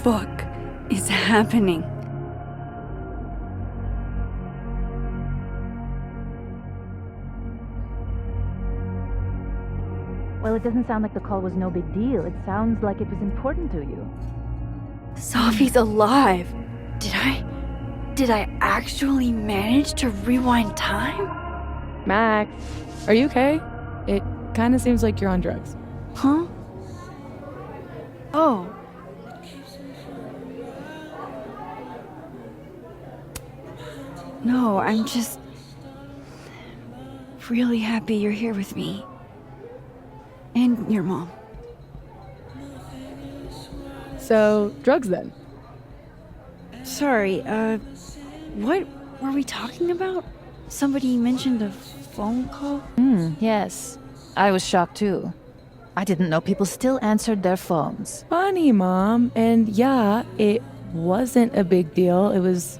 fuck is happening? Well, it doesn't sound like the call was no big deal. It sounds like it was important to you. Sophie's alive. Did I actually manage to rewind time? Max, are you okay? It kind of seems like you're on drugs. Huh? Oh. No, I'm just really happy you're here with me. And your mom. So, drugs then? Sorry, what were we talking about? Somebody mentioned a phone call? Yes. I was shocked too. I didn't know people still answered their phones. Funny, Mom. And yeah, it wasn't a big deal. It was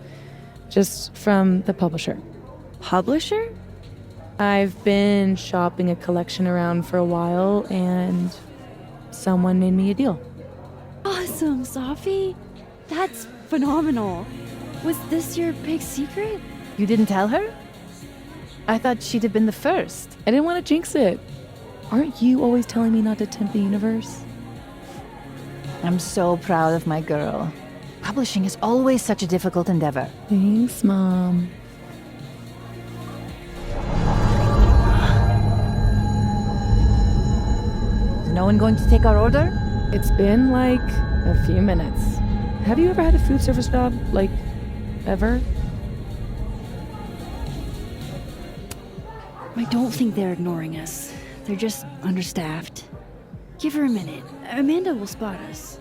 just from the publisher. Publisher? I've been shopping a collection around for a while, and someone made me a deal. Awesome, Sophie. That's phenomenal. Was this your big secret? You didn't tell her? I thought she'd have been the first. I didn't want to jinx it. Aren't you always telling me not to tempt the universe? I'm so proud of my girl. Publishing is always such a difficult endeavor. Thanks, Mom. Is no one going to take our order? It's been like a few minutes. Have you ever had a food service job? Like, ever? I don't think they're ignoring us. They're just understaffed. Give her a minute. Amanda will spot us.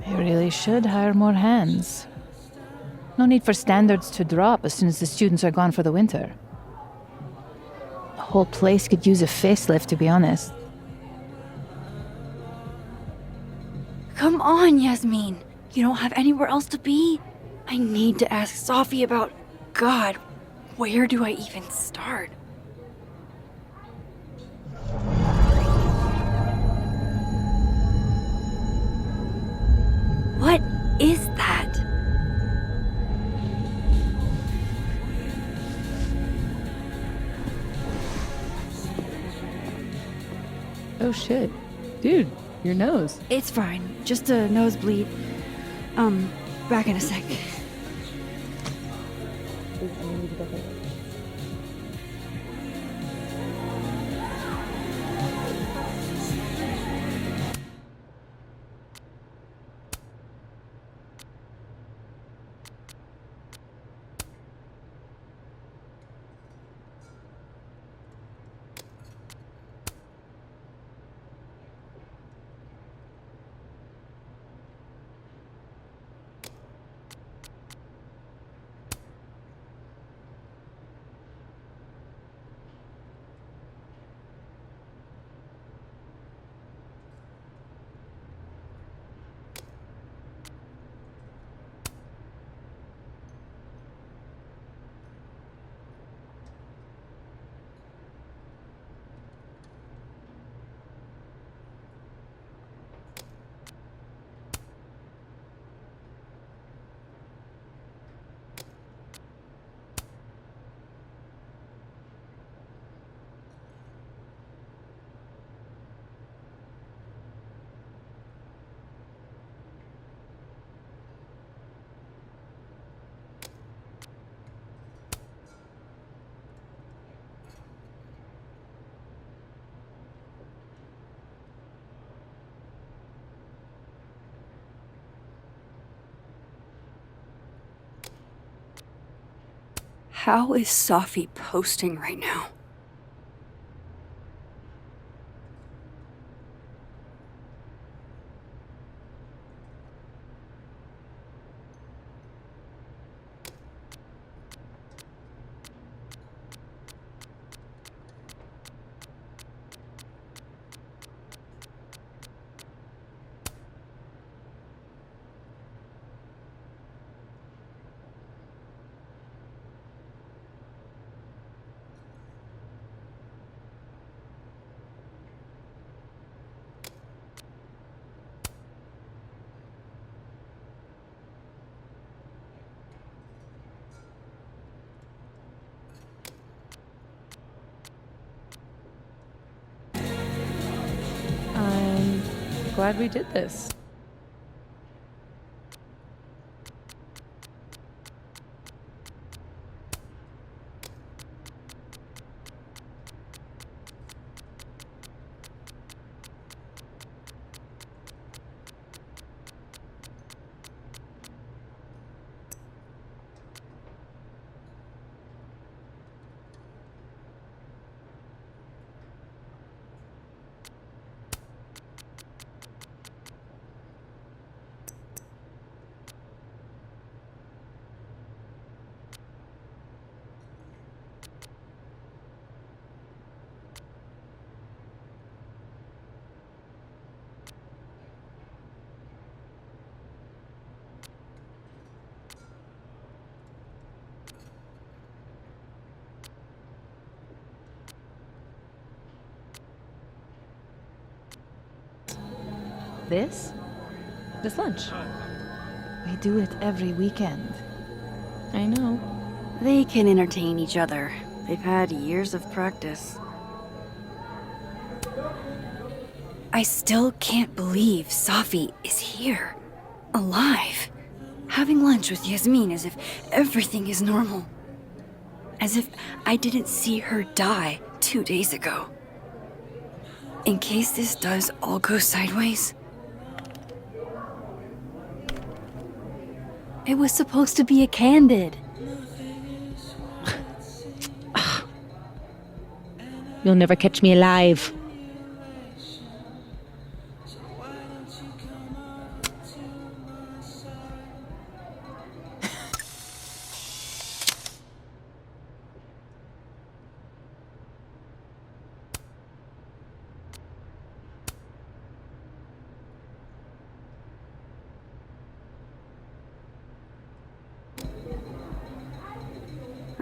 You really should hire more hands. No need for standards to drop as soon as the students are gone for the winter. The whole place could use a facelift, to be honest. Come on, Yasmin. You don't have anywhere else to be? I need to ask Sophie about... God, where do I even start? What is that? Oh shit. Dude, your nose. It's fine. Just a nosebleed. Back in a sec. How is Sophie posting right now? glad we did this. This? This lunch. We do it every weekend. I know. They can entertain each other. They've had years of practice. I still can't believe Safi is here. Alive. Having lunch with Yasmin as if everything is normal. As if I didn't see her die 2 days ago. In case this does all go sideways. It was supposed to be a candid. You'll never catch me alive.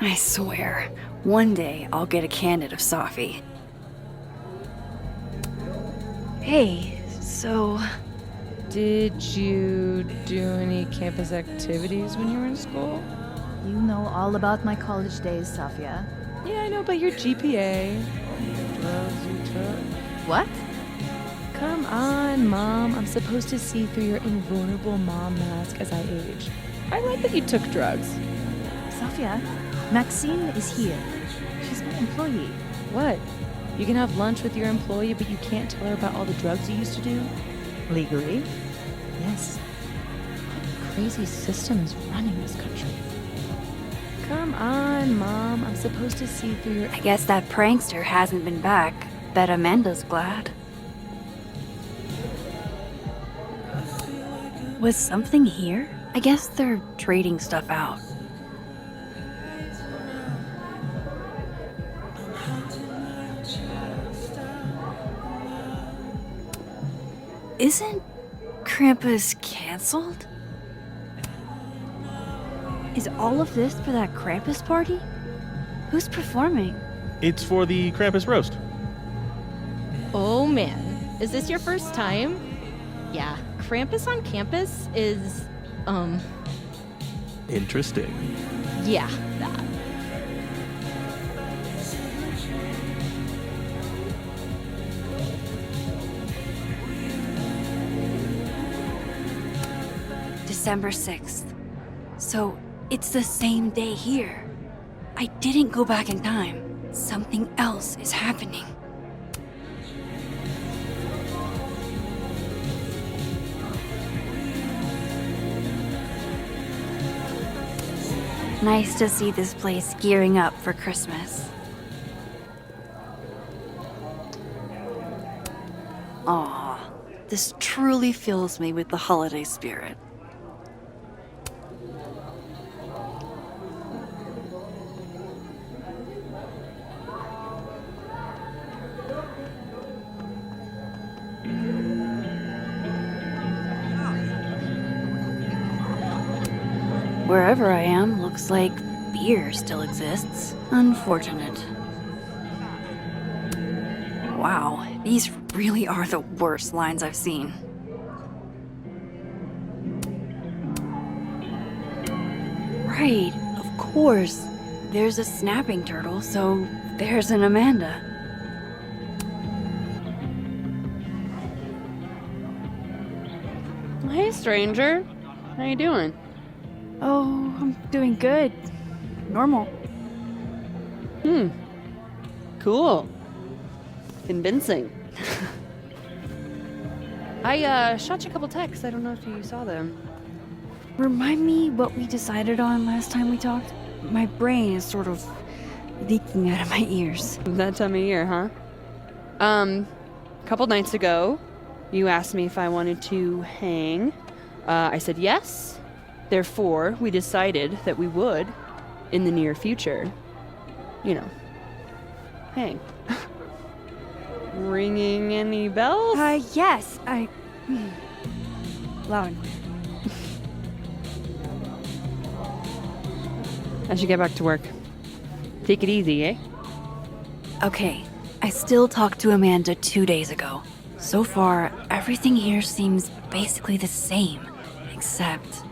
I swear, one day I'll get a candid of Safi. Hey, so... Did you do any campus activities when you were in school? You know all about my college days, Safia. Yeah, I know about your GPA. Drugs you took. What? Come on, Mom. I'm supposed to see through your invulnerable mom mask as I age. I like that you took drugs. Safia, Maxine is here. She's my employee. What? You can have lunch with your employee, but you can't tell her about all the drugs you used to do? Legally? Yes. What crazy system's running this country? Come on, Mom. I'm supposed to see through your... I guess that prankster hasn't been back. Bet Amanda's glad. Was something here? I guess they're trading stuff out. Isn't Krampus canceled? Is all of this for that Krampus party? Who's performing? It's for the Krampus roast. Oh man, is this your first time? Yeah, Krampus on campus is, Interesting. yeah, that. December 6th. So, it's the same day here. I didn't go back in time. Something else is happening. Nice to see this place gearing up for Christmas. Aw, this truly fills me with the holiday spirit. Wherever I am, looks like beer still exists. Unfortunate. Wow, these really are the worst lines I've seen. Right, of course. There's a snapping turtle, so there's an Amanda. stranger. How you doing? Oh, I'm doing good. Normal. Cool. Convincing. I shot you a couple texts. I don't know if you saw them. Remind me what we decided on last time we talked? My brain is sort of leaking out of my ears. That time of year, huh? A couple nights ago, you asked me if I wanted to hang. I said yes. Therefore, we decided that we would, in the near future, hang. Ringing any bells? Yes, loud and clear. I should get back to work. Take it easy, eh? Okay, I still talked to Amanda 2 days ago. So far, everything here seems basically the same, except...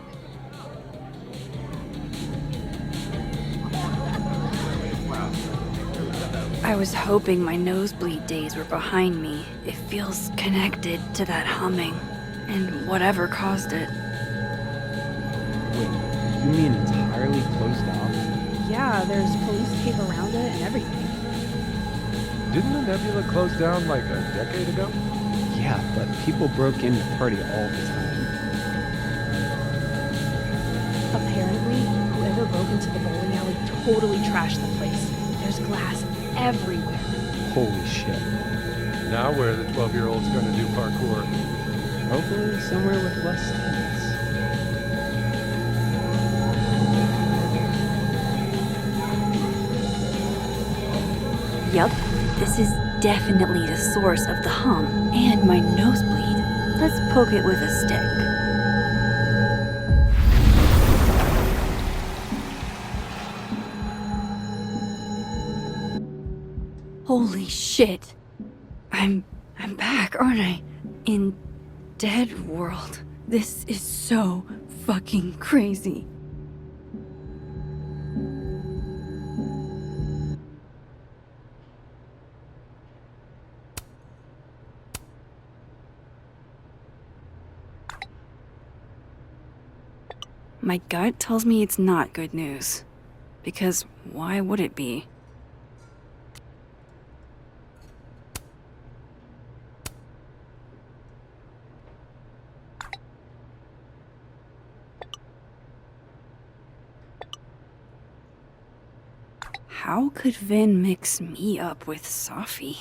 I was hoping my nosebleed days were behind me. It feels connected to that humming, and whatever caused it. Wait, you mean entirely closed off? Yeah, there's police tape around it and everything. Didn't the nebula close down like a decade ago? Yeah, but people broke in to party all the time. Apparently, whoever broke into the bowling alley totally trashed the place. There's glass everywhere. Holy shit. Now where are the 12-year-olds going to do parkour? Hopefully somewhere with less students. Yup, this is definitely the source of the hum and my nosebleed. Let's poke it with a stick. Holy shit. I'm back, aren't I? In Dead World. This is so fucking crazy. My gut tells me it's not good news. Because why would it be? How could Vin mix me up with Safi?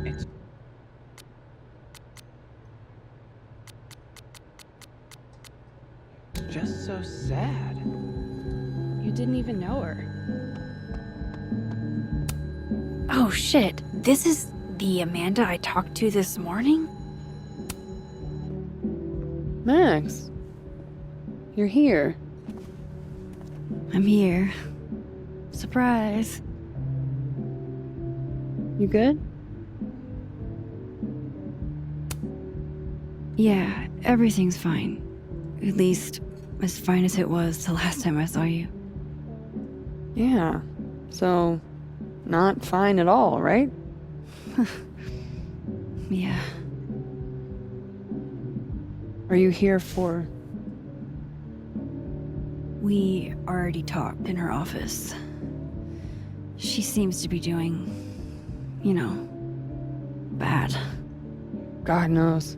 It's just so sad. You didn't even know her. Oh shit, this is the Amanda I talked to this morning? Max, you're here. I'm here. Surprise. You good? Yeah, everything's fine. At least, as fine as it was the last time I saw you. Yeah. So, not fine at all, right? Yeah. Are you here for... We already talked in her office. She seems to be doing, bad. God knows.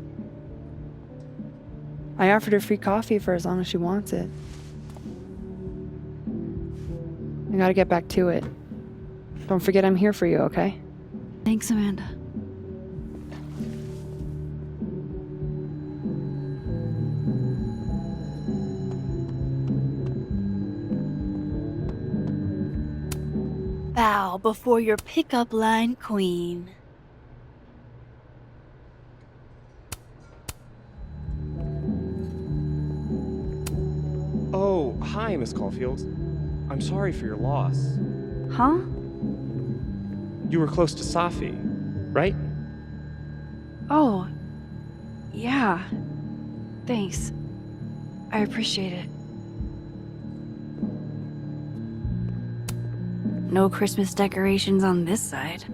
I offered her free coffee for as long as she wants it. I gotta get back to it. Don't forget I'm here for you, okay? Thanks, Amanda. Bow before your pickup line queen. Oh, hi, Miss Caulfield. I'm sorry for your loss. Huh? You were close to Safi, right? Oh, yeah. Thanks. I appreciate it. No Christmas decorations on this side.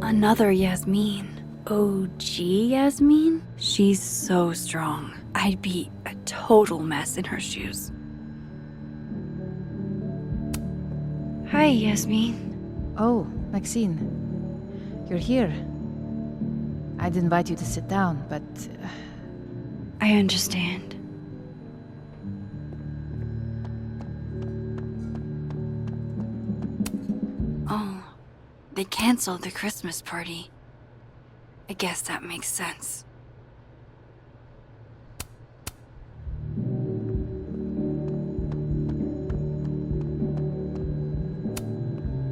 Another Yasmin. OG Yasmin? She's so strong. I'd be a total mess in her shoes. Hi, Yasmin. Oh, Maxine. You're here. I'd invite you to sit down, but... I understand. Oh, they canceled the Christmas party. I guess that makes sense.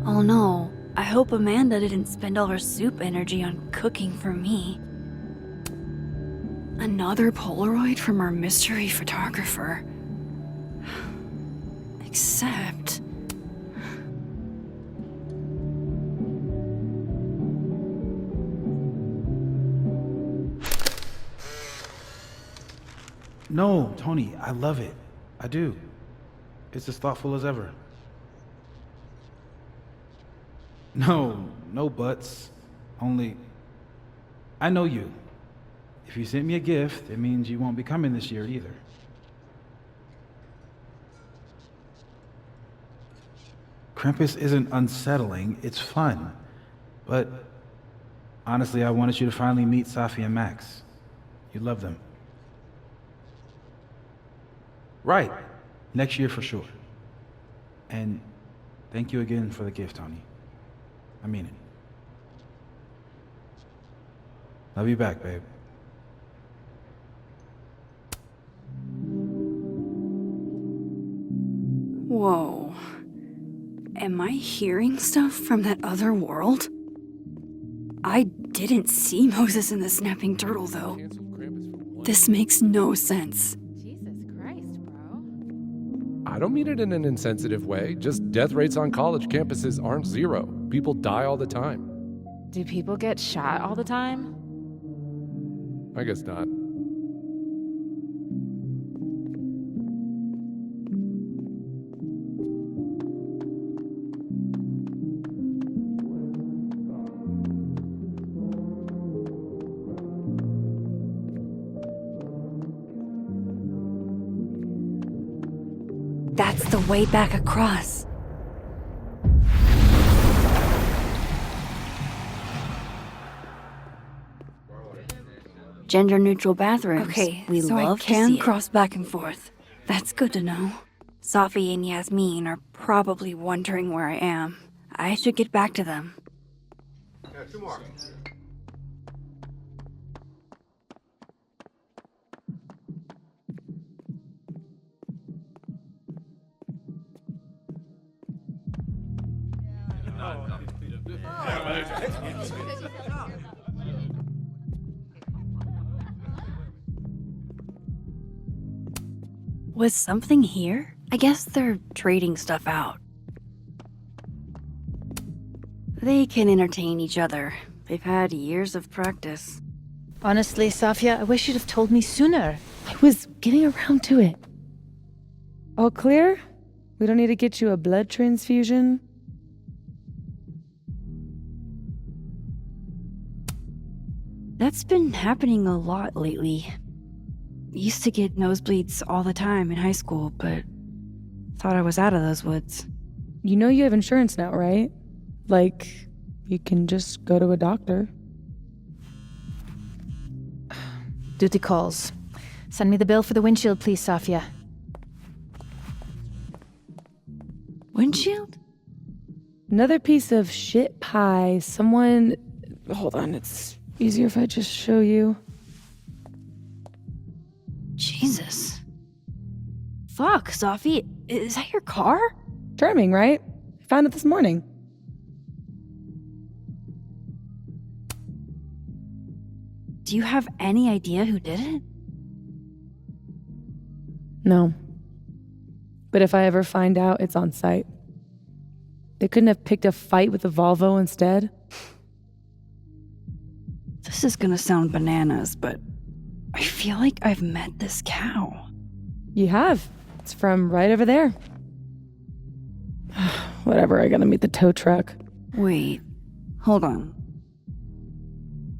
Oh no, I hope Amanda didn't spend all her soup energy on cooking for me. Another Polaroid from our mystery photographer. Except... No, Tony, I love it. I do. It's as thoughtful as ever. No buts. Only, I know you. If you sent me a gift, it means you won't be coming this year either. Krampus isn't unsettling, it's fun. But honestly, I wanted you to finally meet Safi and Max. You love them. Right. Next year for sure. And thank you again for the gift, Tony. I mean it. Love you back, babe. Whoa. Am I hearing stuff from that other world? I didn't see Moses and the snapping turtle, though. This makes no sense. Jesus Christ, bro. I don't mean it in an insensitive way. Just death rates on college campuses aren't zero. People die all the time. Do people get shot all the time? I guess not. That's the way back across. Gender-neutral bathrooms. Okay, we so love I can to cross back and forth. That's good to know. Safi and Yasmin are probably wondering where I am. I should get back to them. Yeah, 2 more. Was something here? I guess they're trading stuff out. They can entertain each other. They've had years of practice. Honestly, Safia, I wish you'd have told me sooner. I was getting around to it. All clear? We don't need to get you a blood transfusion? That's been happening a lot lately. Used to get nosebleeds all the time in high school, but thought I was out of those woods. You know you have insurance now, right? Like, you can just go to a doctor. Duty calls. Send me the bill for the windshield, please, Safia. Windshield? Another piece of shit pie. Someone... Hold on, it's easier if I just show you. Jesus. Fuck, Safi. Is that your car? Charming, right? I found it this morning. Do you have any idea who did it? No. But if I ever find out, it's on site. They couldn't have picked a fight with a Volvo instead. This is gonna sound bananas, but I feel like I've met this cow. You have. It's from right over there. Whatever, I gotta meet the tow truck. Wait, hold on.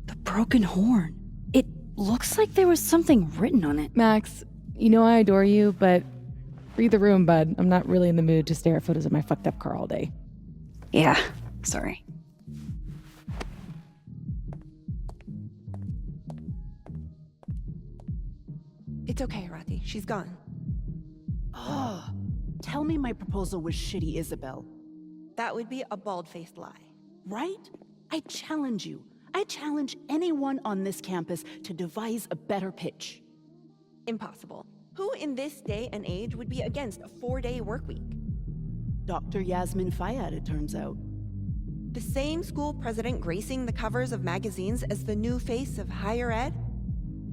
The broken horn. It looks like there was something written on it. Max, you know I adore you, but read the room, bud. I'm not really in the mood to stare at photos of my fucked up car all day. Yeah, sorry. It's okay, Rati. She's gone. Oh, tell me my proposal was shitty, Isabel. That would be a bald-faced lie. Right? I challenge you. I challenge anyone on this campus to devise a better pitch. Impossible. Who in this day and age would be against a 4-day work week? Dr. Yasmin Fayyad, it turns out. The same school president gracing the covers of magazines as the new face of higher ed?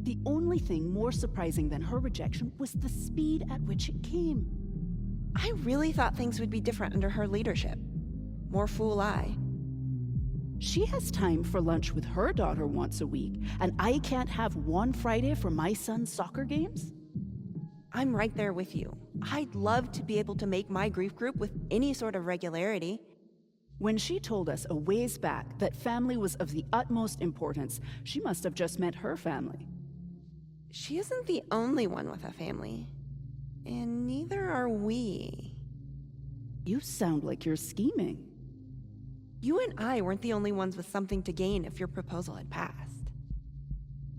The only thing more surprising than her rejection was the speed at which it came. I really thought things would be different under her leadership. More fool I. She has time for lunch with her daughter once a week, and I can't have one Friday for my son's soccer games? I'm right there with you. I'd love to be able to make my grief group with any sort of regularity. When she told us a ways back that family was of the utmost importance, she must have just meant her family. She isn't the only one with a family. And neither are we. You sound like you're scheming. You and I weren't the only ones with something to gain if your proposal had passed.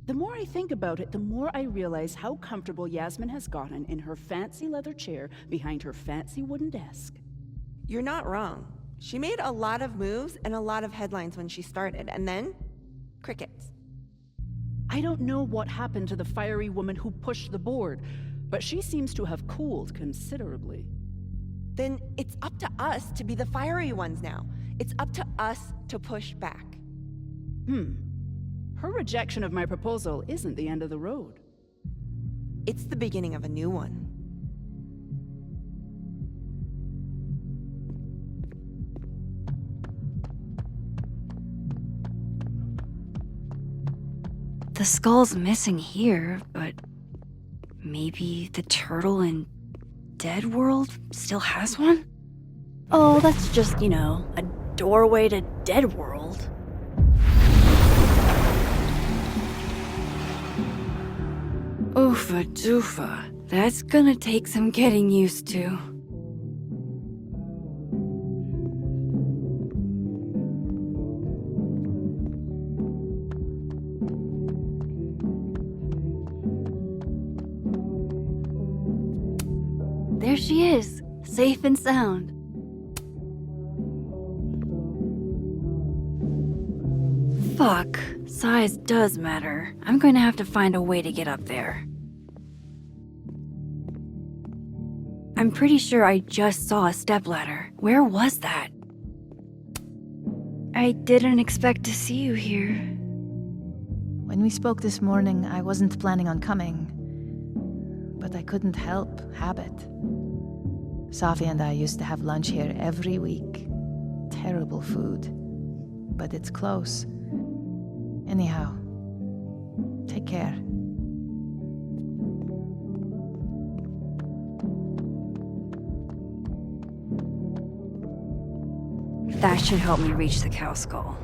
The more I think about it, the more I realize how comfortable Yasmin has gotten in her fancy leather chair behind her fancy wooden desk. You're not wrong. She made a lot of moves and a lot of headlines when she started, and then crickets. I don't know what happened to the fiery woman who pushed the board, but she seems to have cooled considerably. Then it's up to us to be the fiery ones now. It's up to us to push back. Her rejection of my proposal isn't the end of the road. It's the beginning of a new one. The skull's missing here, but maybe the turtle in Dead World still has one? Oh, that's just, a doorway to Dead World. Oofa doofa. That's gonna take some getting used to. There she is, safe and sound. Fuck, size does matter. I'm going to have to find a way to get up there. I'm pretty sure I just saw a stepladder. Where was that? I didn't expect to see you here. When we spoke this morning, I wasn't planning on coming. But I couldn't help habit. Safi and I used to have lunch here every week. Terrible food. But it's close. Anyhow, take care. That should help me reach the cow skull.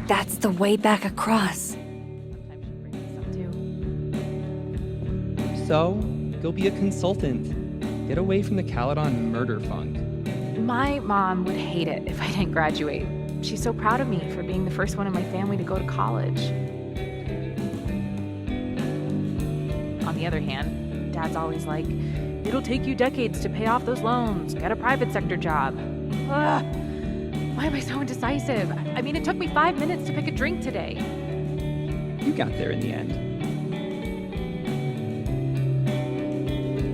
That's the way back across. So, go be a consultant. Get away from the Caledon murder funk. My mom would hate it if I didn't graduate. She's so proud of me for being the first one in my family to go to college. On the other hand, Dad's always like, it'll take you decades to pay off those loans. Get a private sector job. Ugh. Why am I so indecisive? I mean, it took me 5 minutes to pick a drink today. You got there in the end.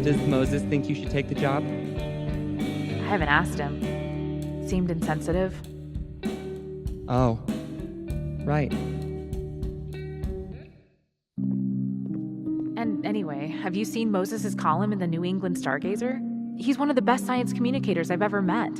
Does Moses think you should take the job? I haven't asked him. Seemed insensitive. Oh, right. And anyway, have you seen Moses' column in the New England Stargazer? He's one of the best science communicators I've ever met.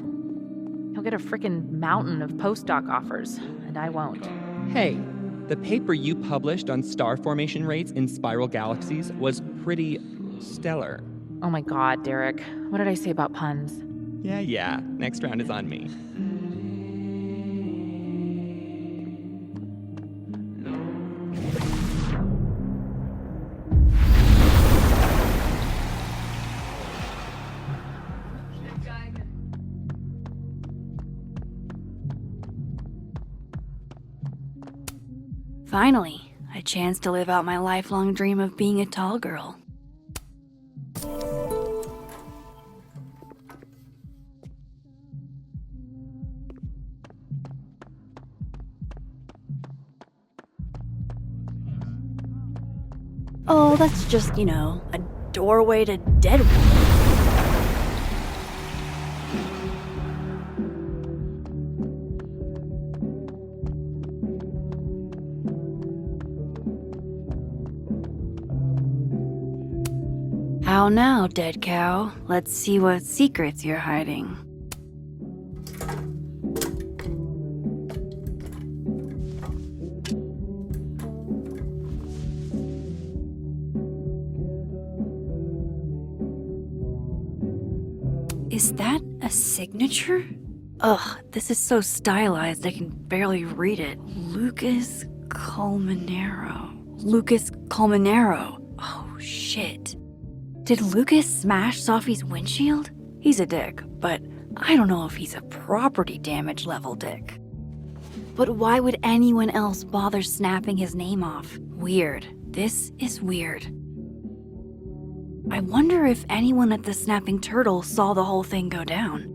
He'll get a frickin' mountain of postdoc offers, and I won't. Hey, The paper you published on star formation rates in spiral galaxies was pretty stellar. Oh my god, Derek. What did I say about puns? Yeah. Next round is on me. Finally, a chance to live out my lifelong dream of being a tall girl. Oh, that's just, a doorway to Dead World. How now, dead cow? Let's see what secrets you're hiding. Is that a signature? Ugh, this is so stylized I can barely read it. Lucas Colmenero. Oh, shit. Did Lucas smash Sophie's windshield? He's a dick, but I don't know if he's a property damage level dick. But why would anyone else bother snapping his name off? Weird. This is weird. I wonder if anyone at the Snapping Turtle saw the whole thing go down.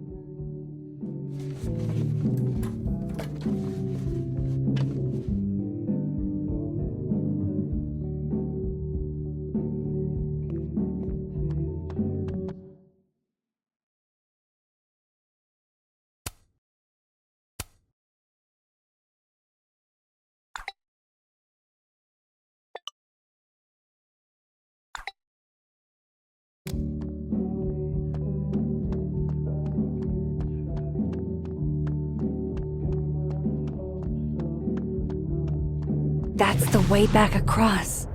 That's the way back across.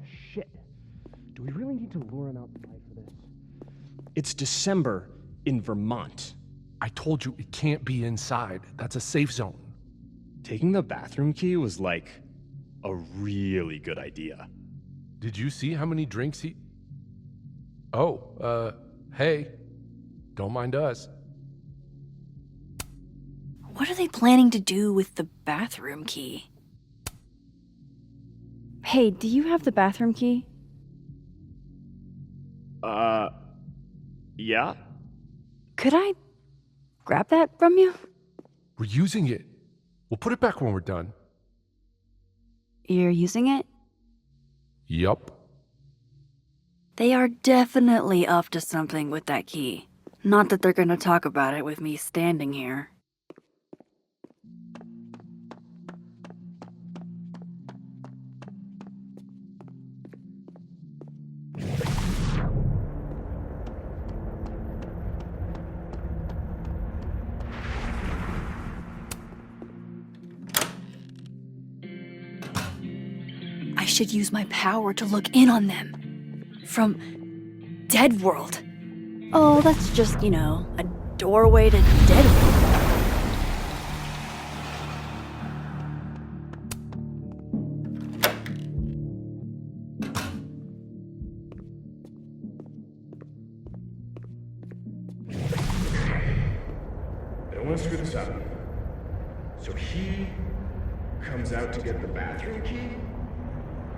Shit. Do we really need to lure him outside for this? It's December in Vermont. I told you it can't be inside. That's a safe zone. Taking the bathroom key was like a really good idea. Did you see how many drinks he... Oh, hey. Don't mind us. What are they planning to do with the bathroom key? Hey, do you have the bathroom key? Yeah? Could I grab that from you? We're using it. We'll put it back when we're done. You're using it? Yup. They are definitely up to something with that key. Not that they're gonna talk about it with me standing here. I should use my power to look in on them. From Dead World. Oh, that's just, a doorway to Dead World. I don't want to screw this up. So he comes out to get the bathroom key,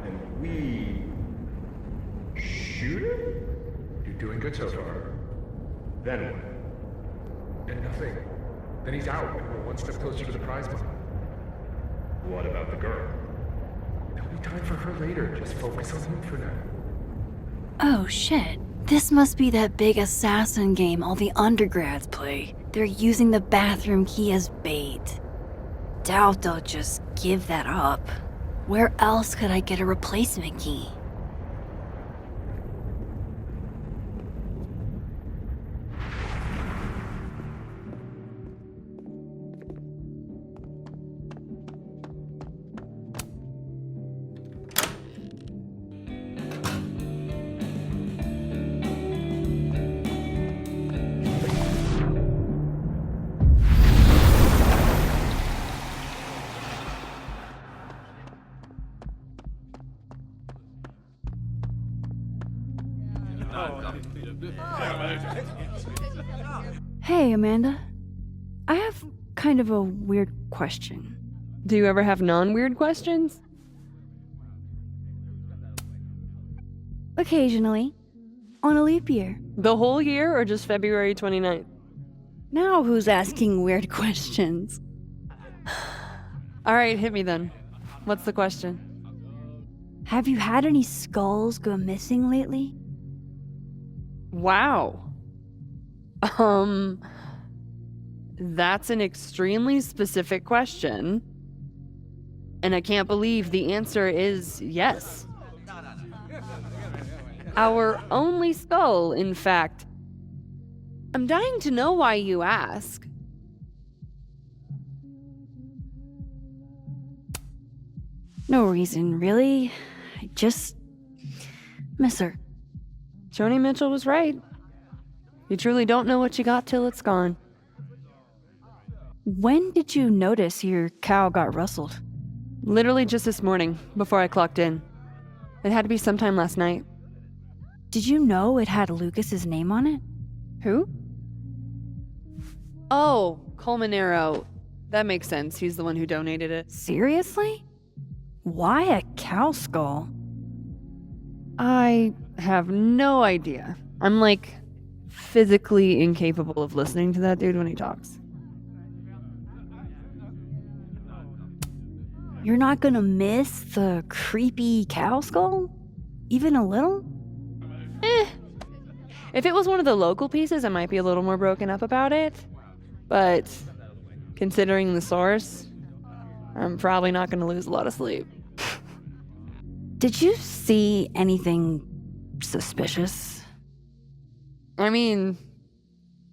and we shoot him? You're doing good so far. Then what? And nothing. Then he's out, and we're one step closer to the prize money. What about the girl? There'll be time for her later. Just focus on him for now. Oh shit. This must be that big assassin game all the undergrads play. They're using the bathroom key as bait. Doubt they'll just give that up. Where else could I get a replacement key? Hey, Amanda. I have kind of a weird question. Do you ever have non-weird questions? Occasionally. On a leap year. The whole year or just February 29th? Now who's asking weird questions? All right, hit me then. What's the question? Have you had any skulls go missing lately? Wow. That's an extremely specific question. And I can't believe the answer is yes. Our only skull, in fact. I'm dying to know why you ask. No reason, really. I just miss her. Joni Mitchell was right. You truly don't know what you got till it's gone. When did you notice your cow got rustled? Literally just this morning, before I clocked in. It had to be sometime last night. Did you know it had Lucas's name on it? Who? Oh, Colmenero. That makes sense. He's the one who donated it. Seriously? Why a cow skull? I have no idea. I'm like physically incapable of listening to that dude when he talks. You're not gonna miss the creepy cow skull? Even a little? If it was one of the local pieces, I might be a little more broken up about it. But considering the source, I'm probably not gonna lose a lot of sleep. Did you see anything suspicious? I mean,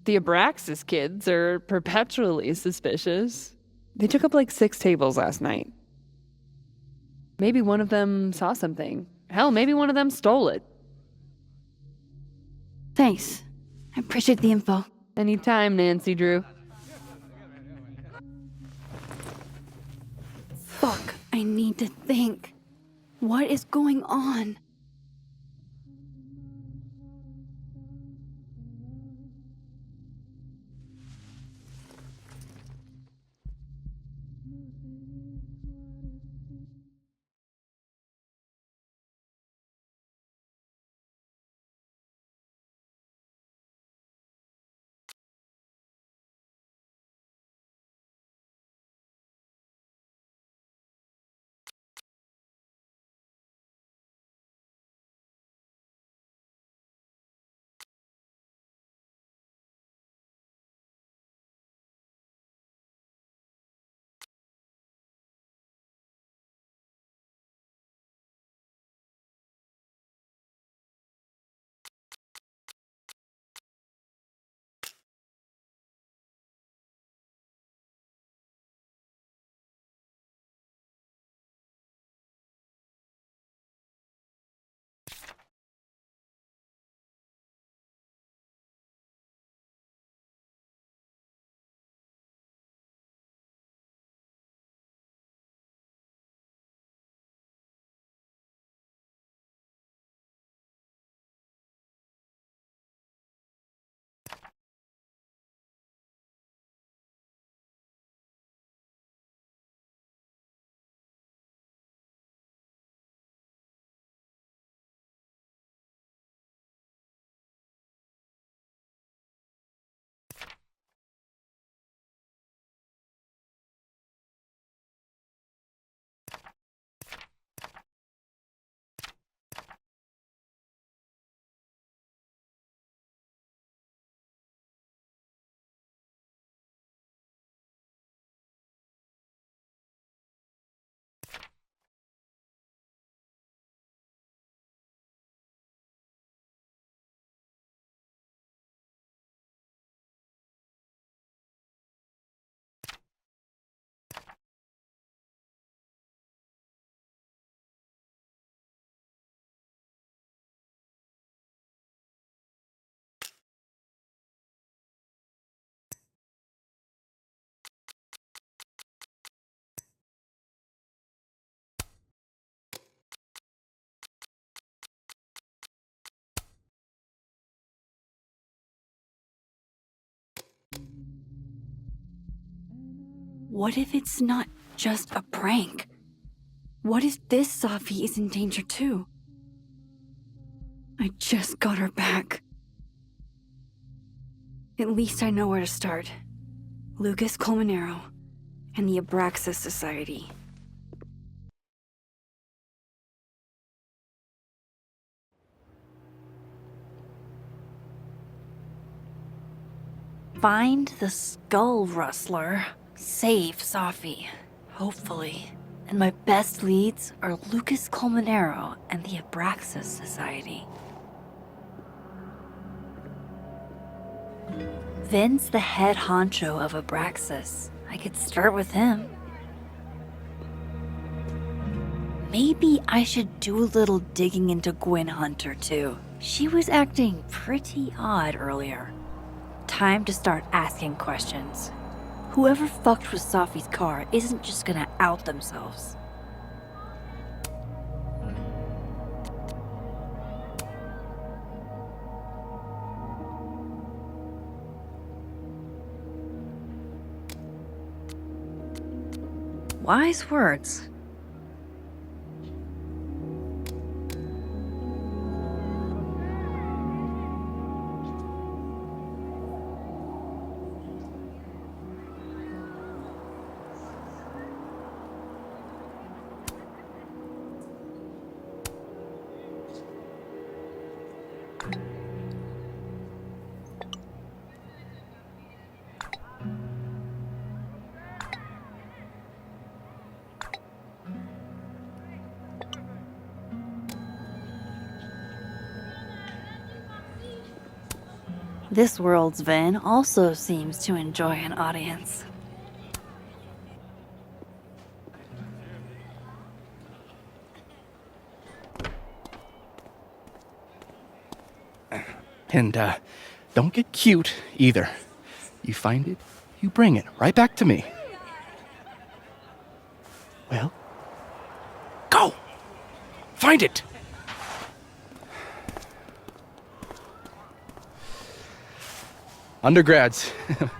the Abraxas kids are perpetually suspicious. They took up like 6 tables last night. Maybe one of them saw something. Hell, maybe one of them stole it. Thanks. I appreciate the info. Anytime, Nancy Drew. Fuck, I need to think. What is going on? What if it's not just a prank? What if this Sophie is in danger too? I just got her back. At least I know where to start. Lucas Colmenero and the Abraxas Society. Find the skull rustler. Save Sophie. Hopefully. And my best leads are Lucas Colmenero and the Abraxas Society. Vin's the head honcho of Abraxas. I could start with him. Maybe I should do a little digging into Gwen Hunter too. She was acting pretty odd earlier. Time to start asking questions. Whoever fucked with Sophie's car isn't just gonna out themselves. Wise words. This world's Vin also seems to enjoy an audience. And, don't get cute, either. You find it, you bring it right back to me. Well, go! Find it! Undergrads,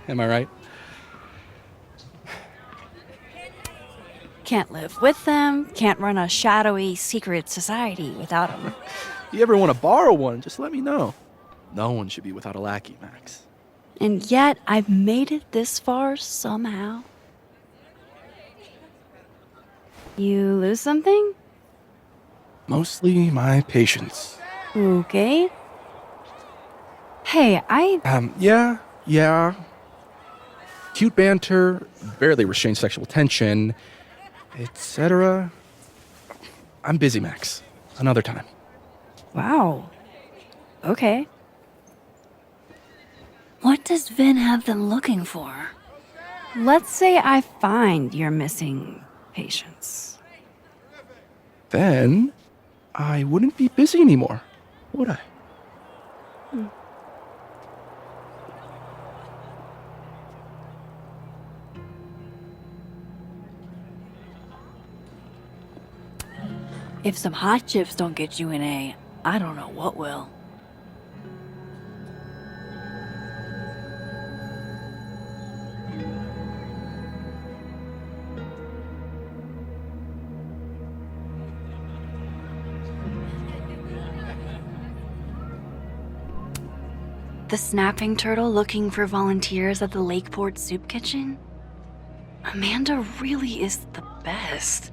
am I right? Can't live with them, can't run a shadowy secret society without them. You ever want to borrow one, just let me know. No one should be without a lackey, Max. And yet, I've made it this far somehow. You lose something? Mostly my patience. Okay. Hey, Yeah. Cute banter, barely restrained sexual tension, etc. I'm busy, Max. Another time. Wow. Okay. What does Vin have them looking for? Let's say I find your missing patience. Then I wouldn't be busy anymore, would I? If some hot chips don't get you an A, I don't know what will. The snapping turtle looking for volunteers at the Lakeport Soup Kitchen? Amanda really is the best.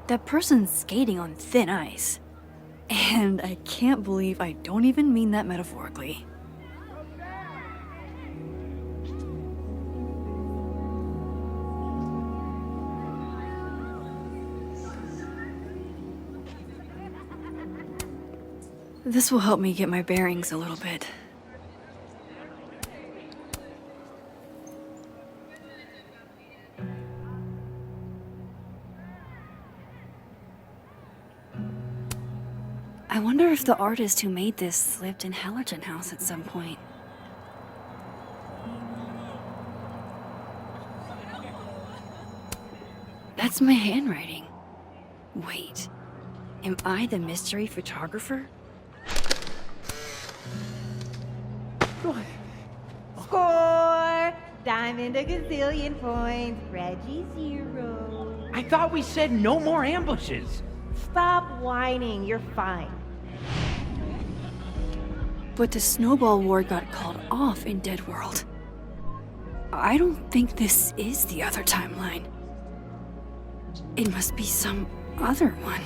That person's skating on thin ice. And I can't believe I don't even mean that metaphorically. This will help me get my bearings a little bit. I wonder if the artist who made this lived in Hallerton House at some point. That's my handwriting. Wait, Am I the mystery photographer? Score! Diamond a gazillion points, Reggie 0. I thought we said no more ambushes. Stop whining, you're fine. But the snowball war got called off in Dead World. I don't think this is the other timeline. It must be some other one.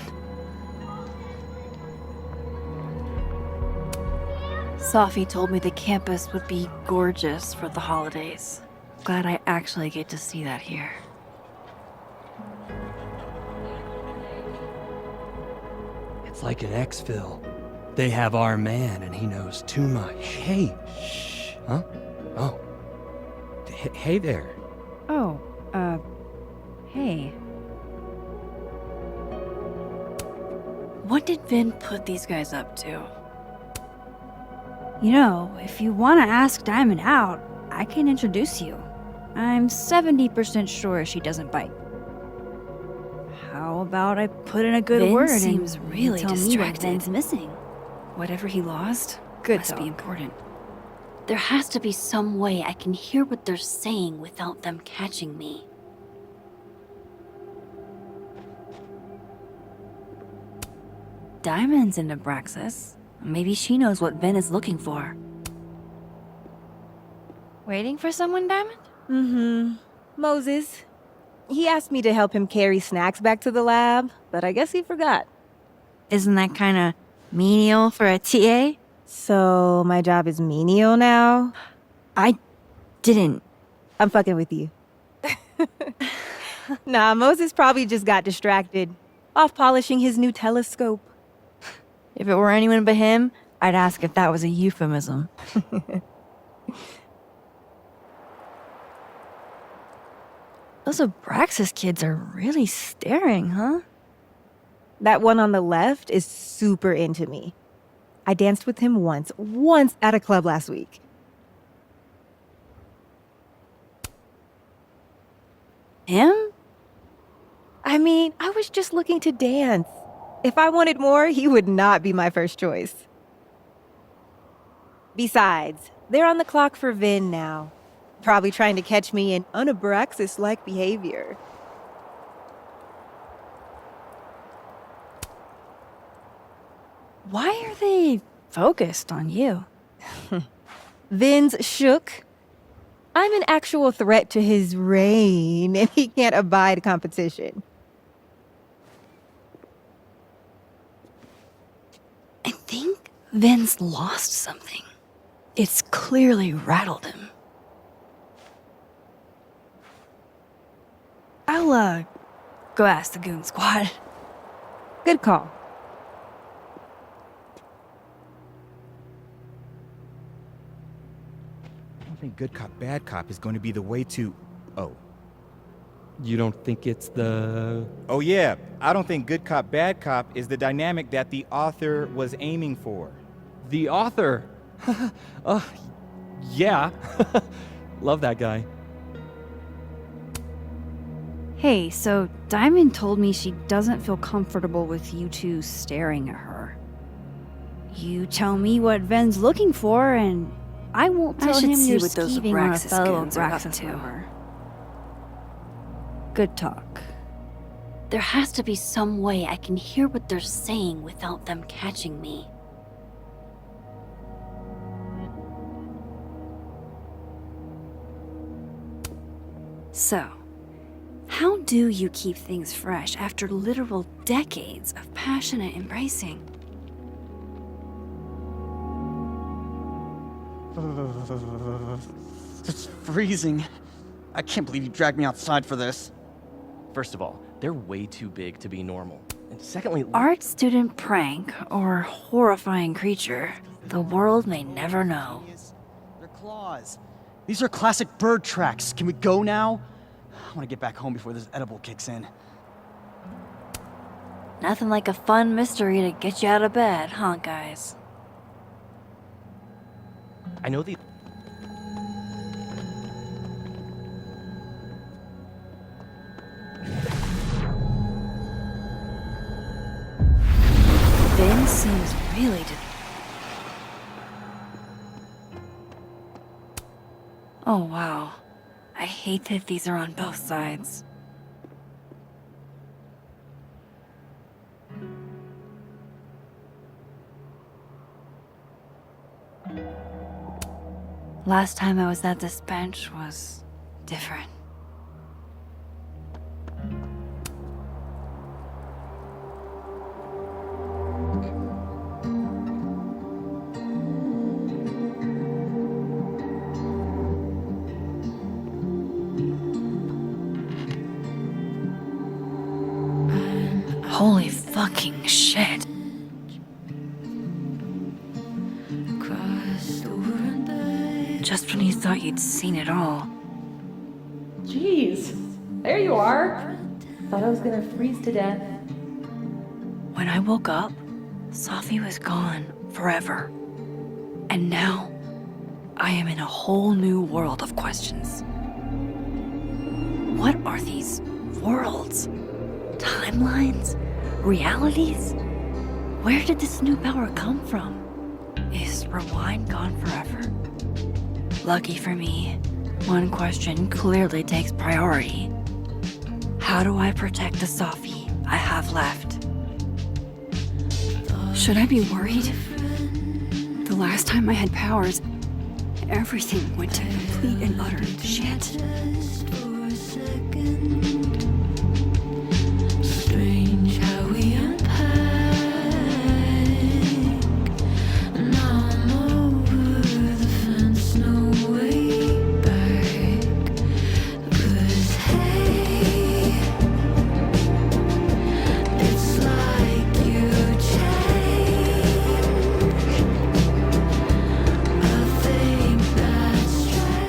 Sophie told me the campus would be gorgeous for the holidays. Glad I actually get to see that here. It's like an exfil. They have our man and he knows too much. Hey, shh. Huh? Oh. Hey there. Oh, hey. What did Vin put these guys up to? You know, if you want to ask Diamond out, I can introduce you. I'm 70% sure she doesn't bite. How about I put in a good word and seems really distracted. Vin's missing. Whatever he lost, must be important. There has to be some way I can hear what they're saying without them catching me. Diamond's in Nebraxis. Maybe she knows what Vin is looking for. Waiting for someone, Diamond? Mm-hmm. Moses. He asked me to help him carry snacks back to the lab, but I guess he forgot. Isn't that kind of menial for a TA? So my job is menial now? I didn't. I'm fucking with you. Nah, Moses probably just got distracted. Off polishing his new telescope. If it were anyone but him, I'd ask if that was a euphemism. Those Abraxas kids are really staring, huh? That one on the left is super into me. I danced with him once at a club last week. Him? I mean, I was just looking to dance. If I wanted more, he would not be my first choice. Besides, they're on the clock for Vin now. Probably trying to catch me in unabraxas-like behavior. Why are they focused on you? Vin's shook. I'm an actual threat to his reign, and he can't abide competition. I think Vin's lost something. It's clearly rattled him. I'll, go ask the Goon Squad. Good call. I don't think good cop, bad cop is going to be the way to... Oh. You don't think it's the... Oh yeah, I don't think good cop, bad cop is the dynamic that the author was aiming for. The author? Yeah. Love that guy. Hey, so Diamond told me she doesn't feel comfortable with you two staring at her. You tell me what Ven's looking for, and I won't tell him you're skeeving on a fellow Abraxas member. Good talk. There has to be some way I can hear what they're saying without them catching me. So, how do you keep things fresh after literal decades of passionate embracing? It's freezing. I can't believe you dragged me outside for this. First of all, they're way too big to be normal. And secondly... Art student prank or horrifying creature, the world may never know. They're claws. These are classic bird tracks. Can we go now? I want to get back home before this edible kicks in. Nothing like a fun mystery to get you out of bed, huh, guys? I know the... seems really Oh wow. I hate that these are on both sides. Last time I was at this bench was different. Holy fucking shit. Just when you thought you'd seen it all. Jeez, there you are. Thought I was gonna freeze to death. When I woke up, Safi was gone forever. And now, I am in a whole new world of questions. What are these worlds? Timelines? Realities? Where did this new power come from? Is Rewind gone forever? Lucky for me, one question clearly takes priority. How do I protect the Safi I have left? Should I be worried? The last time I had powers, everything went to complete and utter shit. Strange how we unpack. Now I'm over the fence, no way back. 'Cause hey, it's like you change. I think that's strange.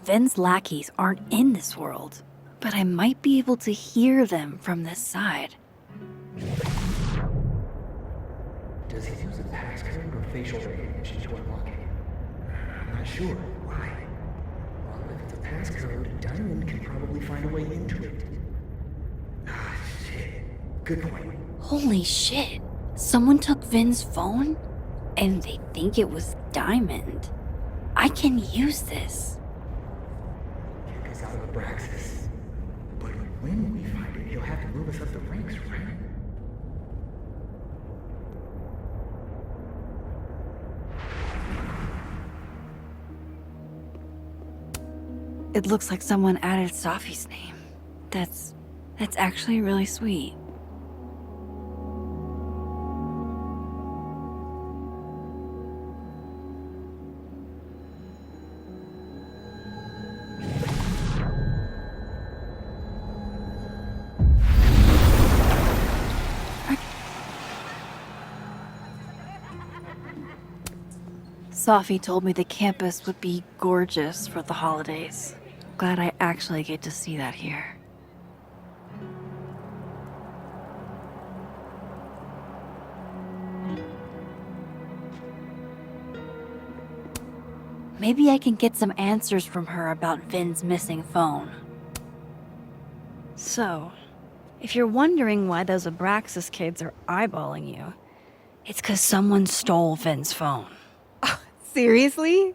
Ven's lackeys aren't in this world, but I might be able to hear them from this side. Does he use a passcode or facial recognition to unlock it? I'm not sure. Why? Well, if it's a passcode, Diamond can probably find a way into it. Ah, shit. Good point. Holy shit! Someone took Ven's phone? And they think it was Diamond. I can use this. Kick us out of Abraxas. But when we find it, he'll have to move us up the ranks, right? It looks like someone added Safi's name. That's actually really sweet. Safi told me the campus would be gorgeous for the holidays. Glad I actually get to see that here. Maybe I can get some answers from her about Vin's missing phone. So, if you're wondering why those Abraxas kids are eyeballing you, it's 'cause someone stole Vin's phone. Seriously?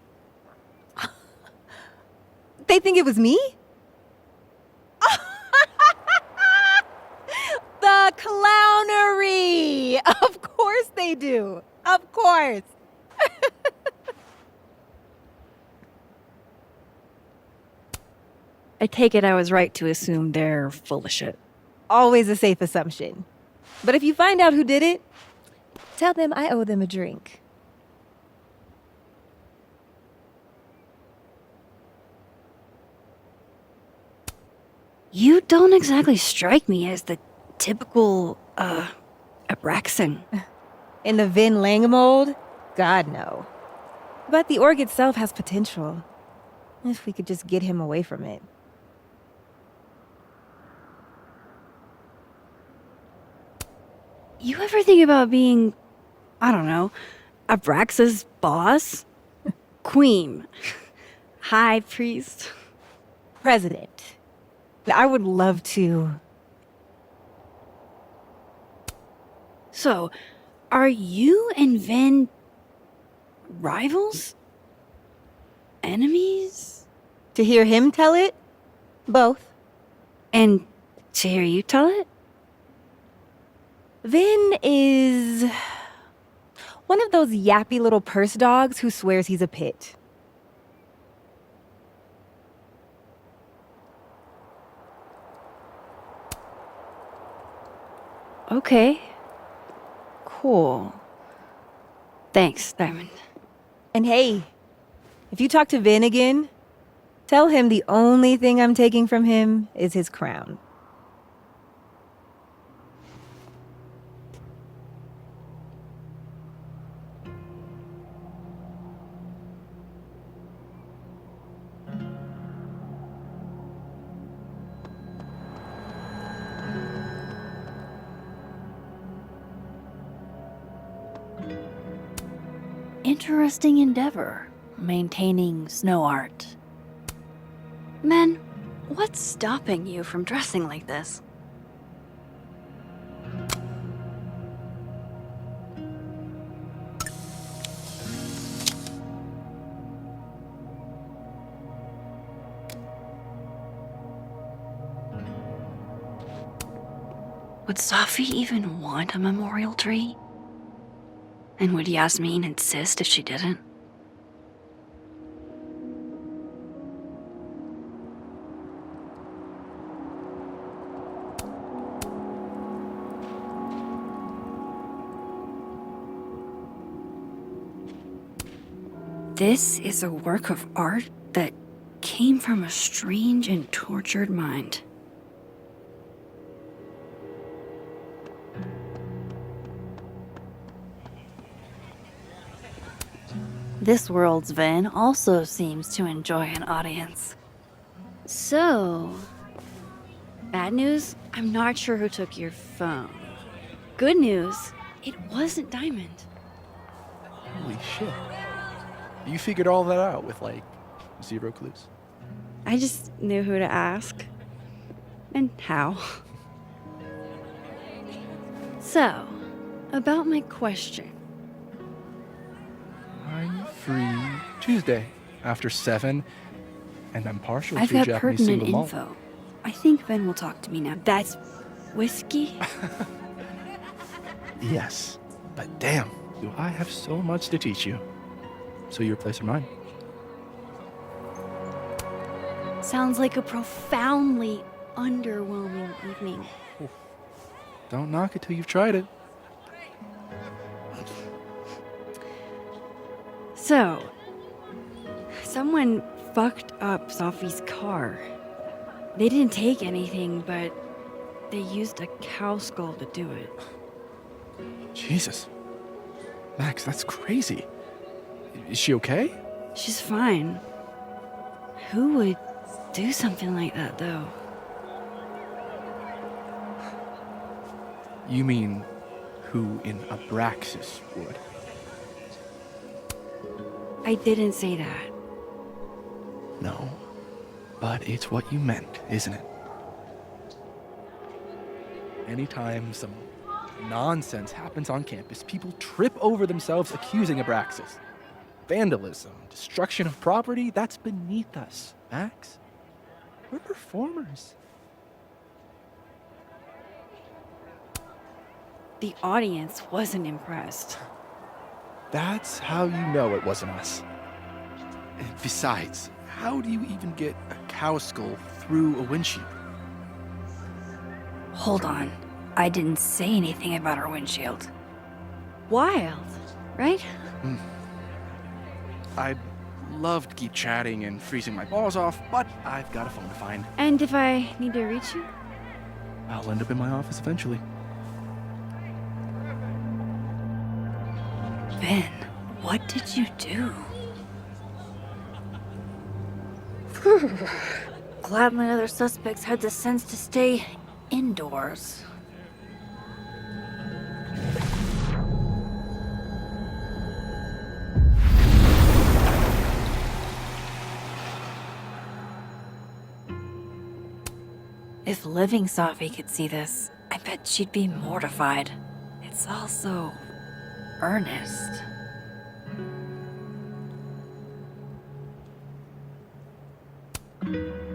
They think it was me? The clownery! Of course they do. Of course. I take it I was right to assume they're full of shit. Always a safe assumption. But if you find out who did it, tell them I owe them a drink. You don't exactly strike me as the typical, Abraxan. In the Vin Lang mold? God, no. But the org itself has potential. If we could just get him away from it. You ever think about being, I don't know, Abraxa's boss? Queen. High priest. president. I would love to. So, are you and Vin rivals? Enemies? To hear him tell it? Both. And to hear you tell it? Vin is one of those yappy little purse dogs who swears he's a pit. Okay. Cool. Thanks, Diamond. And hey, if you talk to Vin again, tell him the only thing I'm taking from him is his crown. Interesting endeavor, maintaining snow art. Men, what's stopping you from dressing like this? Would Safi even want a memorial tree? And would Yasmin insist if she didn't? This is a work of art that came from a strange and tortured mind. This world's Vin also seems to enjoy an audience. So, bad news, I'm not sure who took your phone. Good news, it wasn't Diamond. Holy shit. You figured all that out with, like, 0 clues? I just knew who to ask. And how. So, about my question. I'm free Tuesday after 7, and I'm partial I've to got Japanese pertinent single malt. info. I think Ben will talk to me now. That's whiskey? Yes, but damn, do I have so much to teach you. So your place or mine? Sounds like a profoundly underwhelming evening. Don't knock it till you've tried it. So, someone fucked up Safi's car. They didn't take anything, but they used a cow skull to do it. Jesus. Max, that's crazy. Is she okay? She's fine. Who would do something like that, though? You mean who in Abraxas would? I didn't say that. No, but it's what you meant, isn't it? Anytime some nonsense happens on campus, people trip over themselves accusing Abraxas. Vandalism, destruction of property, that's beneath us, Max. We're performers. The audience wasn't impressed. That's how you know it wasn't us. And besides, how do you even get a cow skull through a windshield? Hold on. I didn't say anything about our windshield. Wild, right? I'd love to keep chatting and freezing my balls off, but I've got a phone to find. And if I need to reach you? I'll end up in my office eventually. Ben, what did you do? Glad my other suspects had the sense to stay indoors. If living Safi could see this, I bet she'd be mortified. It's all so earnest.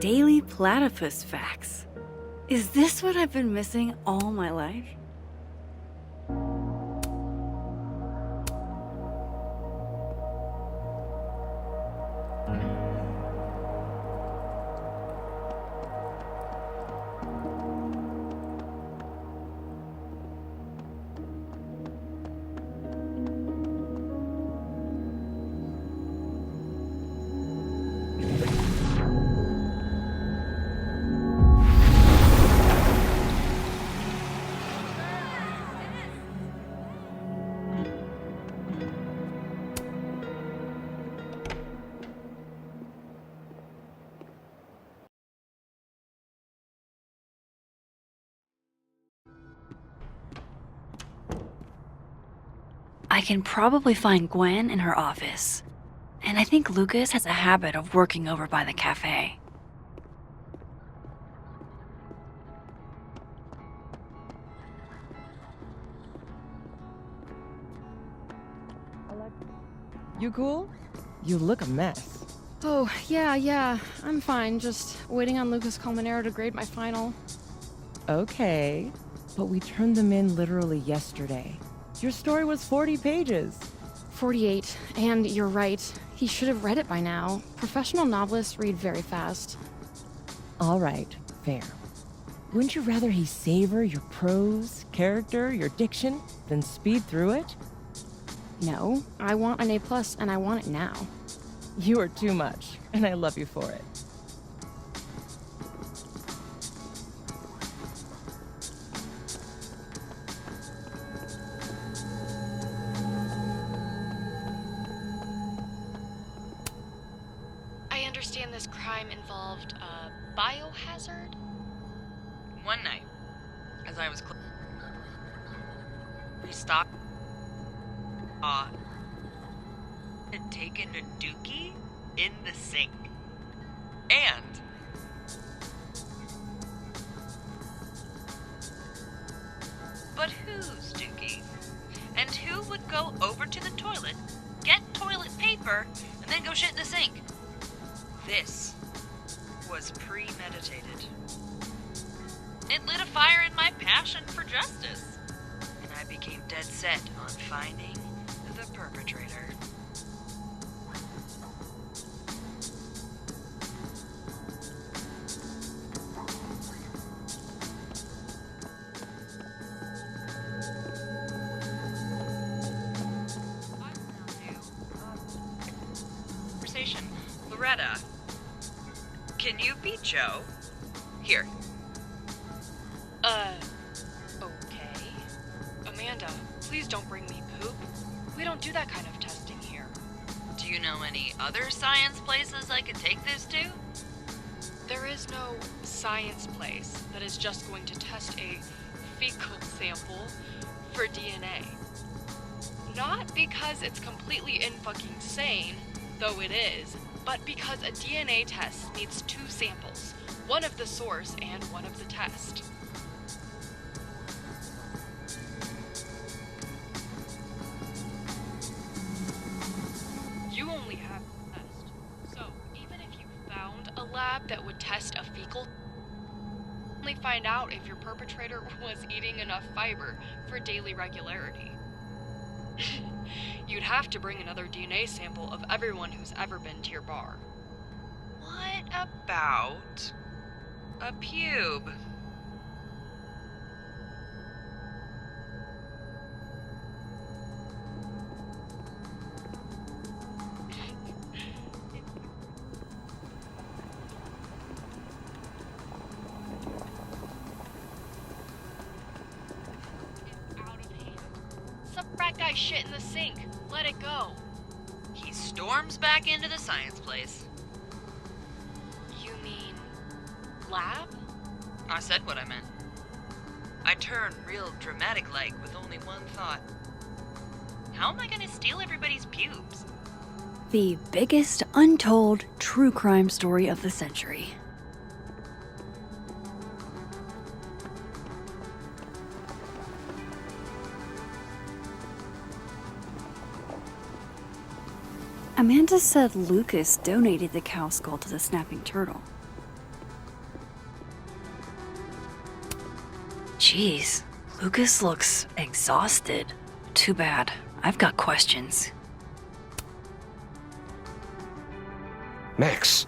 Daily platypus facts. Is this what I've been missing all my life? I can probably find Gwen in her office. And I think Lucas has a habit of working over by the cafe. You cool? You look a mess. Oh, yeah, I'm fine. Just waiting on Lucas Colmenero to grade my final. Okay, but we turned them in literally yesterday. Your story was 40 pages. 48, and you're right. He should have read it by now. Professional novelists read very fast. All right, fair. Wouldn't you rather he savor your prose, character, your diction, than speed through it? No, I want an A+, and I want it now. You are too much, and I love you for it. I understand this crime involved a biohazard? One night, as I was we stopped. Had taken a dookie in the sink. And but whose dookie? And who would go over to the toilet, get toilet paper, and then go shit in the sink? This was premeditated. It lit a fire in my passion for justice, and I became dead set on finding the perpetrator. Conversation. Loretta, can you be Joe? Here. Okay. Amanda, please don't bring me poop. We don't do that kind of testing here. Do you know any other science places I could take this to? There is no science place that is just going to test a fecal sample for DNA. Not because it's completely in-fucking sane, though it is, but because a DNA test needs two samples, one of the source and one of the test. You only have the test, so even if you found a lab that would test a fecal, only find out if your perpetrator was eating enough fiber for daily regularity. You'd have to bring another DNA sample of everyone who's ever been to your bar. What about a pube? Some frat guy shit in the sink. Let it go. He storms back into the science place. You mean lab? I said what I meant. I turn real dramatic-like with only one thought. How am I gonna steal everybody's pubes? The biggest untold true crime story of the century. Amanda said Lucas donated the cow skull to the snapping turtle. Jeez, Lucas looks exhausted. Too bad. I've got questions. Max.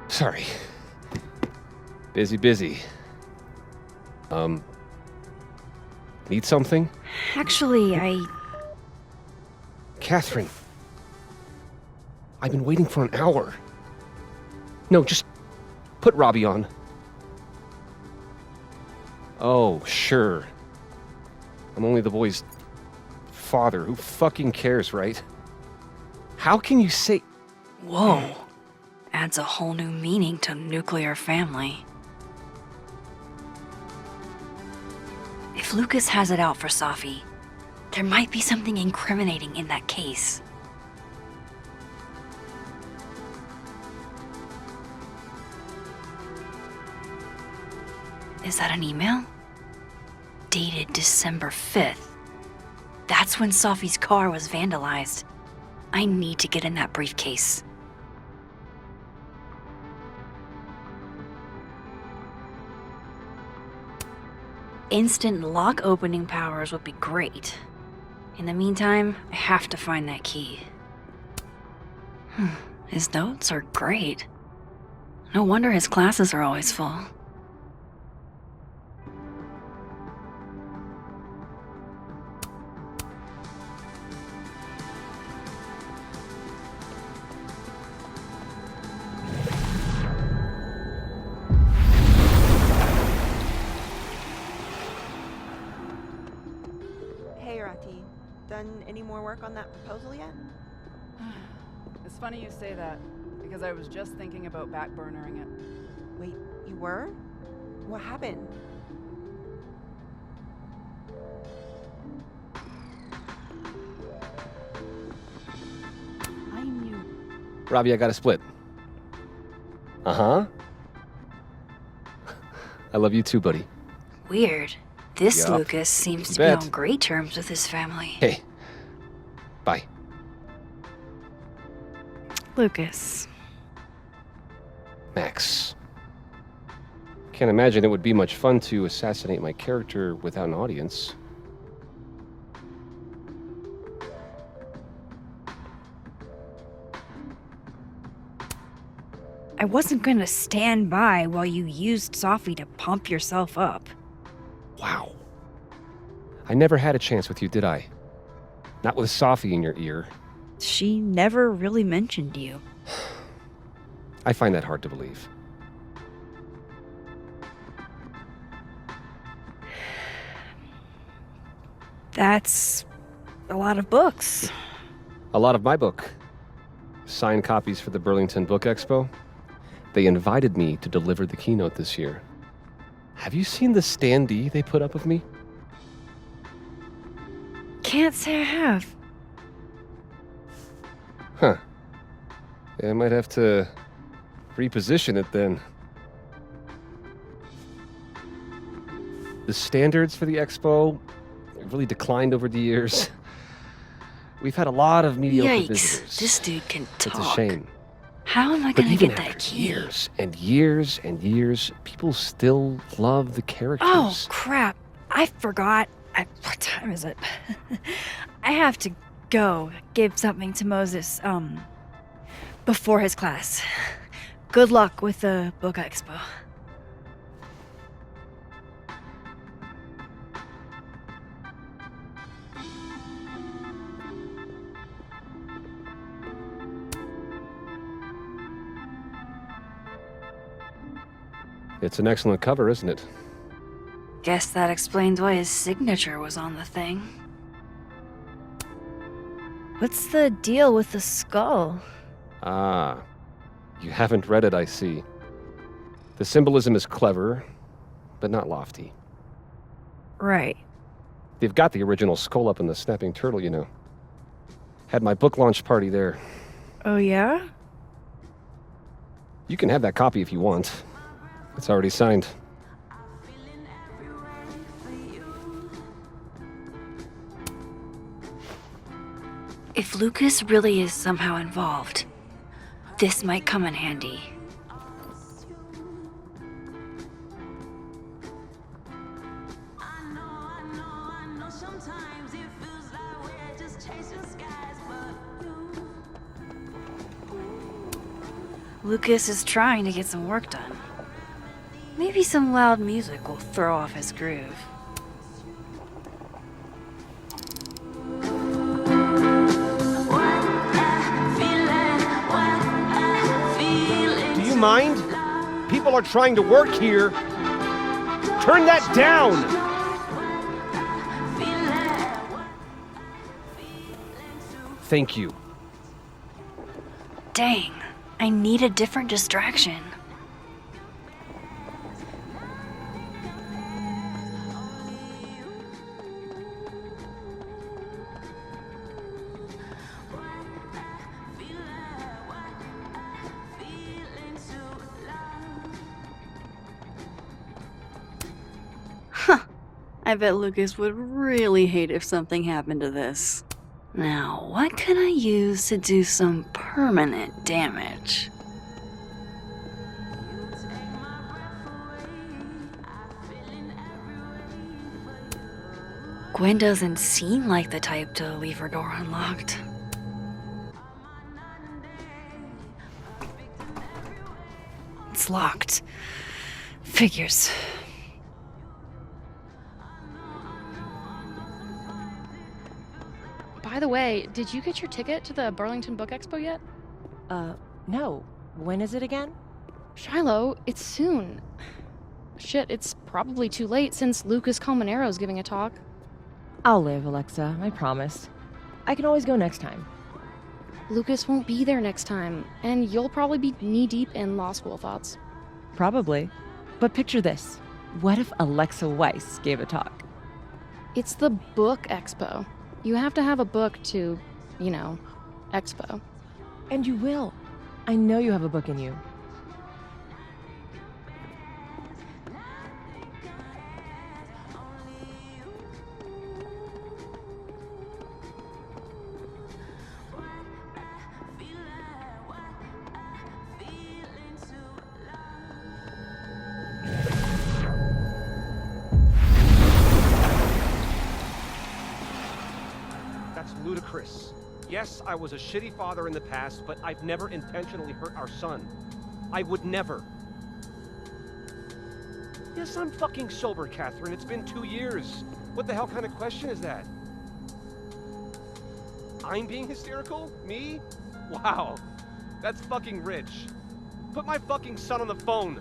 Sorry. Busy. Need something? Actually, Catherine. I've been waiting for an hour. No, just put Robbie on. Oh, sure. I'm only the boy's father. Who fucking cares, right? How can you say... Whoa. Adds a whole new meaning to nuclear family. If Lucas has it out for Safi, there might be something incriminating in that case. Is that an email? Dated December 5th. That's when Safi's car was vandalized. I need to get in that briefcase. Instant lock opening powers would be great. In the meantime, I have to find that key. His notes are great. No wonder his classes are always full. Hey, Rati. Done any more work on that proposal yet? It's funny you say that, because I was just thinking about backburnering it. Wait, you were? What happened? I knew. Robbie, I got a split. Uh-huh. I love you too, buddy. Weird. This Yup. Lucas seems You to be bet. on great terms with his family. Hey. Bye. Lucas. Max. Can't imagine it would be much fun to assassinate my character without an audience. I wasn't gonna stand by while you used Safi to pump yourself up. Wow. I never had a chance with you, did I? Not with Safi in your ear. She never really mentioned you. I find that hard to believe. That's a lot of books. A lot of my book. Signed copies for the Burlington Book Expo. They invited me to deliver the keynote this year. Have you seen the standee they put up of me? Can't say I have. Huh. Yeah, I might have to reposition it then. The standards for the expo have really declined over the years. We've had a lot of mediocre Yikes, visitors. this dude can talk. It's a shame. How am I But gonna even get that after key? years and years and years, people still love the characters. Oh, crap. I forgot. What time is it? I have to go give something to Moses, before his class. Good luck with the book expo. It's an excellent cover, isn't it? Guess that explains why his signature was on the thing. What's the deal with the skull? Ah, you haven't read it, I see. The symbolism is clever, but not lofty. Right. They've got the original skull up in the Snapping Turtle, you know. Had my book launch party there. Oh, yeah? You can have that copy if you want. It's already signed. If Lucas really is somehow involved, this might come in handy. Lucas is trying to get some work done. Maybe some loud music will throw off his groove. Do you mind? People are trying to work here. Turn that down! Thank you. Dang, I need a different distraction. I bet Lucas would really hate if something happened to this. Now, what can I use to do some permanent damage? Gwen doesn't seem like the type to leave her door unlocked. It's locked. Figures. By the way, did you get your ticket to the Burlington Book Expo yet? No. When is it again? Shiloh, it's soon. Shit, it's probably too late since Lucas Colmenaro's giving a talk. I'll live, Alexa, I promise. I can always go next time. Lucas won't be there next time, and you'll probably be knee-deep in law school thoughts. Probably. But picture this. What if Alexa Weiss gave a talk? It's the Book Expo. You have to have a book to, expo. And you will. I know you have a book in you. Ludicrous. Yes, I was a shitty father in the past, but I've never intentionally hurt our son. I would never. Yes, I'm fucking sober, Catherine. It's been 2 years. What the hell kind of question is that? I'm being hysterical? Me? Wow. That's fucking rich. Put my fucking son on the phone.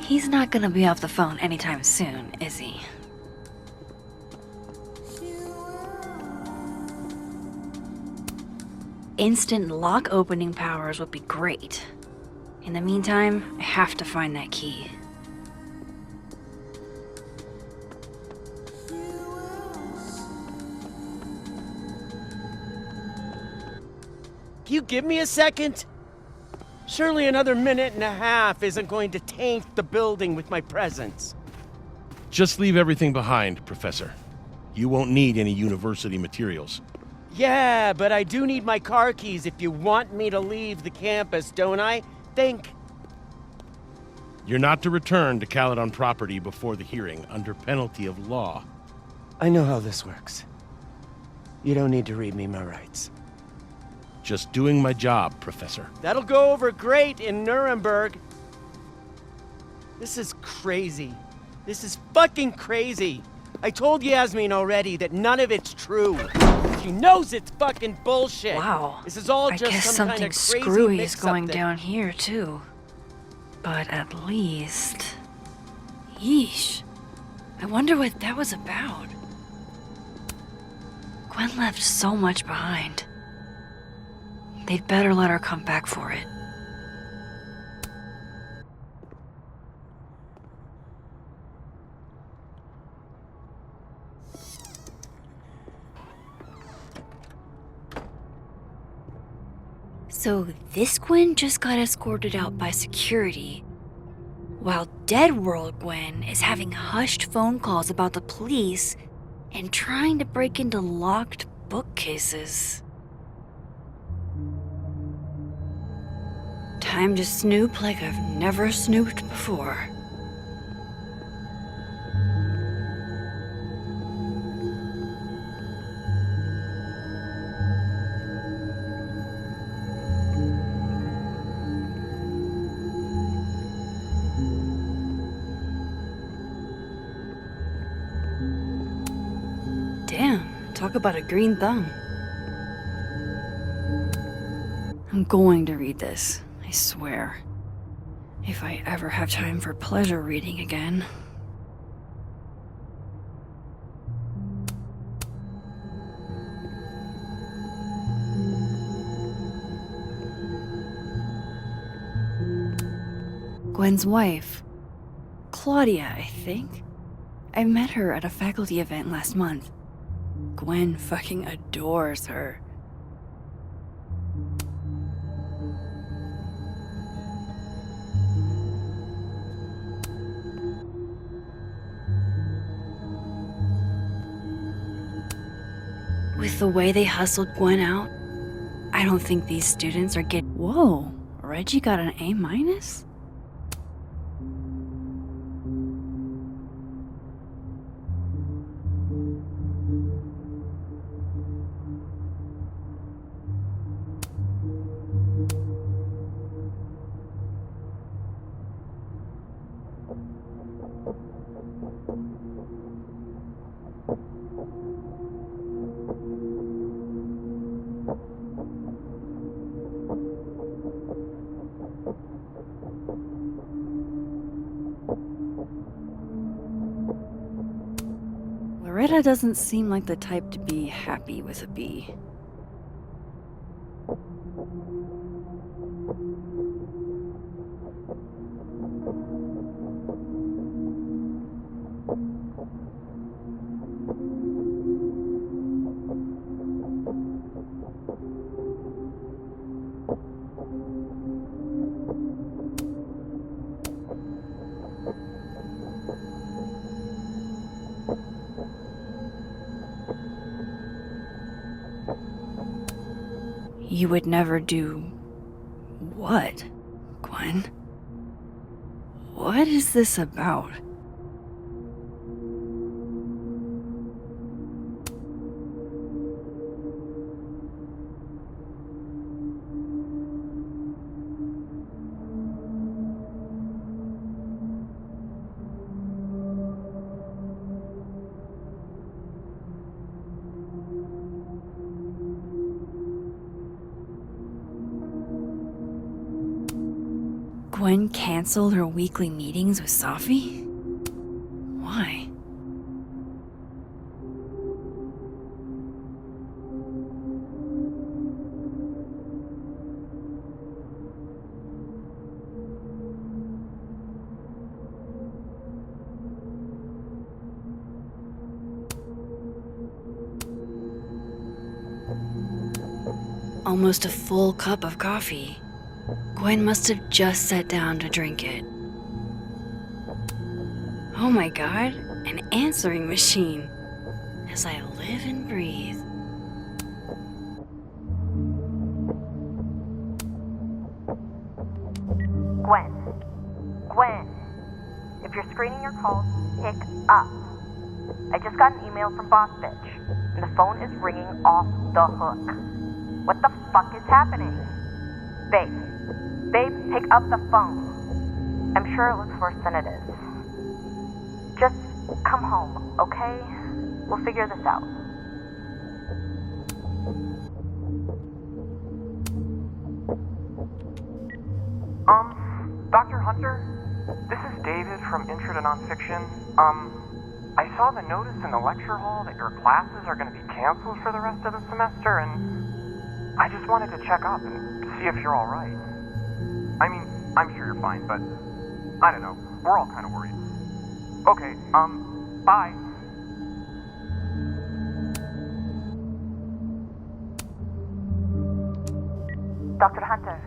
He's not gonna be off the phone anytime soon, is he? Instant lock opening powers would be great. In the meantime, I have to find that key. Can you give me a second? Surely another minute and a half isn't going to taint the building with my presence. Just leave everything behind, Professor. You won't need any university materials. Yeah, but I do need my car keys if you want me to leave the campus, don't I? Think. You're not to return to Caledon property before the hearing, under penalty of law. I know how this works. You don't need to read me my rights. Just doing my job, Professor. That'll go over great in Nuremberg. This is crazy. This is fucking crazy. I told Yasmin already that none of it's true. She knows it's fucking bullshit. Wow. This is all I just guess some kind something of crazy screwy is mix-up going that- down here, too. But at least... Yeesh. I wonder what that was about. Gwen left so much behind. They'd better let her come back for it. So this Gwen just got escorted out by security, while Dead World Gwen is having hushed phone calls about the police and trying to break into locked bookcases. Time to snoop like I've never snooped before. Damn, talk about a green thumb. I'm going to read this, I swear. If I ever have time for pleasure reading again. Gwen's wife. Claudia, I think. I met her at a faculty event last month. Gwen fucking adores her. With the way they hustled Gwen out, I don't think these students are getting... Whoa, Reggie got an A-? Loretta doesn't seem like the type to be happy with a B. You would never do... what, Gwen? What is this about? Gwen canceled her weekly meetings with Safi? Why? Almost a full cup of coffee. Gwen must have just sat down to drink it. Oh my god, an answering machine. As I live and breathe. Gwen, if you're screening your calls, pick up. I just got an email from Boss Bitch, and the phone is ringing off the hook. What the fuck is happening? Babe, pick up the phone. I'm sure it looks worse than it is. Just come home, okay? We'll figure this out. Dr. Hunter? This is David from Intro to Nonfiction. I saw the notice in the lecture hall that your classes are going to be canceled for the rest of the semester, and I just wanted to check up and see if you're alright. I mean, I'm sure you're fine, but I don't know. We're all kind of worried. Okay, bye. Dr. Hunter,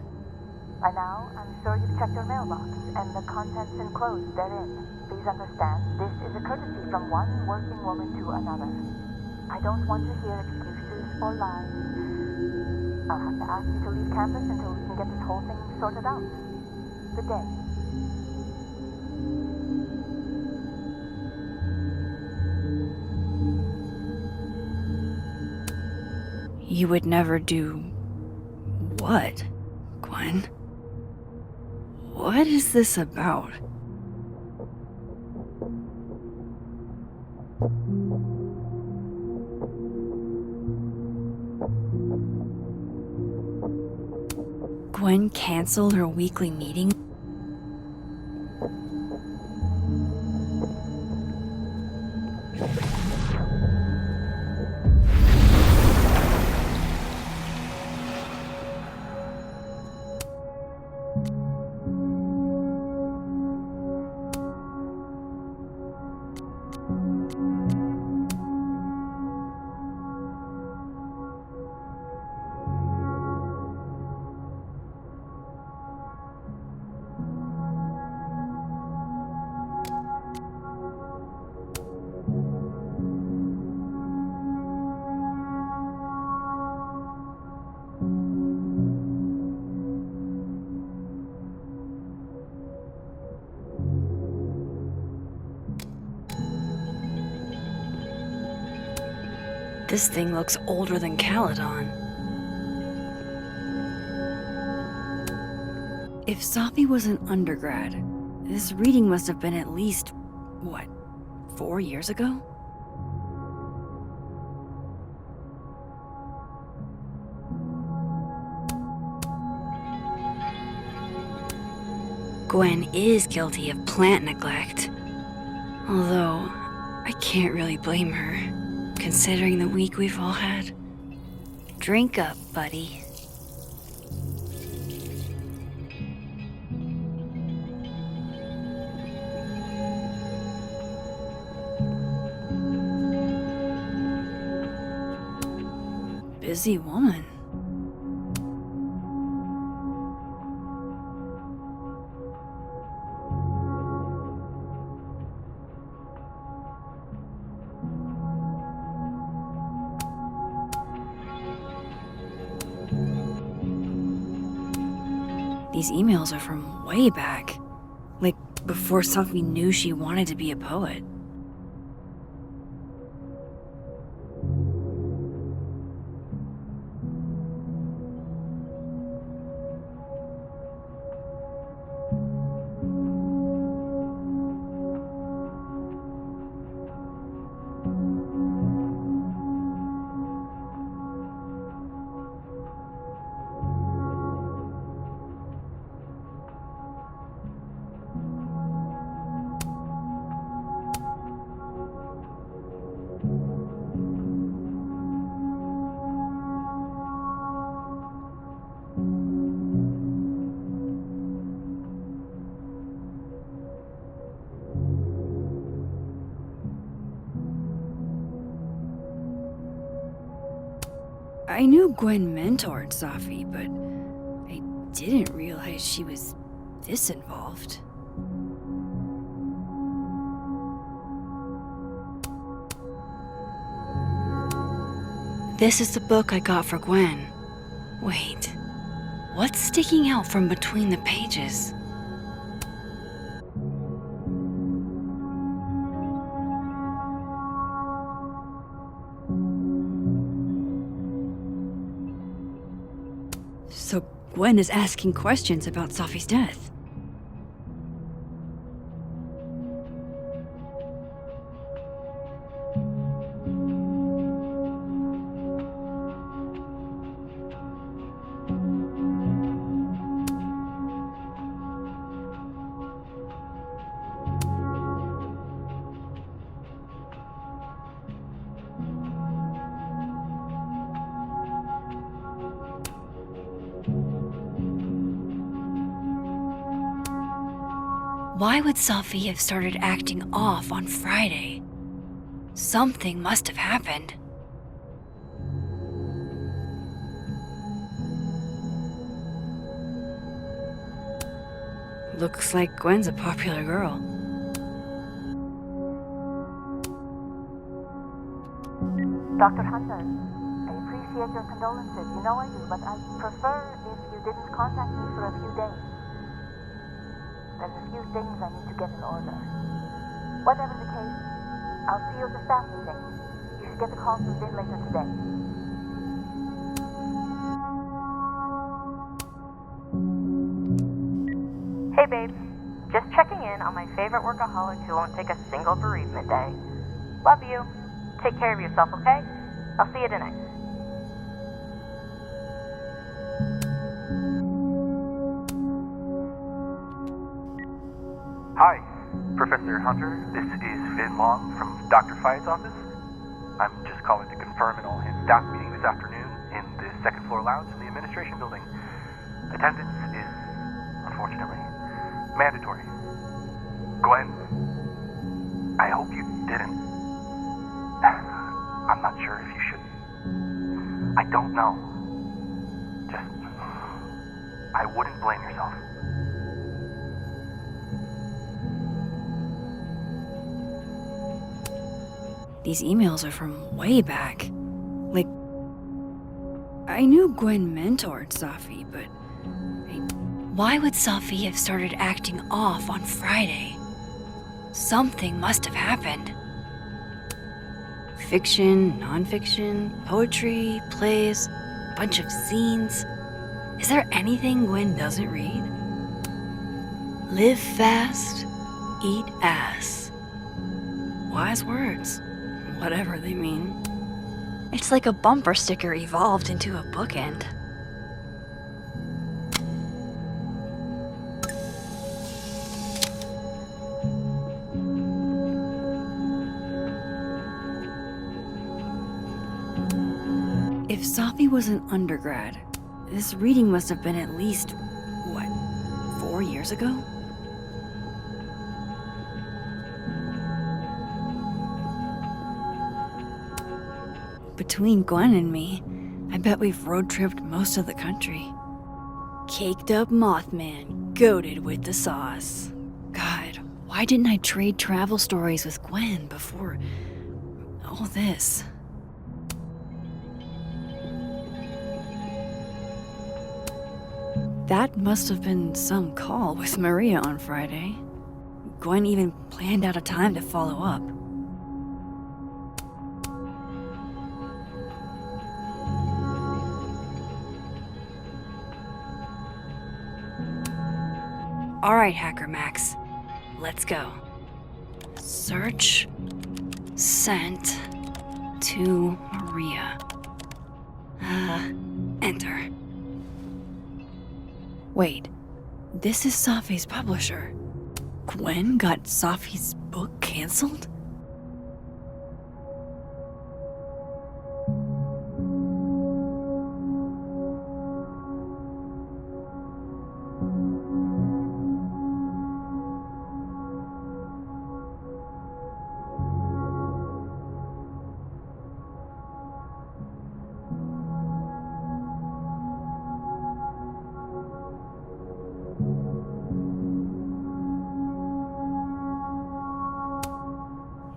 By now, I'm sure you've checked your mailbox and the contents enclosed therein. Please understand, this is a courtesy from one working woman to another. I don't want to hear excuses or lies. I'll have to ask you to leave campus until we can get this whole thing sorted out. Good day. You would never do what, Gwen? What is this about? Gwen canceled her weekly meeting? This thing looks older than Caledon. If Safi was an undergrad, this reading must have been at least, what, 4 years ago? Gwen is guilty of plant neglect. Although, I can't really blame her, considering the week we've all had. Drink up, buddy. Busy woman. These emails are from way back. Like, before Safi knew she wanted to be a poet. I knew Gwen mentored Safi, but I didn't realize she was this involved. This is the book I got for Gwen. Wait, what's sticking out from between the pages? So Gwen is asking questions about Safi's death. Why would Safi have started acting off on Friday? Something must have happened. Looks like Gwen's a popular girl. Dr. Hunter, I appreciate your condolences. You know I do, but I'd prefer if you didn't contact me for a few days. There's a few things I need to get in order. Whatever the case, I'll see you at the staff meeting. You should get the call from Vin later today. Hey babe, just checking in on my favorite workaholic who won't take a single bereavement day. Love you. Take care of yourself, okay? I'll see you tonight. Hi, Professor Hunter. This is Vin Long from Dr. Fye's office. I'm just calling to confirm an all-hands staff meeting this afternoon in the second floor lounge in the administration building. Attendance is, unfortunately, mandatory. Gwen, I hope you didn't. I'm not sure if you should. I don't know. Just, I wouldn't blame yourself. These emails are from way back. Like, I knew Gwen mentored Safi, but why would Safi have started acting off on Friday? Something must have happened. Fiction, nonfiction, poetry, plays, bunch of scenes. Is there anything Gwen doesn't read? Live fast, eat ass. Wise words, whatever they mean. It's like a bumper sticker evolved into a bookend. If Safi was an undergrad, this reading must have been at least, 4 years ago? Between Gwen and me, I bet we've road-tripped most of the country. Caked up Mothman, goated with the sauce. God, why didn't I trade travel stories with Gwen before all this? That must have been some call with Maria on Friday. Gwen even planned out a time to follow up. All right, Hacker Max, let's go. Search sent to Maria. Enter. Wait, this is Safi's publisher. Gwen got Safi's book canceled?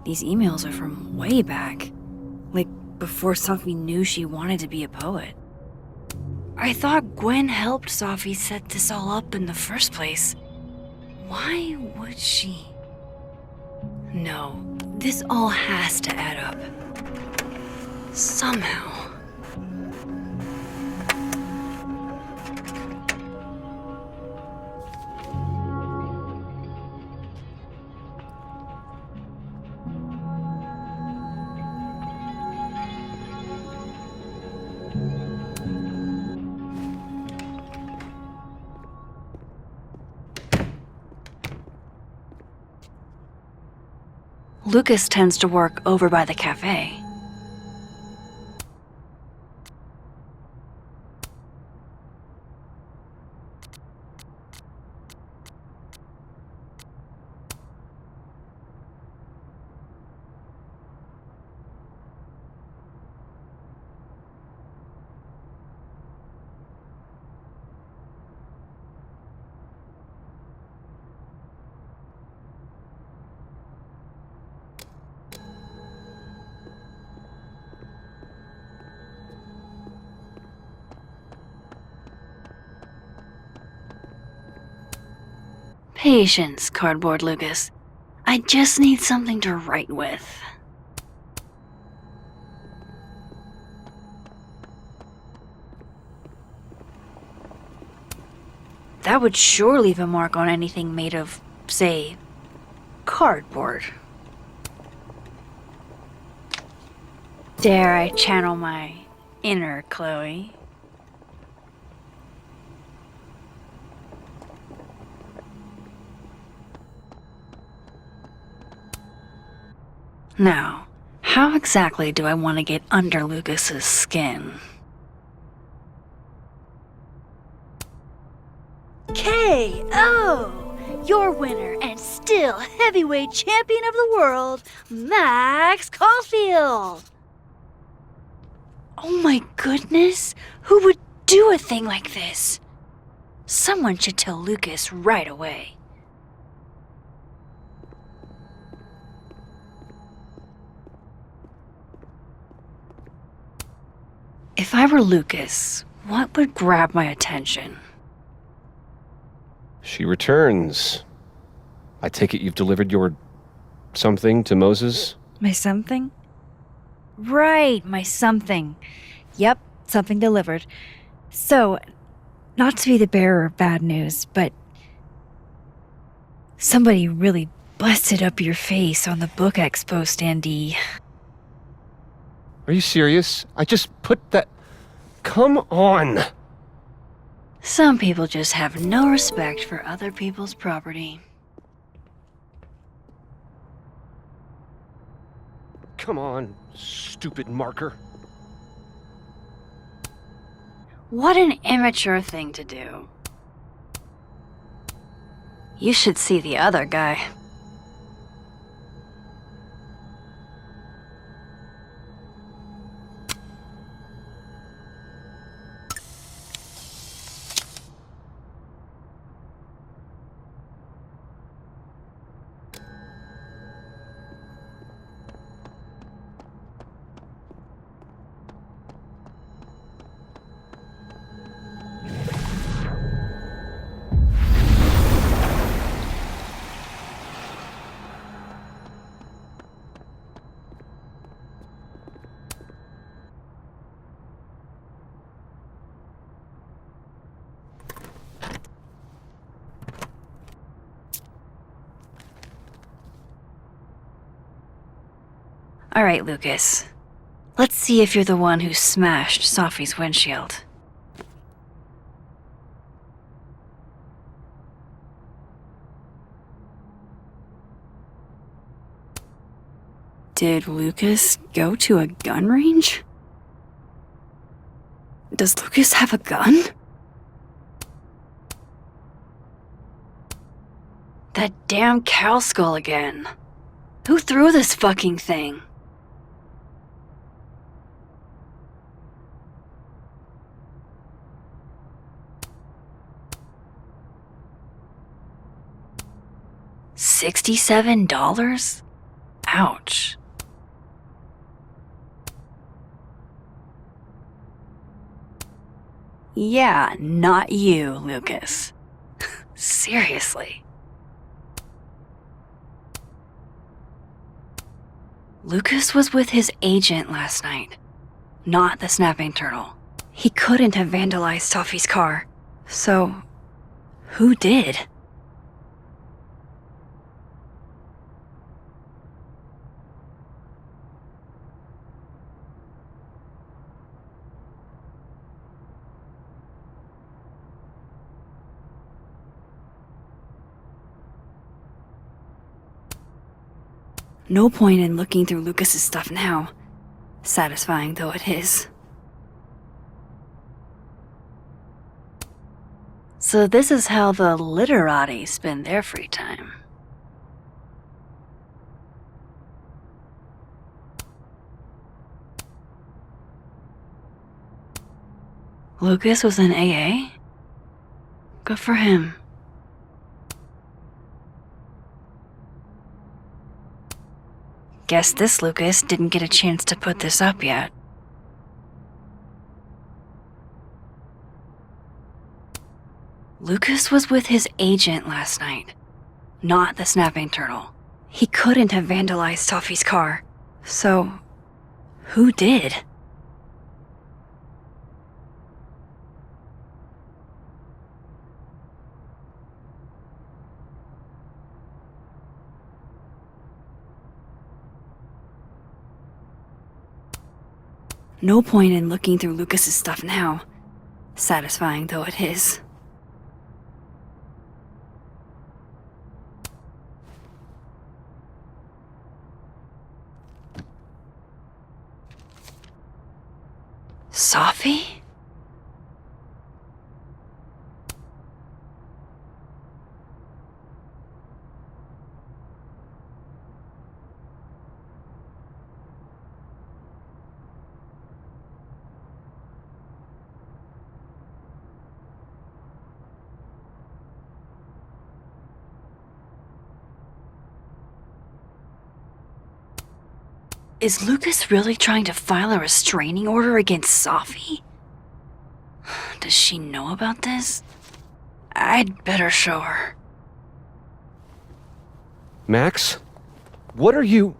These emails are from way back. Like, before Safi knew she wanted to be a poet. I thought Gwen helped Safi set this all up in the first place. Why would she? No, this all has to add up. Somehow. Lucas tends to work over by the cafe. Patience, Cardboard Lucas. I just need something to write with. That would sure leave a mark on anything made of, say, cardboard. Dare I channel my inner Chloe? Now, how exactly do I want to get under Lucas's skin? KO! Your winner and still heavyweight champion of the world, Max Caulfield! Oh my goodness, who would do a thing like this? Someone should tell Lucas right away. If I were Lucas, what would grab my attention? She returns. I take it you've delivered your something to Moses? My something? Right, my something. Yep, something delivered. So, not to be the bearer of bad news, but somebody really busted up your face on the book expo standee. Are you serious? I just put that... Come on! Some people just have no respect for other people's property. Come on, stupid marker. What an immature thing to do. You should see the other guy. All right, Lucas. Let's see if you're the one who smashed Sophie's windshield. Did Lucas go to a gun range? Does Lucas have a gun? That damn cow skull again. Who threw this fucking thing? $67? Ouch. Yeah, not you, Lucas. Seriously. Lucas was with his agent last night, not the snapping turtle. He couldn't have vandalized Sophie's car. So, who did? No point in looking through Lucas's stuff now, satisfying though it is. So this is how the literati spend their free time. Lucas was in AA? Good for him. Guess this Lucas didn't get a chance to put this up yet. Lucas was with his agent last night, not the snapping turtle. He couldn't have vandalized Sophie's car. So, who did? No point in looking through Lucas's stuff now, satisfying though it is. Sophie? Is Lucas really trying to file a restraining order against Sophie? Does she know about this? I'd better show her. Max? What are you...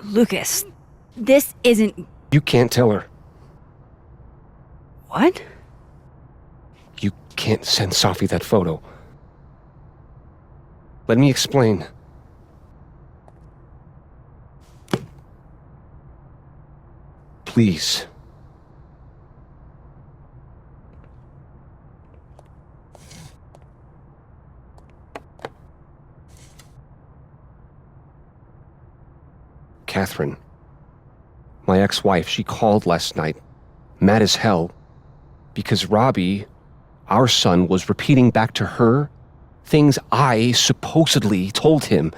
Lucas, this isn't... You can't tell her. What? You can't send Sophie that photo. Let me explain. Please. Catherine, my ex-wife, she called last night, mad as hell, because Robbie, our son, was repeating back to her things I supposedly told him.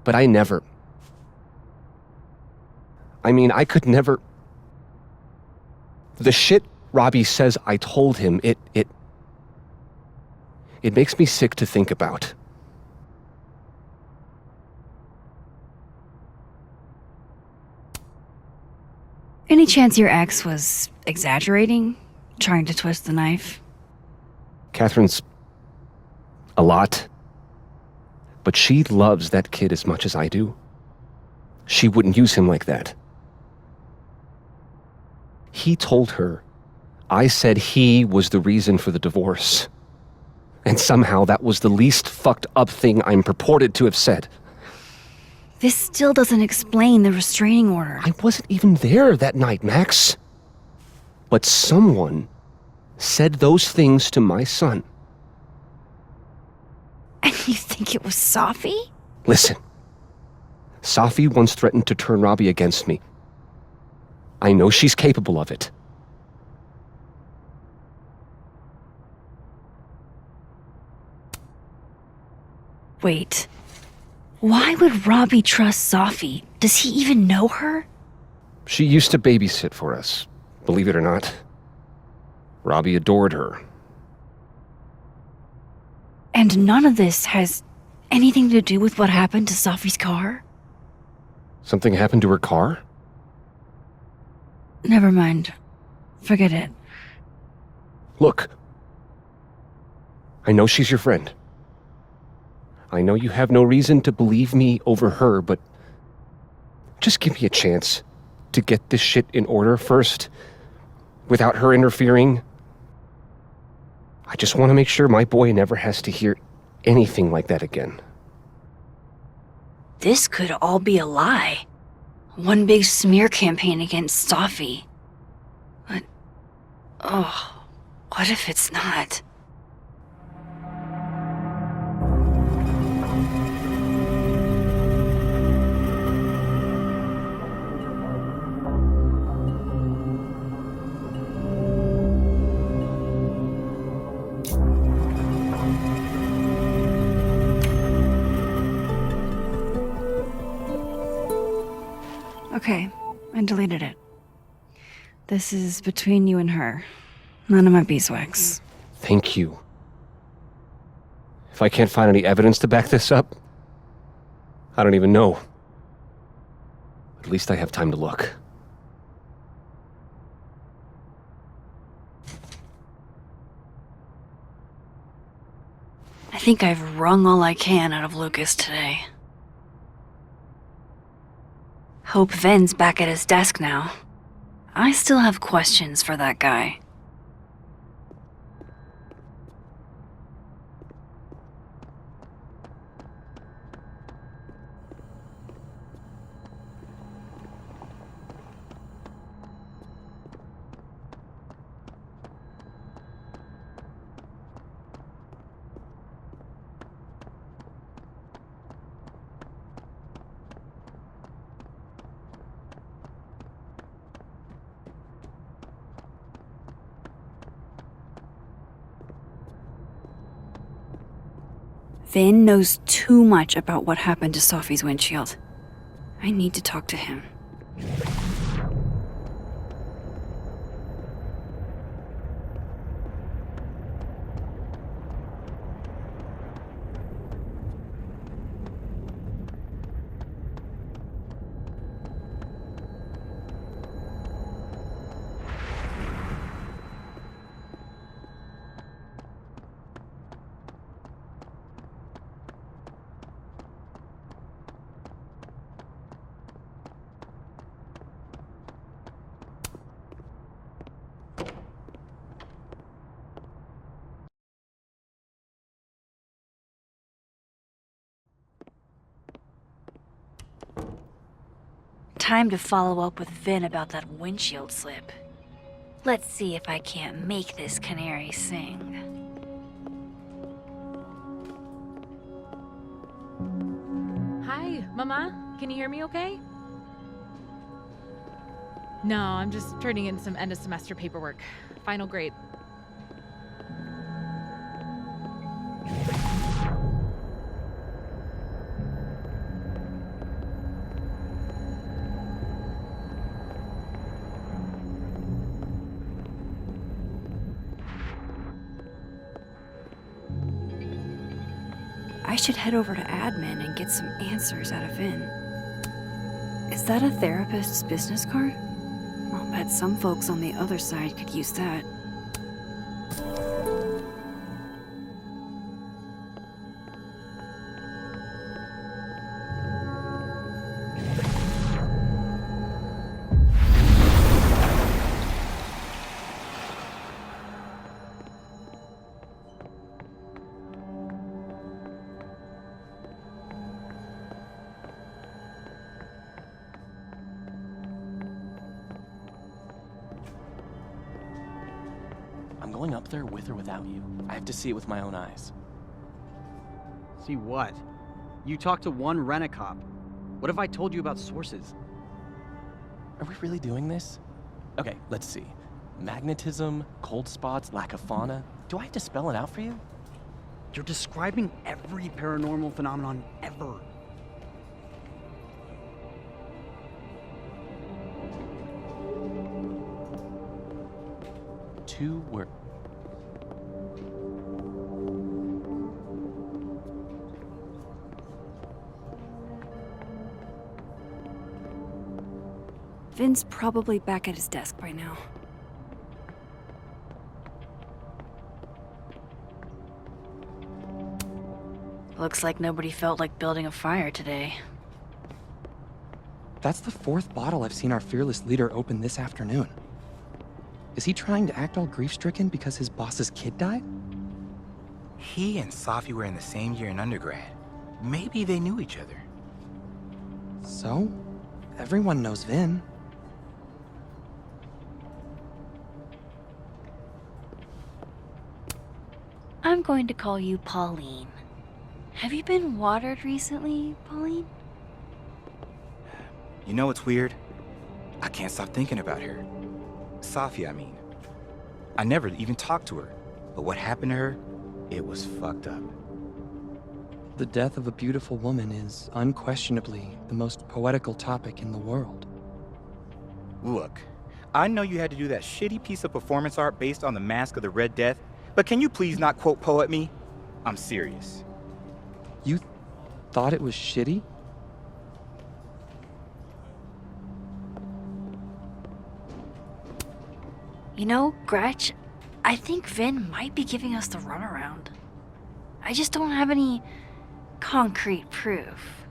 But I never... I could never... The shit Robbie says I told him, it makes me sick to think about. Any chance your ex was exaggerating? Trying to twist the knife? Catherine's a lot. But she loves that kid as much as I do. She wouldn't use him like that. He told her I said he was the reason for the divorce. And somehow that was the least fucked up thing I'm purported to have said. This still doesn't explain the restraining order. I wasn't even there that night, Max. But someone said those things to my son. And you think it was Sophie? Listen. Sophie once threatened to turn Robbie against me. I know she's capable of it. Wait. Why would Robbie trust Sophie? Does he even know her? She used to babysit for us, believe it or not. Robbie adored her. And none of this has anything to do with what happened to Sophie's car? Something happened to her car? Never mind. Forget it. Look. I know she's your friend. I know you have no reason to believe me over her, but just give me a chance to get this shit in order first, without her interfering. I just want to make sure my boy never has to hear anything like that again. This could all be a lie. One big smear campaign against Sophie. But... oh, what if it's not? Okay, I deleted it. This is between you and her. None of my beeswax. Thank you. If I can't find any evidence to back this up, I don't even know. At least I have time to look. I think I've wrung all I can out of Lucas today. Hope Ven's back at his desk now. I still have questions for that guy. Vin knows too much about what happened to Sophie's windshield. I need to talk to him. Time to follow up with Vin about that windshield slip. Let's see if I can't make this canary sing. Hi, Mama. Can you hear me okay? No, I'm just turning in some end of semester paperwork. Final grade. I should head over to admin and get some answers out of Vin. Is that a therapist's business card? I'll bet some folks on the other side could use that. I'm going up there with or without you. I have to see it with my own eyes. See what? You talked to one rent-a-cop. What if I told you about sources? Are we really doing this? Okay, let's see. Magnetism, cold spots, lack of fauna. Do I have to spell it out for you? You're describing every paranormal phenomenon ever. Two words. Vin's probably back at his desk by now. Looks like nobody felt like building a fire today. That's the fourth bottle I've seen our fearless leader open this afternoon. Is he trying to act all grief-stricken because his boss's kid died? He and Sophie were in the same year in undergrad. Maybe they knew each other. So? Everyone knows Vin. I'm going to call you Pauline. Have you been watered recently, Pauline? You know what's weird? I can't stop thinking about her. Sophie, I mean. I never even talked to her. But what happened to her, it was fucked up. The death of a beautiful woman is unquestionably the most poetical topic in the world. Look, I know you had to do that shitty piece of performance art based on the Mask of the Red Death, but can you please not quote poet me? I'm serious. You thought it was shitty? You know, Gretch, I think Vin might be giving us the runaround. I just don't have any concrete proof.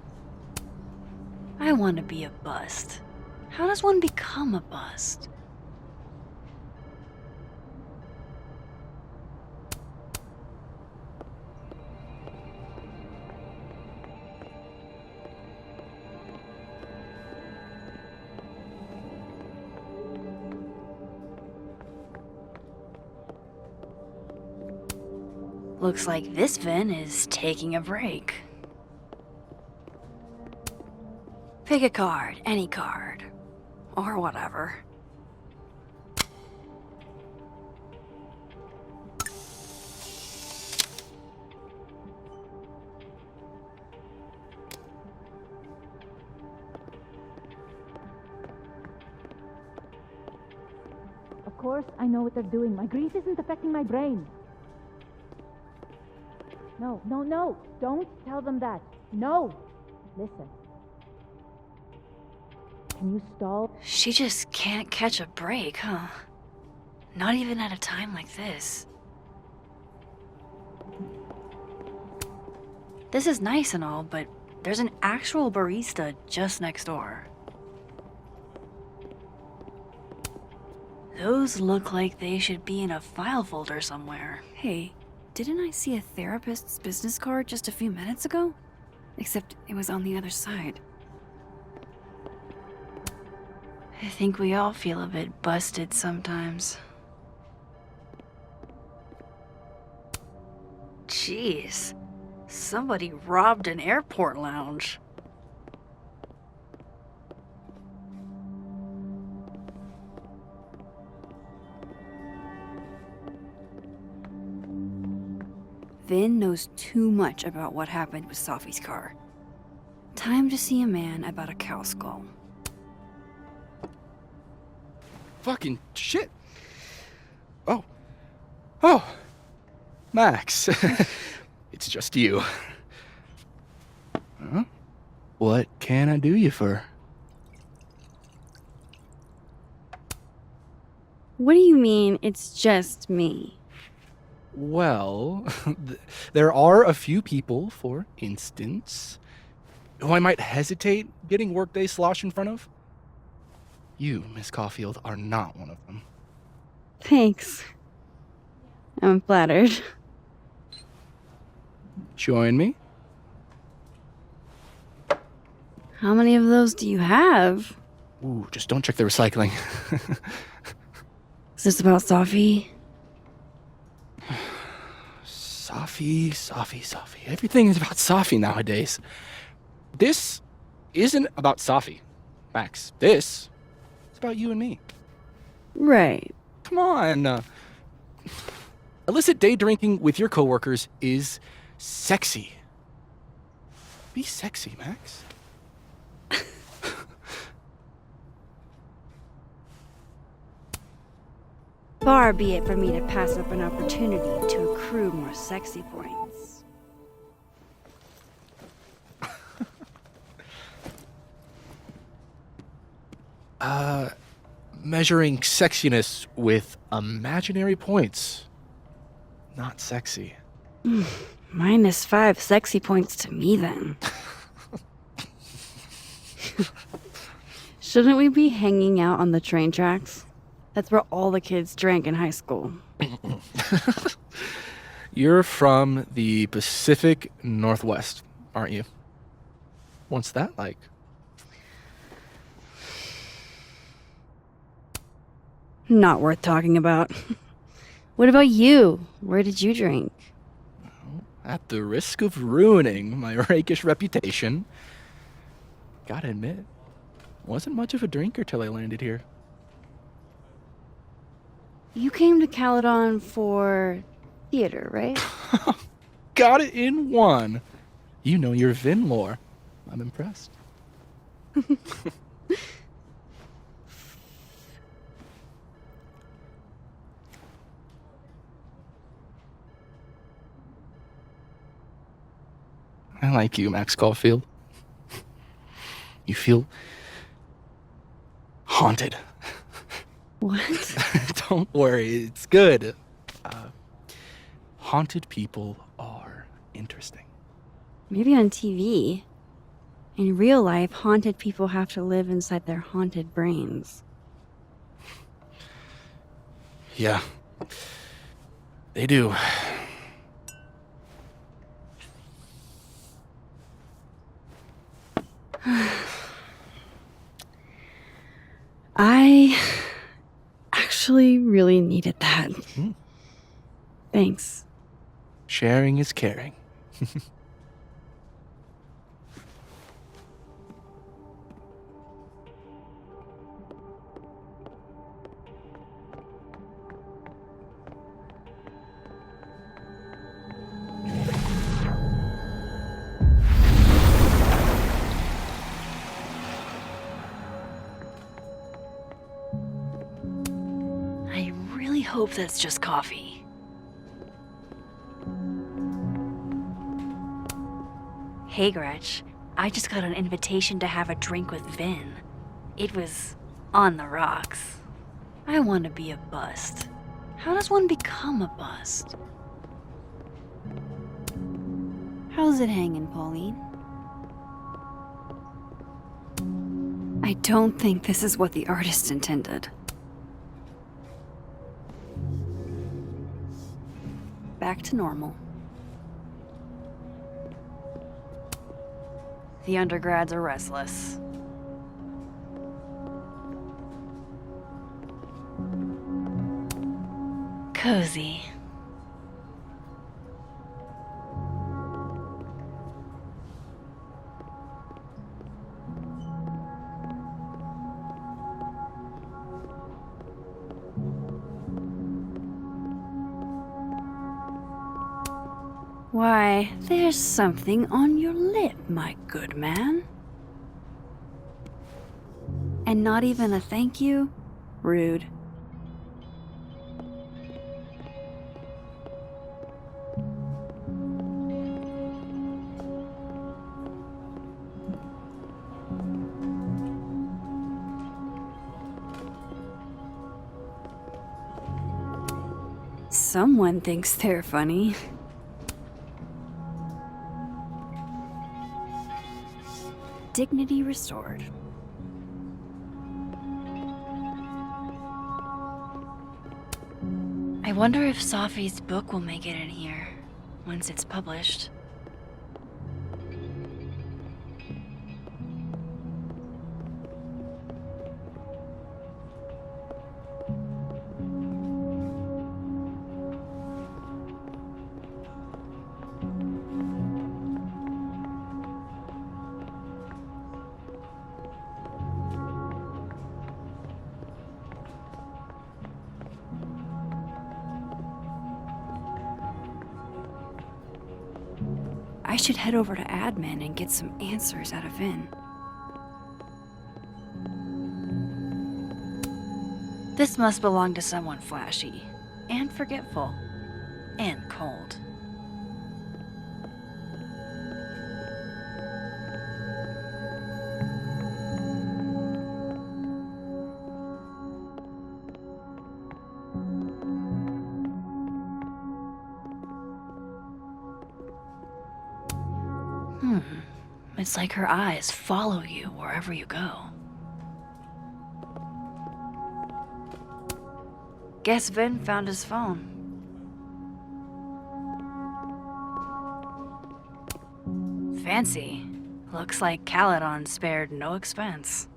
I want to be a bust. How does one become a bust? Looks like this Vin is taking a break. Pick a card, any card. Or whatever. Of course, I know what they're doing. My grief isn't affecting my brain. No, no, no. Don't tell them that. No. Listen. Can you stall? She just can't catch a break, huh? Not even at a time like this. This is nice and all, but there's an actual barista just next door. Those look like they should be in a file folder somewhere. Hey, didn't I see a therapist's business card just a few minutes ago? Except it was on the other side. I think we all feel a bit busted sometimes. Jeez, somebody robbed an airport lounge. Vin knows too much about what happened with Safi's car. Time to see a man about a cow skull. Fucking shit. Oh, Max. It's just you. Huh? What can I do you for? What do you mean, it's just me? Well, there are a few people, for instance, who I might hesitate getting workday slosh in front of. You, Miss Caulfield, are not one of them. Thanks. I'm flattered. Join me? How many of those do you have? Ooh, just don't check the recycling. Is this about Safi? Safi. Everything is about Safi nowadays. This isn't about Safi, Max. This is about you and me. Right. Come on. Illicit day drinking with your coworkers is sexy. Be sexy, Max. Far be it from me to pass up an opportunity to accrue more sexy points. Measuring sexiness with imaginary points. Not sexy. -5 sexy points to me, then. Shouldn't we be hanging out on the train tracks? That's where all the kids drank in high school. You're from the Pacific Northwest, aren't you? What's that like? Not worth talking about. What about you? Where did you drink? At the risk of ruining my rakish reputation, gotta admit, wasn't much of a drinker till I landed here. You came to Caledon for theater, right? Got it in one. You know your Vin lore. I'm impressed. I like you, Max Caulfield. You feel haunted. What? Don't worry, it's good. Haunted people are interesting. Maybe on TV. In real life, haunted people have to live inside their haunted brains. Yeah. They do. I actually really needed that. Thanks. Sharing is caring. I really hope that's just coffee. Hey, Gretch. I just got an invitation to have a drink with Vin. It was on the rocks. I want to be a bust. How does one become a bust? How's it hanging, Pauline? I don't think this is what the artist intended. Back to normal. The undergrads are restless. Cozy. Why, there's something on your lip, my good man. And not even a thank you? Rude. Someone thinks they're funny. Dignity restored. I wonder if Safi's book will make it in here once it's published. I should head over to admin and get some answers out of Vin. This must belong to someone flashy, and forgetful, and cold. It's like her eyes follow you wherever you go. Guess Vin found his phone. Fancy. Looks like Caledon spared no expense.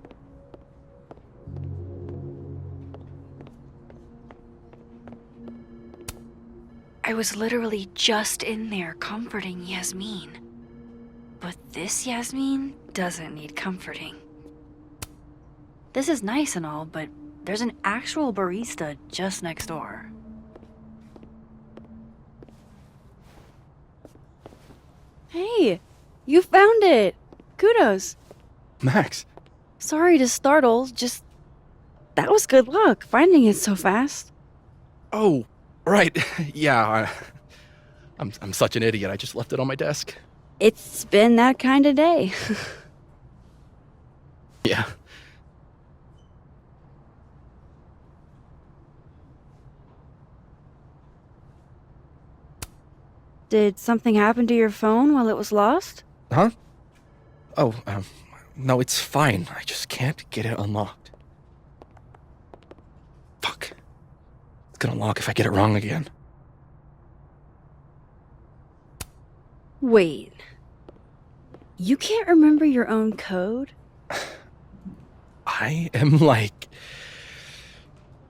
I was literally just in there comforting Yasmin. But this Yasmin doesn't need comforting. This is nice and all, but there's an actual barista just next door. Hey, you found it! Kudos! Max. Sorry to startle, just... that was good luck, finding it so fast. Oh, right. Yeah, I'm such an idiot. I just left it on my desk. It's been that kind of day. Yeah. Did something happen to your phone while it was lost? Huh? Oh, no, it's fine. I just can't get it unlocked. Fuck. It's gonna lock if I get it wrong again. Wait. You can't remember your own code? I am, like,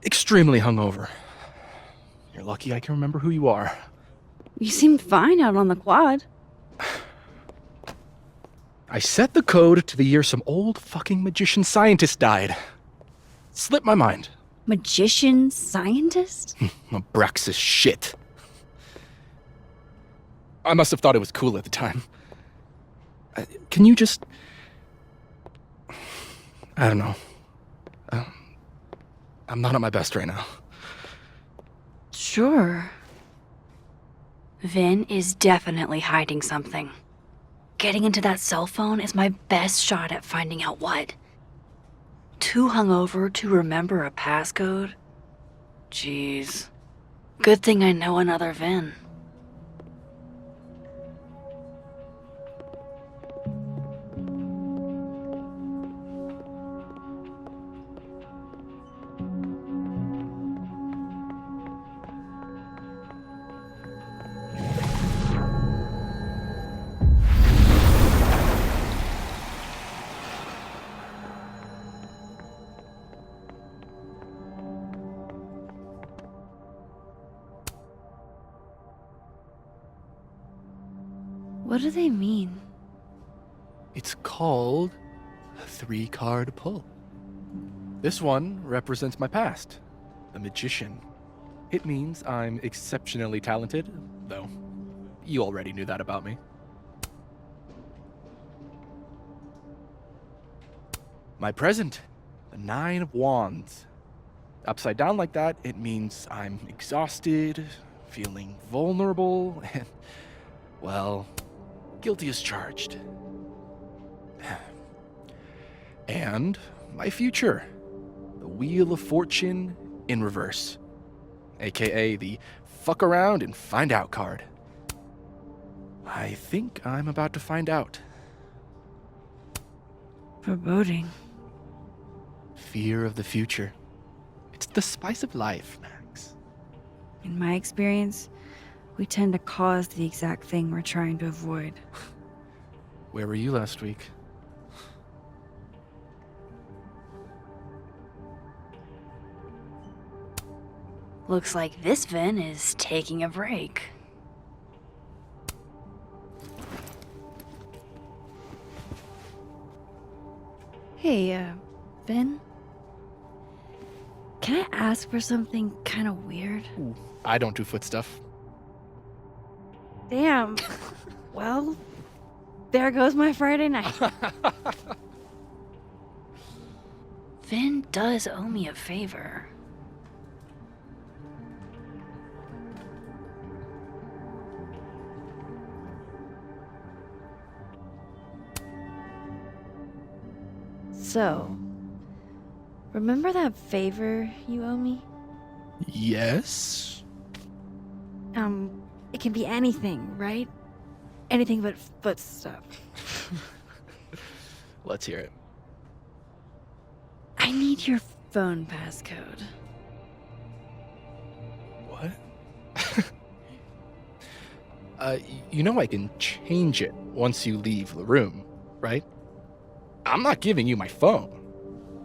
extremely hungover. You're lucky I can remember who you are. You seemed fine out on the quad. I set the code to the year some old fucking magician scientist died. Slipped my mind. Magician scientist? Abraxas shit. I must have thought it was cool at the time. Can you just... I don't know. I'm not at my best right now. Sure. Vin is definitely hiding something. Getting into that cell phone is my best shot at finding out what. Too hungover to remember a passcode? Jeez. Good thing I know another Vin. What do they mean? It's called a 3-card pull. This one represents my past, the magician. It means I'm exceptionally talented, though you already knew that about me. My present, the 9 of Wands. Upside down like that, it means I'm exhausted, feeling vulnerable, and, well, guilty as charged. And my future, the Wheel of Fortune in reverse, aka the fuck around and find out card. I think I'm about to find out. Foreboding. Fear of the future. It's the spice of life, Max. In my experience, we tend to cause the exact thing we're trying to avoid. Where were you last week? Looks like this Vin is taking a break. Hey, Vin? Can I ask for something kind of weird? Ooh, I don't do foot stuff. Damn. Well, there goes my Friday night. Vin does owe me a favor. So, remember that favor you owe me? Yes? It can be anything, right? Anything but foot stuff. Let's hear it. I need your phone passcode. What? You know I can change it once you leave the room, right? I'm not giving you my phone.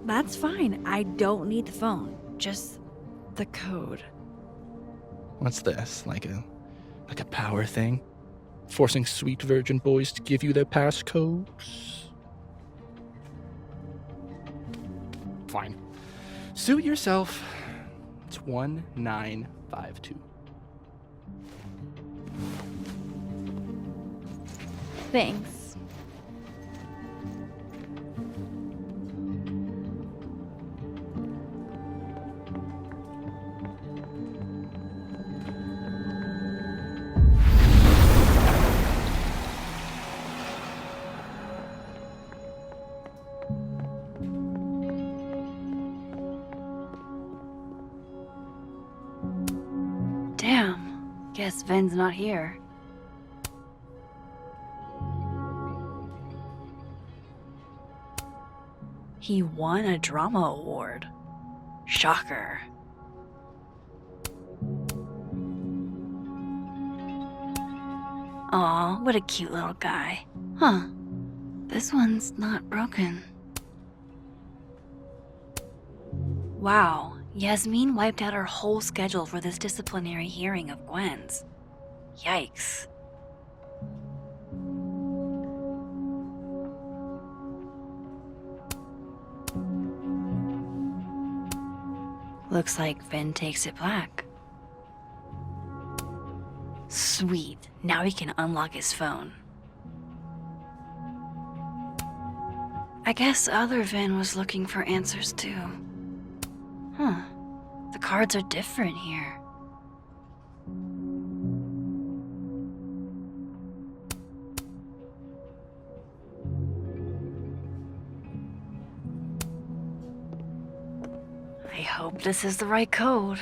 That's fine. I don't need the phone. Just the code. What's this? Like a power thing? Forcing sweet virgin boys to give you their passcodes? Fine. Suit yourself. It's 1952. Thanks. Damn. Guess Ven's not here. He won a drama award. Shocker. Aw, what a cute little guy. Huh. This one's not broken. Wow, Yasmin wiped out her whole schedule for this disciplinary hearing of Gwen's. Yikes. Looks like Vin takes it black. Sweet, now he can unlock his phone. I guess other Vin was looking for answers too. Huh, the cards are different here. I hope this is the right code.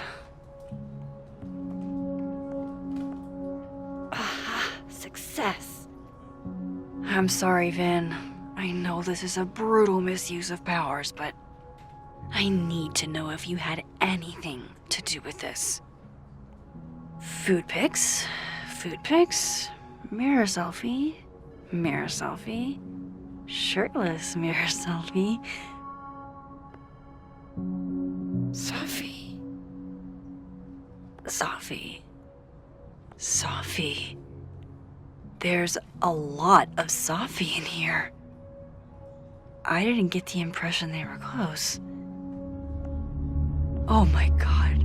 Ah, success. I'm sorry, Vin. I know this is a brutal misuse of powers, but I need to know if you had anything to do with this. Food pics, mirror selfie, shirtless mirror selfie. Safi. There's a lot of Safi in here. I didn't get the impression they were close. Oh my god.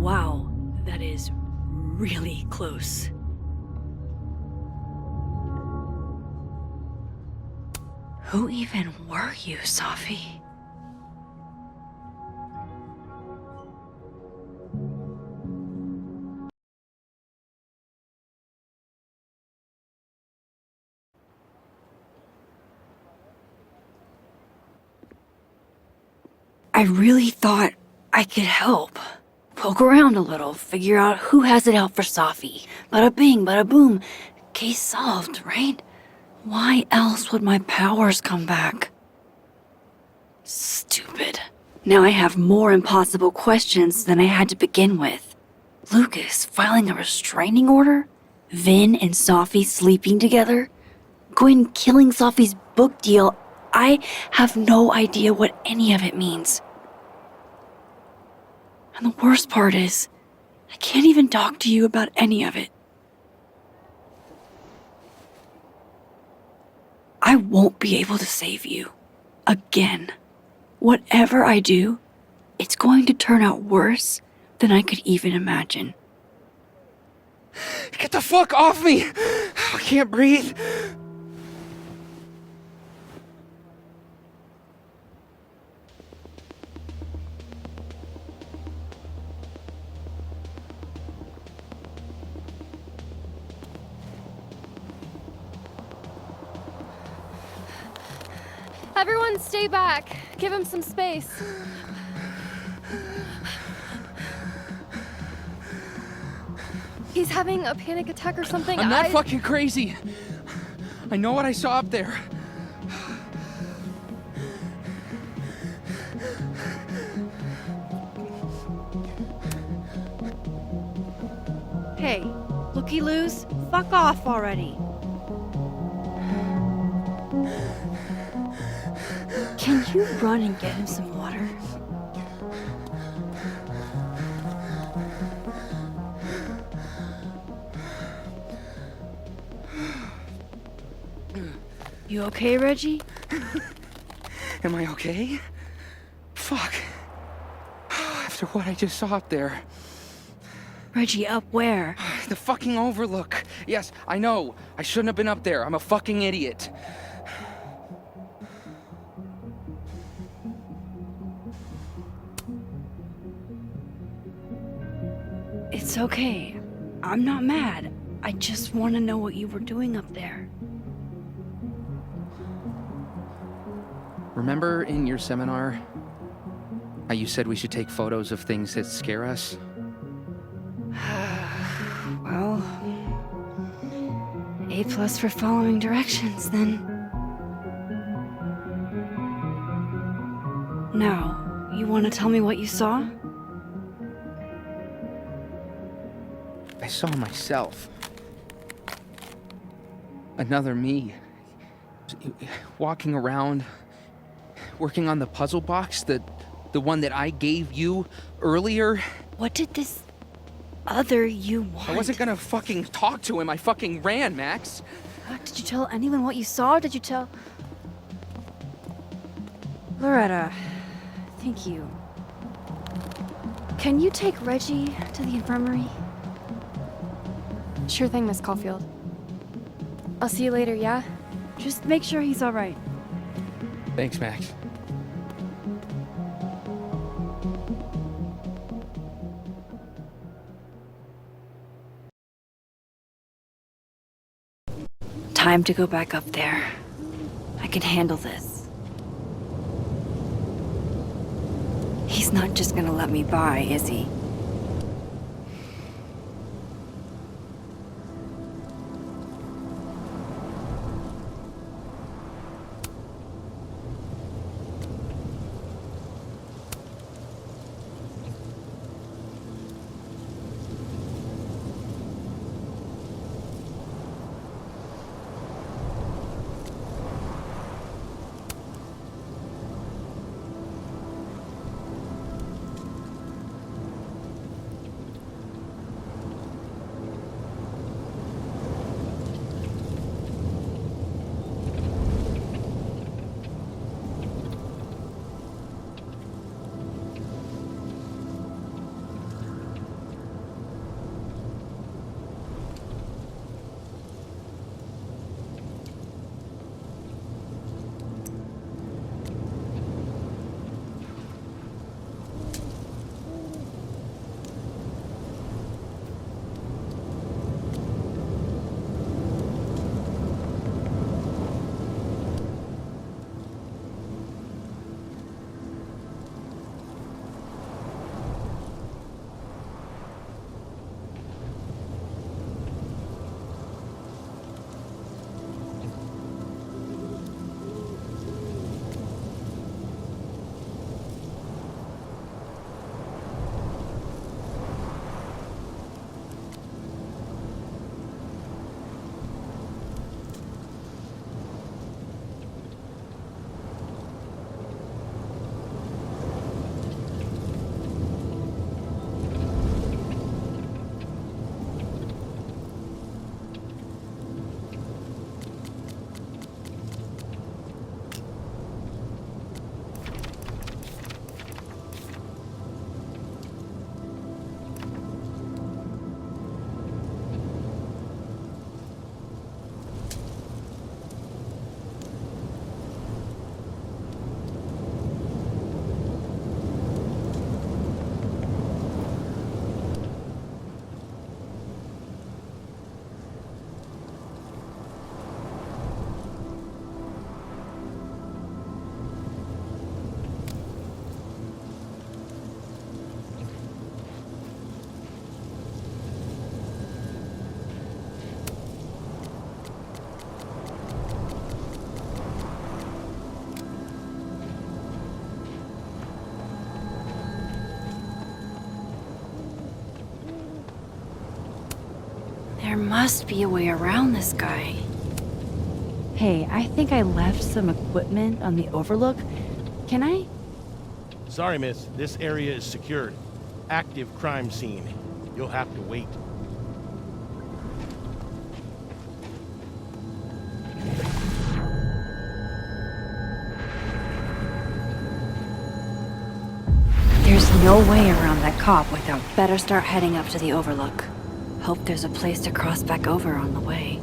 Wow, that is really close. Who even were you, Safi? I really thought I could help. Poke around a little, figure out who has it out for Safi. Bada bing, bada boom. Case solved, right? Why else would my powers come back? Stupid. Now I have more impossible questions than I had to begin with. Lucas filing a restraining order? Vin and Safi sleeping together? Gwen killing Safi's book deal? I have no idea what any of it means. And the worst part is, I can't even talk to you about any of it. I won't be able to save you. Again. Whatever I do, it's going to turn out worse than I could even imagine. Get the fuck off me! I can't breathe. Everyone stay back. Give him some space. He's having a panic attack or something. I'm not fucking crazy. I know what I saw up there. Hey, looky-loos, fuck off already. Can you run and get him some water? You okay, Reggie? Am I okay? Fuck. After what I just saw up there. Reggie, up where? The fucking overlook. Yes, I know. I shouldn't have been up there. I'm a fucking idiot. It's okay. I'm not mad. I just want to know what you were doing up there. Remember in your seminar how you said we should take photos of things that scare us? Well, A+ for following directions, then. Now, you want to tell me what you saw? I saw myself. Another me. Walking around, working on the puzzle box, the one that I gave you earlier. What did this other you want? I wasn't gonna fucking talk to him. I fucking ran, Max. Did you tell anyone what you saw? Did you tell... Loretta, thank you. Can you take Reggie to the infirmary? Sure thing, Miss Caulfield. I'll see you later, yeah? Just make sure he's alright. Thanks, Max. Time to go back up there. I can handle this. He's not just gonna let me by, is he? There must be a way around this guy. Hey, I think I left some equipment on the overlook. Can I? Sorry, miss. This area is secured. Active crime scene. You'll have to wait. There's no way around that cop without better start heading up to the overlook. Hope there's a place to cross back over on the way.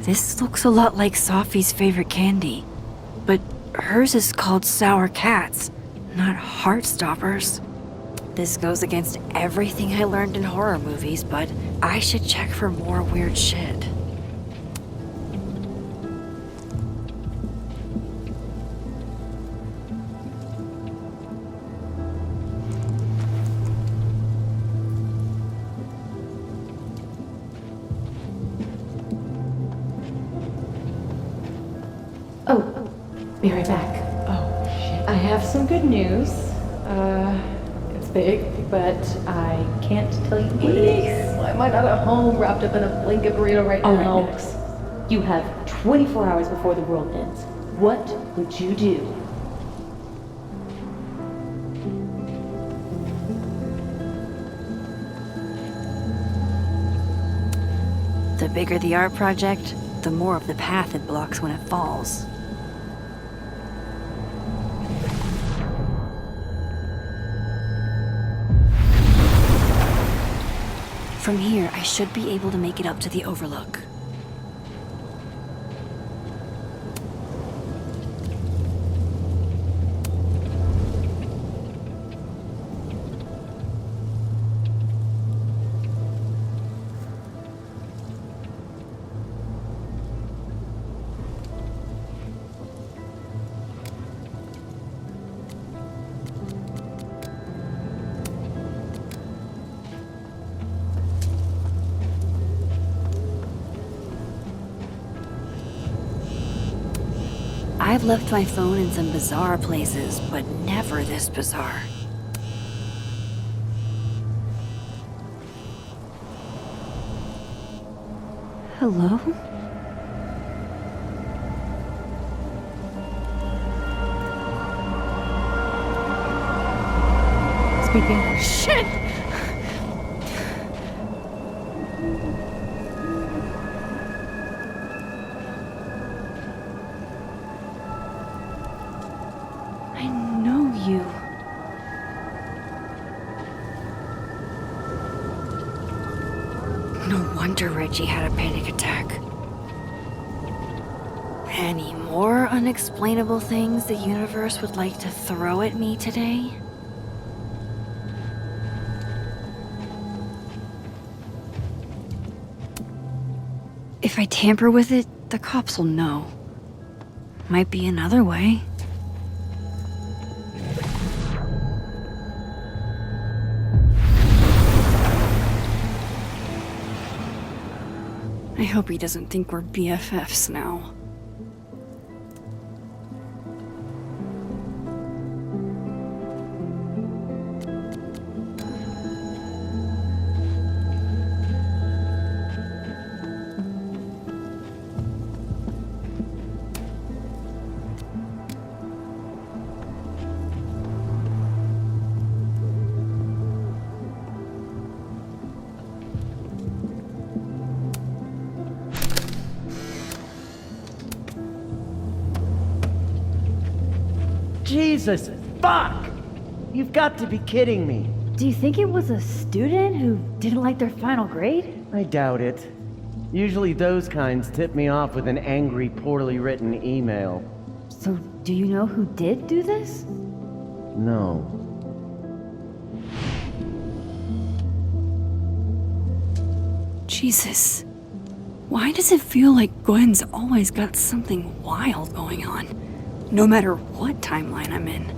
This looks a lot like Sophie's favorite candy, but hers is called Sour Cats, not Heartstoppers. This goes against everything I learned in horror movies, but I should check for more weird shit. Oh, be right back. Oh, shit. I have some good news. It's big, but I can't tell you what it is. Why am I not at home wrapped up in a blanket burrito right All now? right, Max. You have 24 hours before the world ends. What would you do? The bigger the art project, the more of the path it blocks when it falls. From here, I should be able to make it up to the overlook. I've left my phone in some bizarre places, but never this bizarre. Hello? Speaking. Shit! I know you. No wonder Reggie had a panic attack. Any more unexplainable things the universe would like to throw at me today? If I tamper with it, the cops will know. Might be another way. I hope he doesn't think we're BFFs now. Jesus, fuck! You've got to be kidding me. Do you think it was a student who didn't like their final grade? I doubt it. Usually those kinds tip me off with an angry, poorly written email. So, do you know who did do this? No. Jesus. Why does it feel like Gwen's always got something wild going on? No matter what timeline I'm in.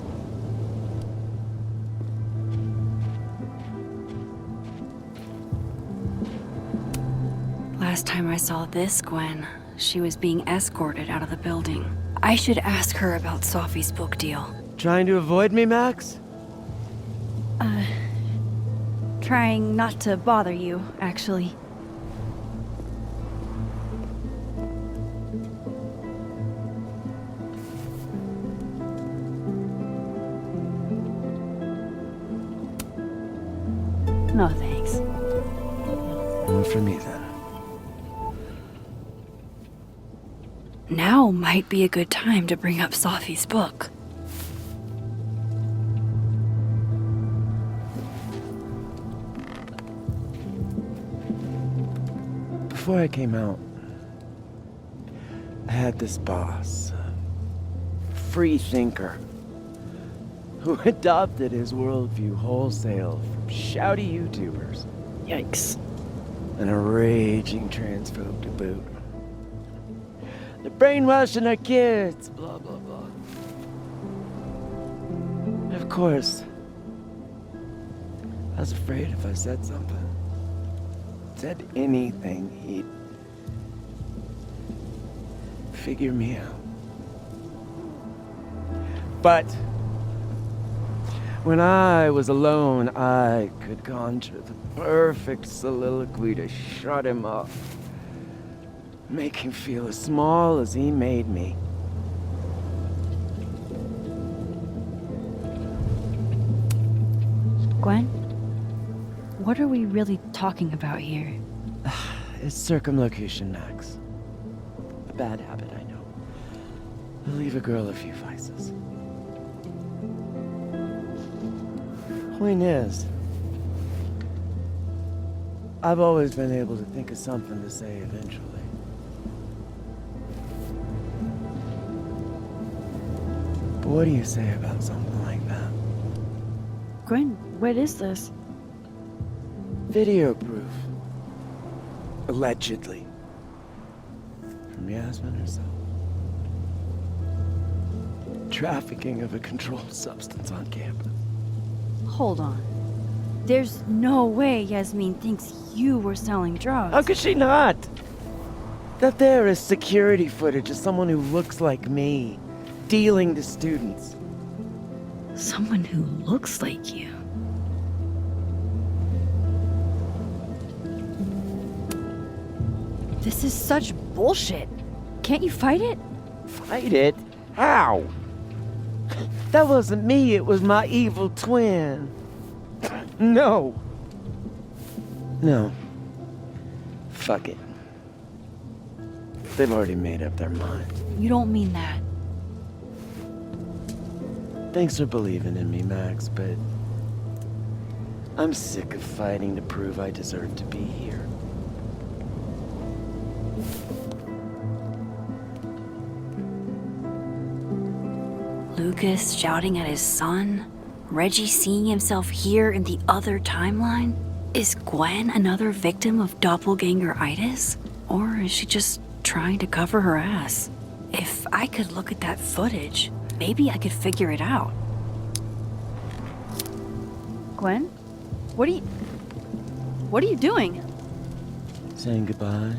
Last time I saw this Gwen, she was being escorted out of the building. I should ask her about Sophie's book deal. Trying to avoid me, Max? Trying not to bother you, actually. No, thanks. Not for me, then. Now might be a good time to bring up Sophie's book. Before I came out, I had this boss, free thinker, who adopted his worldview wholesale from shouty YouTubers. Yikes. And a raging transphobe to boot. They're brainwashing our kids, blah, blah, blah. And of course, I was afraid if I said something, said anything, he'd figure me out. But when I was alone, I could conjure the perfect soliloquy to shut him up. Make him feel as small as he made me. Gwen? What are we really talking about here? It's circumlocution, Max. A bad habit, I know. It'll leave a girl a few vices. Point is, I've always been able to think of something to say eventually. But what do you say about something like that? Gwen, what is this? Video proof. Allegedly. From Yasmin herself. Trafficking of a controlled substance on campus. Hold on. There's no way Yasmin thinks you were selling drugs. How could she not? That there is security footage of someone who looks like me, dealing to students. Someone who looks like you. This is such bullshit. Can't you fight it? Fight it? How? That wasn't me, it was my evil twin. No. No. Fuck it. They've already made up their mind. You don't mean that. Thanks for believing in me, Max, but I'm sick of fighting to prove I deserve to be here. Lucas shouting at his son? Reggie seeing himself here in the other timeline? Is Gwen another victim of doppelganger-itis? Or is she just trying to cover her ass? If I could look at that footage, maybe I could figure it out. Gwen? What are you doing? Saying goodbye.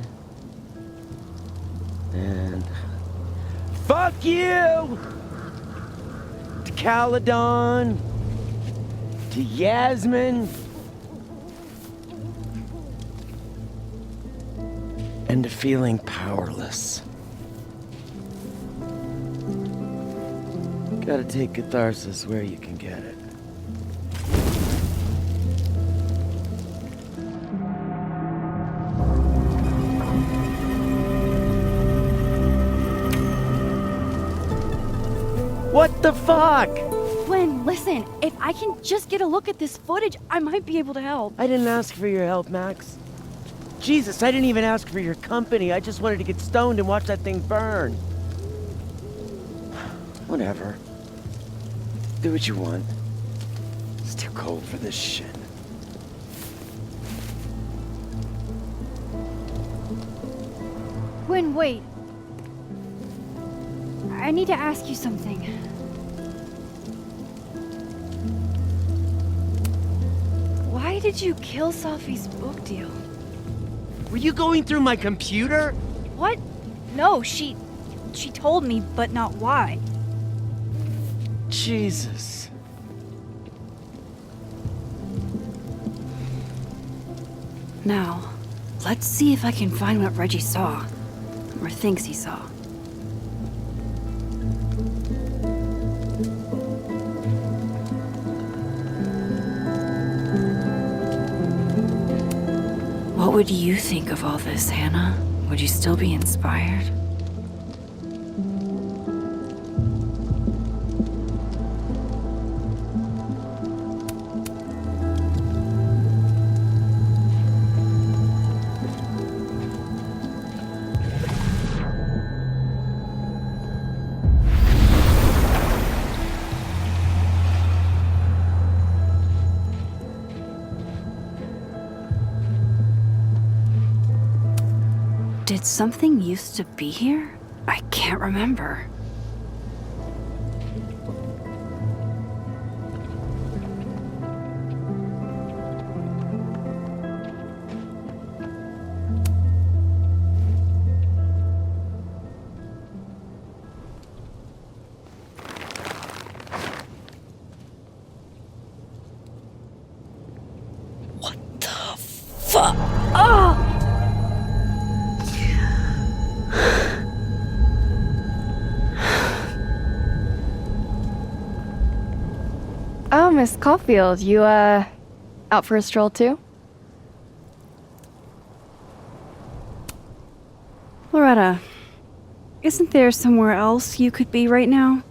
And fuck you! To Caledon, to Yasmin, and to feeling powerless. Gotta take catharsis where you can get it. What the fuck? Gwen, listen, if I can just get a look at this footage, I might be able to help. I didn't ask for your help, Max. Jesus, I didn't even ask for your company. I just wanted to get stoned and watch that thing burn. Whatever. Do what you want. It's too cold for this shit. Gwen, wait. I need to ask you something. Why did you kill Safi's book deal? Were you going through my computer? What? No, she told me, but not why. Jesus. Now, let's see if I can find what Reggie saw. Or thinks he saw. What would you think of all this, Hannah? Would you still be inspired? something used to be here? I can't remember. Fuck! Oh! Oh, Miss Caulfield, you, out for a stroll too? Loretta, isn't there somewhere else you could be right now?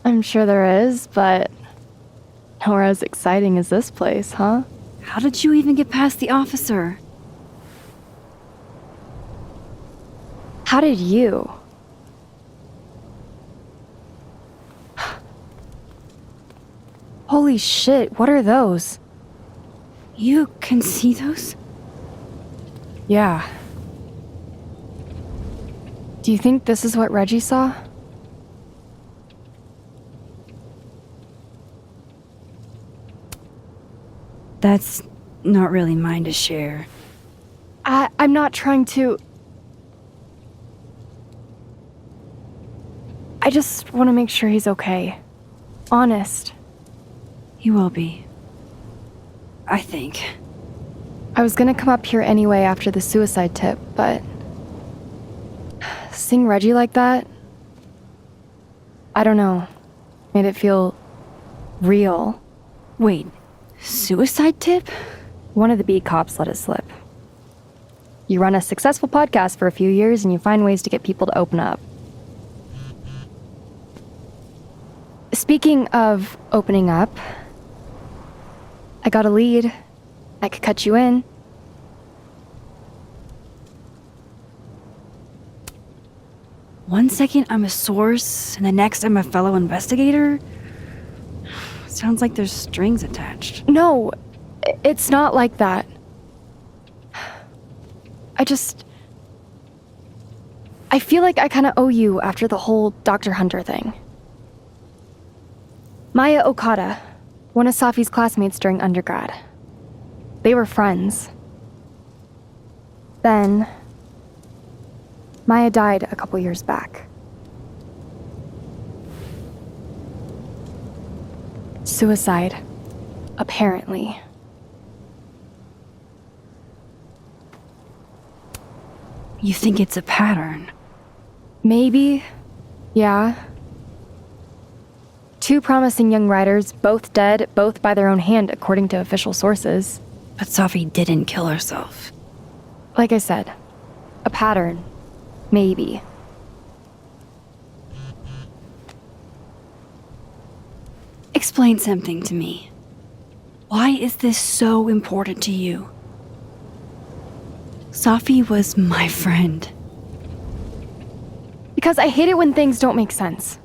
I'm sure there is, but nowhere as exciting as this place, huh? How did you even get past the officer? How did you? Holy shit, what are those? You can see those? Yeah. Do you think this is what Reggie saw? That's not really mine to share. I'm not trying to... I just want to make sure he's okay. Honest. He will be. I think. I was gonna come up here anyway after the suicide tip, but... seeing Reggie like that... I don't know. Made it feel... real. Wait, suicide tip? One of the beat cops let it slip. You run a successful podcast for a few years and you find ways to get people to open up. Speaking of opening up, I got a lead. I could cut you in. One second I'm a source, and the next I'm a fellow investigator? Sounds like there's strings attached. No, it's not like that. I feel like I kinda owe you after the whole Dr. Hunter thing. Maya Okada, one of Safi's classmates during undergrad. They were friends. Then, Maya died a couple years back. Suicide, apparently. You think it's a pattern? Maybe, yeah. Two promising young writers, both dead, both by their own hand, according to official sources. But Safi didn't kill herself. Like I said, a pattern. Maybe. Explain something to me. Why is this so important to you? Safi was my friend. Because I hate it when things don't make sense.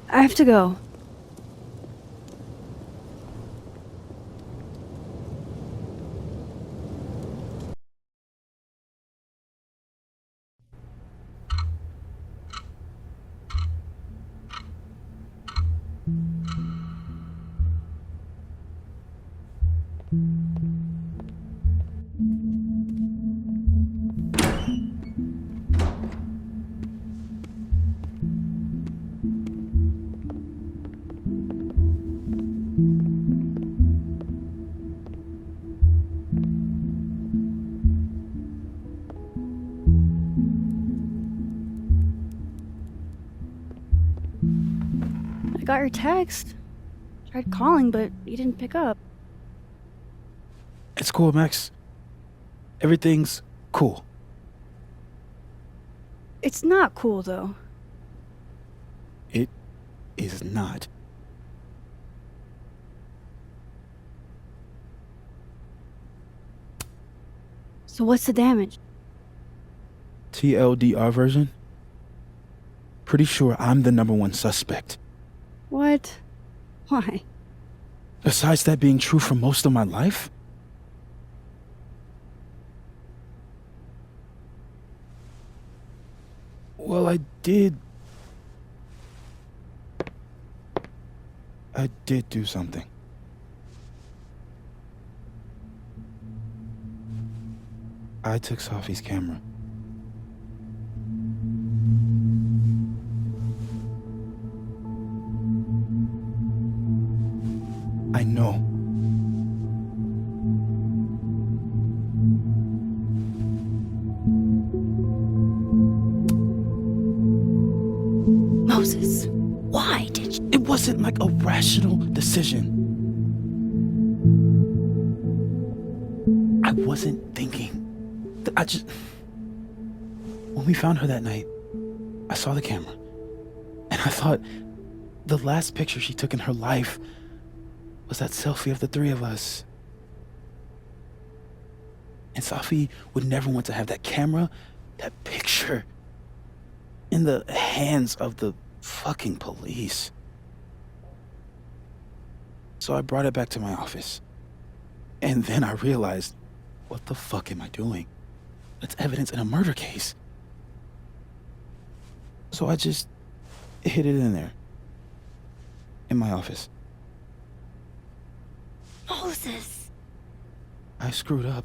I have to go. I got your text. Tried calling, but you didn't pick up. It's cool, Max. Everything's cool. It's not cool, though. It is not. So what's the damage? TLDR version? Pretty sure I'm the #1 suspect. What? Why? Besides that being true for most of my life? Well, I did do something. I took Sophie's camera. I know. Moses, why did you? It wasn't like a rational decision. I wasn't thinking. When we found her that night, I saw the camera, and I thought the last picture she took in her life was that selfie of the three of us. And Sophie would never want to have that camera, that picture, in the hands of the fucking police. So I brought it back to my office. And then I realized, what the fuck am I doing? That's evidence in a murder case. So I just hid it in there. In my office. Moses! I screwed up,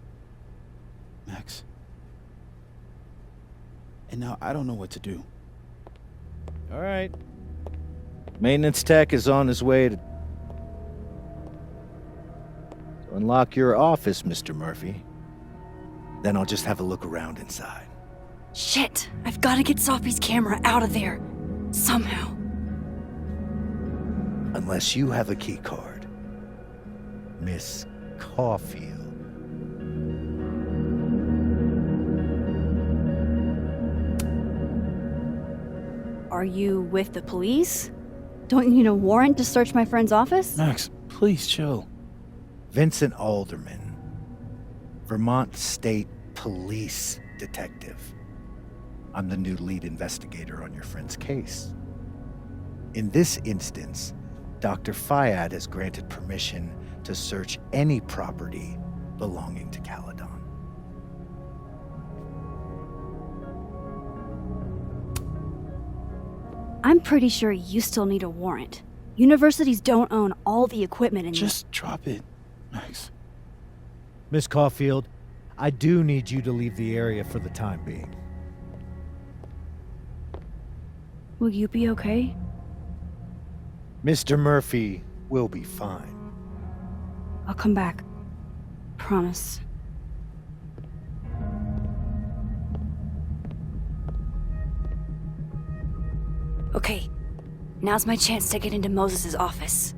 Max. And now I don't know what to do. All right. Maintenance tech is on his way to unlock your office, Mr. Murphy. Then I'll just have a look around inside. Shit! I've got to get Sophie's camera out of there. Somehow. Unless you have a key card. Miss Caulfield. Are you with the police? Don't you need a warrant to search my friend's office? Max, please chill. Vincent Alderman, Vermont State Police Detective. I'm the new lead investigator on your friend's case. In this instance, Dr. Fayad has granted permission to search any property belonging to Caledon. I'm pretty sure you still need a warrant. Universities don't own all the equipment in Just drop it, Max. Miss Caulfield, I do need you to leave the area for the time being. Will you be okay? Mr. Murphy will be fine. I'll come back. Promise. Okay, now's my chance to get into Moses' office.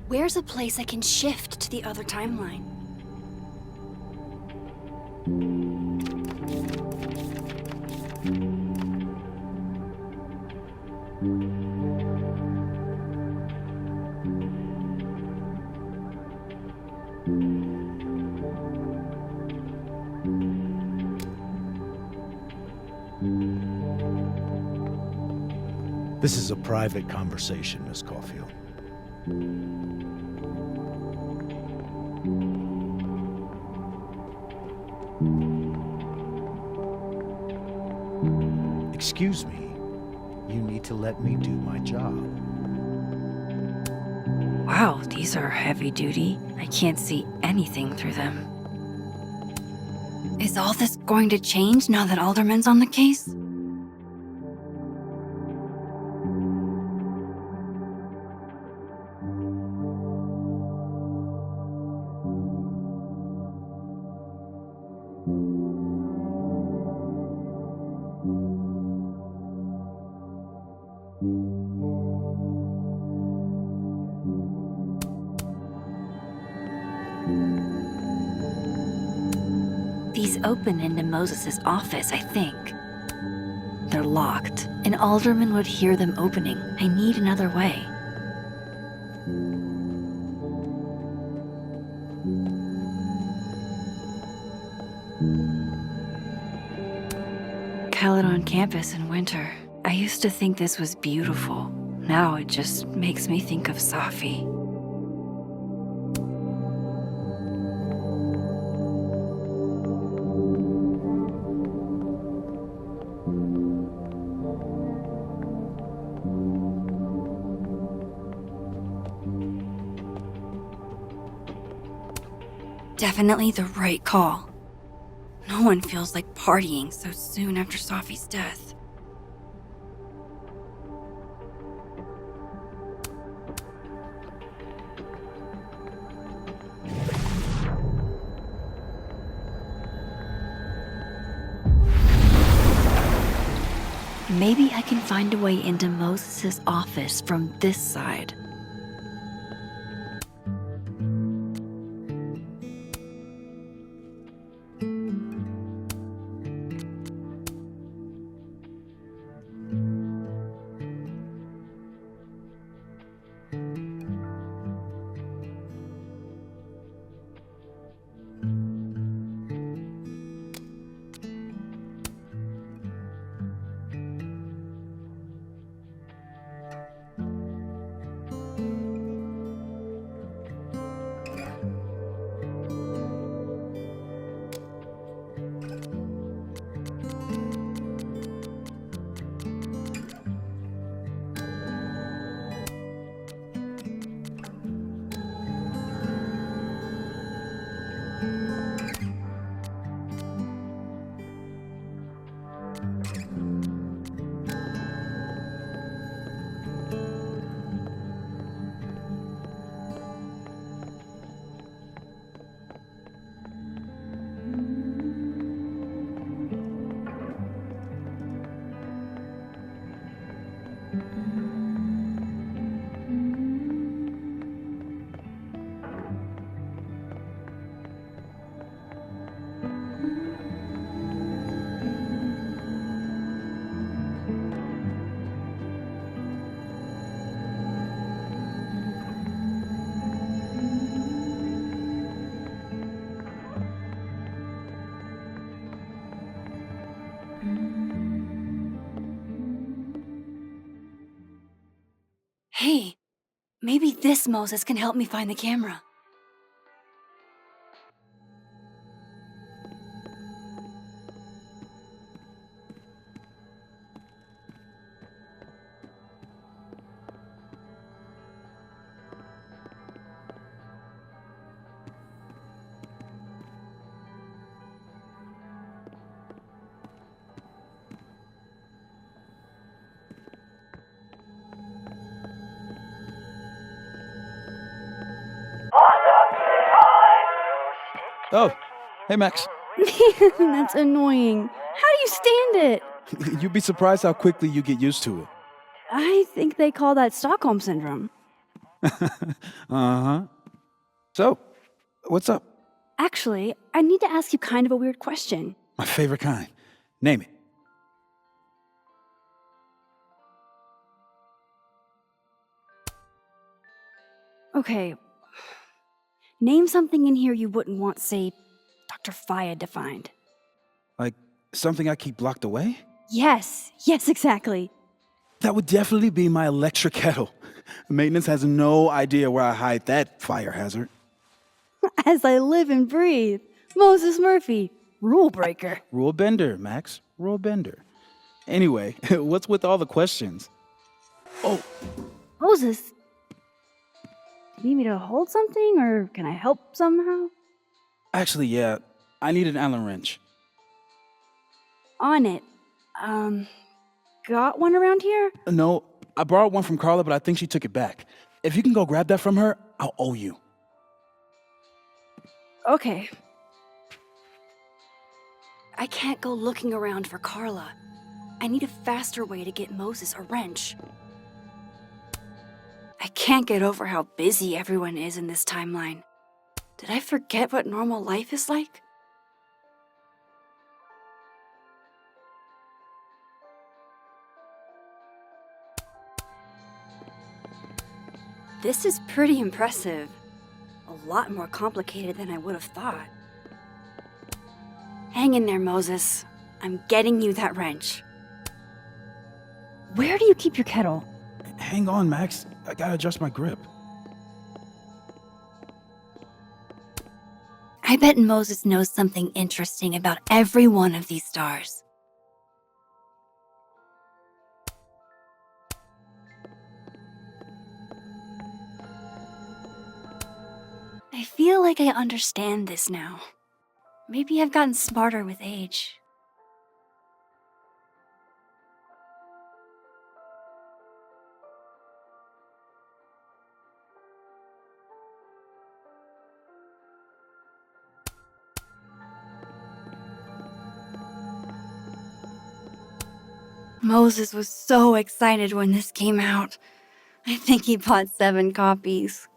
Where's a place I can shift to the other timeline? This is a private conversation, Miss Caulfield. Excuse me. You need to let me do my job. Wow, these are heavy duty. I can't see anything through them. Is all this going to change now that Alderman's on the case? These open into Moses' office, I think. They're locked, and Alderman would hear them opening. I need another way. Khaled on campus in winter. I used to think this was beautiful. Now it just makes me think of Safi. Definitely the right call. No one feels like partying so soon after Safi's death. Maybe I can find a way into Moses' office from this side. Hey, maybe this Moses can help me find the camera. Oh, hey Max. That's annoying. How do you stand it? You'd be surprised how quickly you get used to it. I think they call that Stockholm Syndrome. Uh-huh. So, what's up? Actually, I need to ask you kind of a weird question. My favorite kind. Name it. Okay. Name something in here you wouldn't want, say, Dr. Fayed to find. Like something I keep locked away? Yes, exactly. That would definitely be my electric kettle. Maintenance has no idea where I hide that fire hazard. As I live and breathe. Moses Murphy, rule breaker. Rule bender, Max. Rule bender. Anyway, what's with all the questions? Oh, Moses, do you need me to hold something, or can I help somehow? actually, yeah. I need an Allen wrench. On it. Got one around here? No, I borrowed one from Carla, but I think she took it back. If you can go grab that from her, I'll owe you. Okay. I can't go looking around for Carla. I need a faster way to get Moses a wrench. I can't get over how busy everyone is in this timeline. Did I forget what normal life is like? This is pretty impressive. A lot more complicated than I would have thought. Hang in there, Moses. I'm getting you that wrench. Where do you keep your kettle? Hang on, Max. I gotta adjust my grip. I bet Moses knows something interesting about every one of these stars. I feel like I understand this now. Maybe I've gotten smarter with age. Moses was so excited when this came out. I think he bought 7 copies.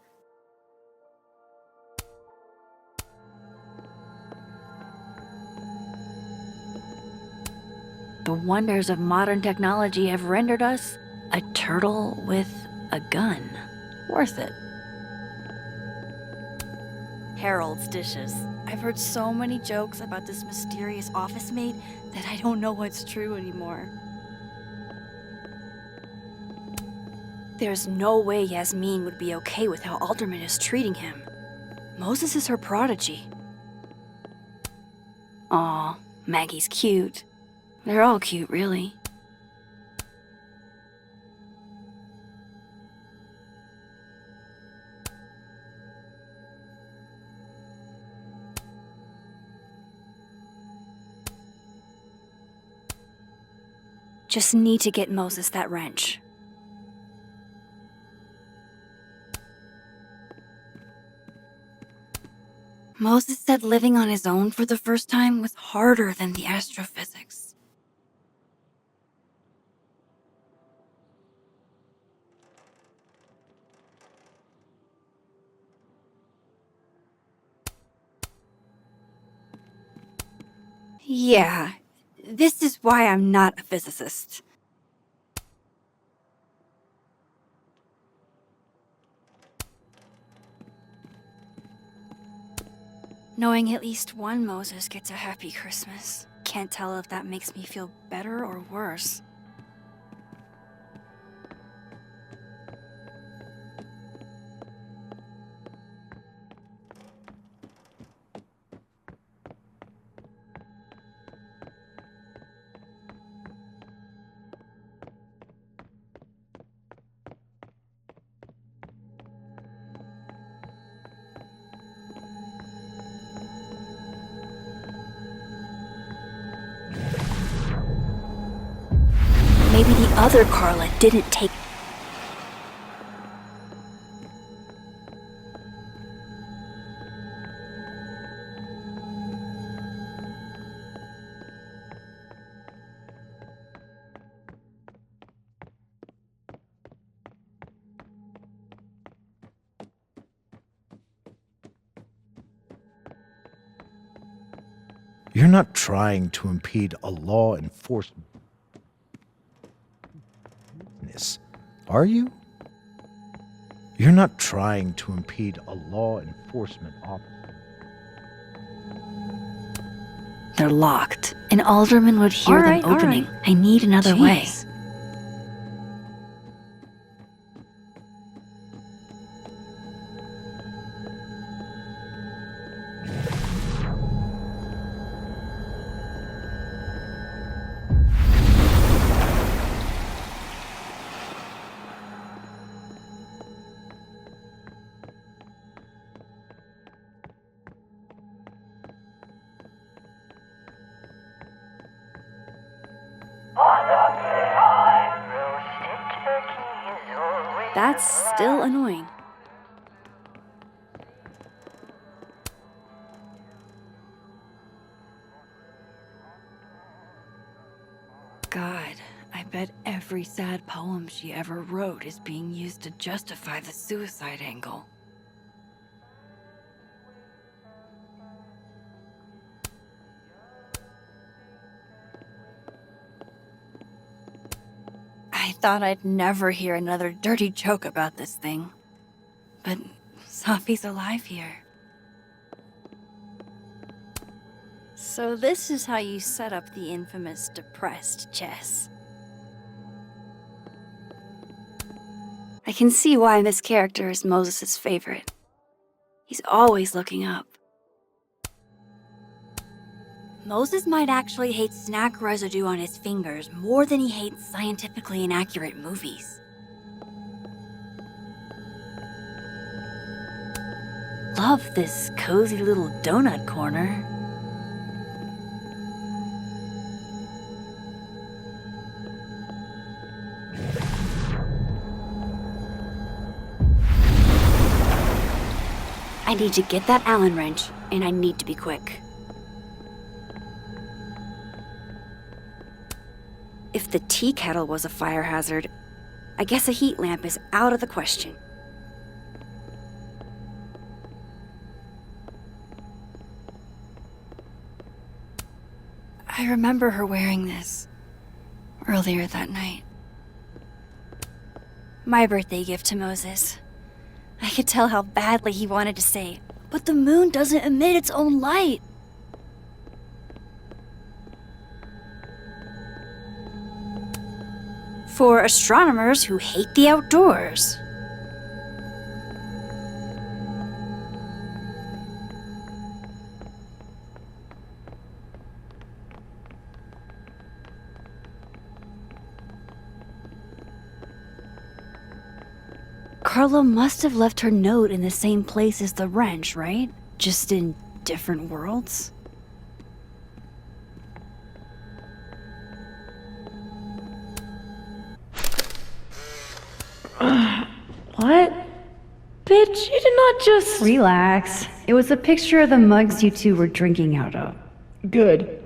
The wonders of modern technology have rendered us a turtle with a gun. Worth it. Harold's dishes. I've heard so many jokes about this mysterious office mate that I don't know what's true anymore. There's no way Yasmin would be okay with how Alderman is treating him. Moses is her prodigy. Aw, Maggie's cute. They're all cute, really. Just need to get Moses that wrench. Moses said living on his own for the first time was harder than the astrophysics. Yeah, this is why I'm not a physicist. Knowing at least one Moses gets a happy Christmas. Can't tell if that makes me feel better or worse. Maybe the other Carla didn't take... You're not trying to impede a law enforcement, are you? You're not trying to impede a law enforcement officer. They're locked. An alderman would hear them opening. I need another way. That's still annoying. God, I bet every sad poem she ever wrote is being used to justify the suicide angle. I thought I'd never hear another dirty joke about this thing. But Safi's alive here. So this is how you set up the infamous depressed Jess. I can see why this character is Moses' favorite. He's always looking up. Moses might actually hate snack residue on his fingers more than he hates scientifically inaccurate movies. Love this cozy little donut corner. I need to get that Allen wrench, and I need to be quick. If the tea kettle was a fire hazard, I guess a heat lamp is out of the question. I remember her wearing this earlier that night. My birthday gift to Moses. I could tell how badly he wanted to say, but the moon doesn't emit its own light. For astronomers who hate the outdoors. Carla must have left her note in the same place as the wrench, right? Just in different worlds? What? Bitch, you did not just... Relax. It was a picture of the mugs you two were drinking out of. Good.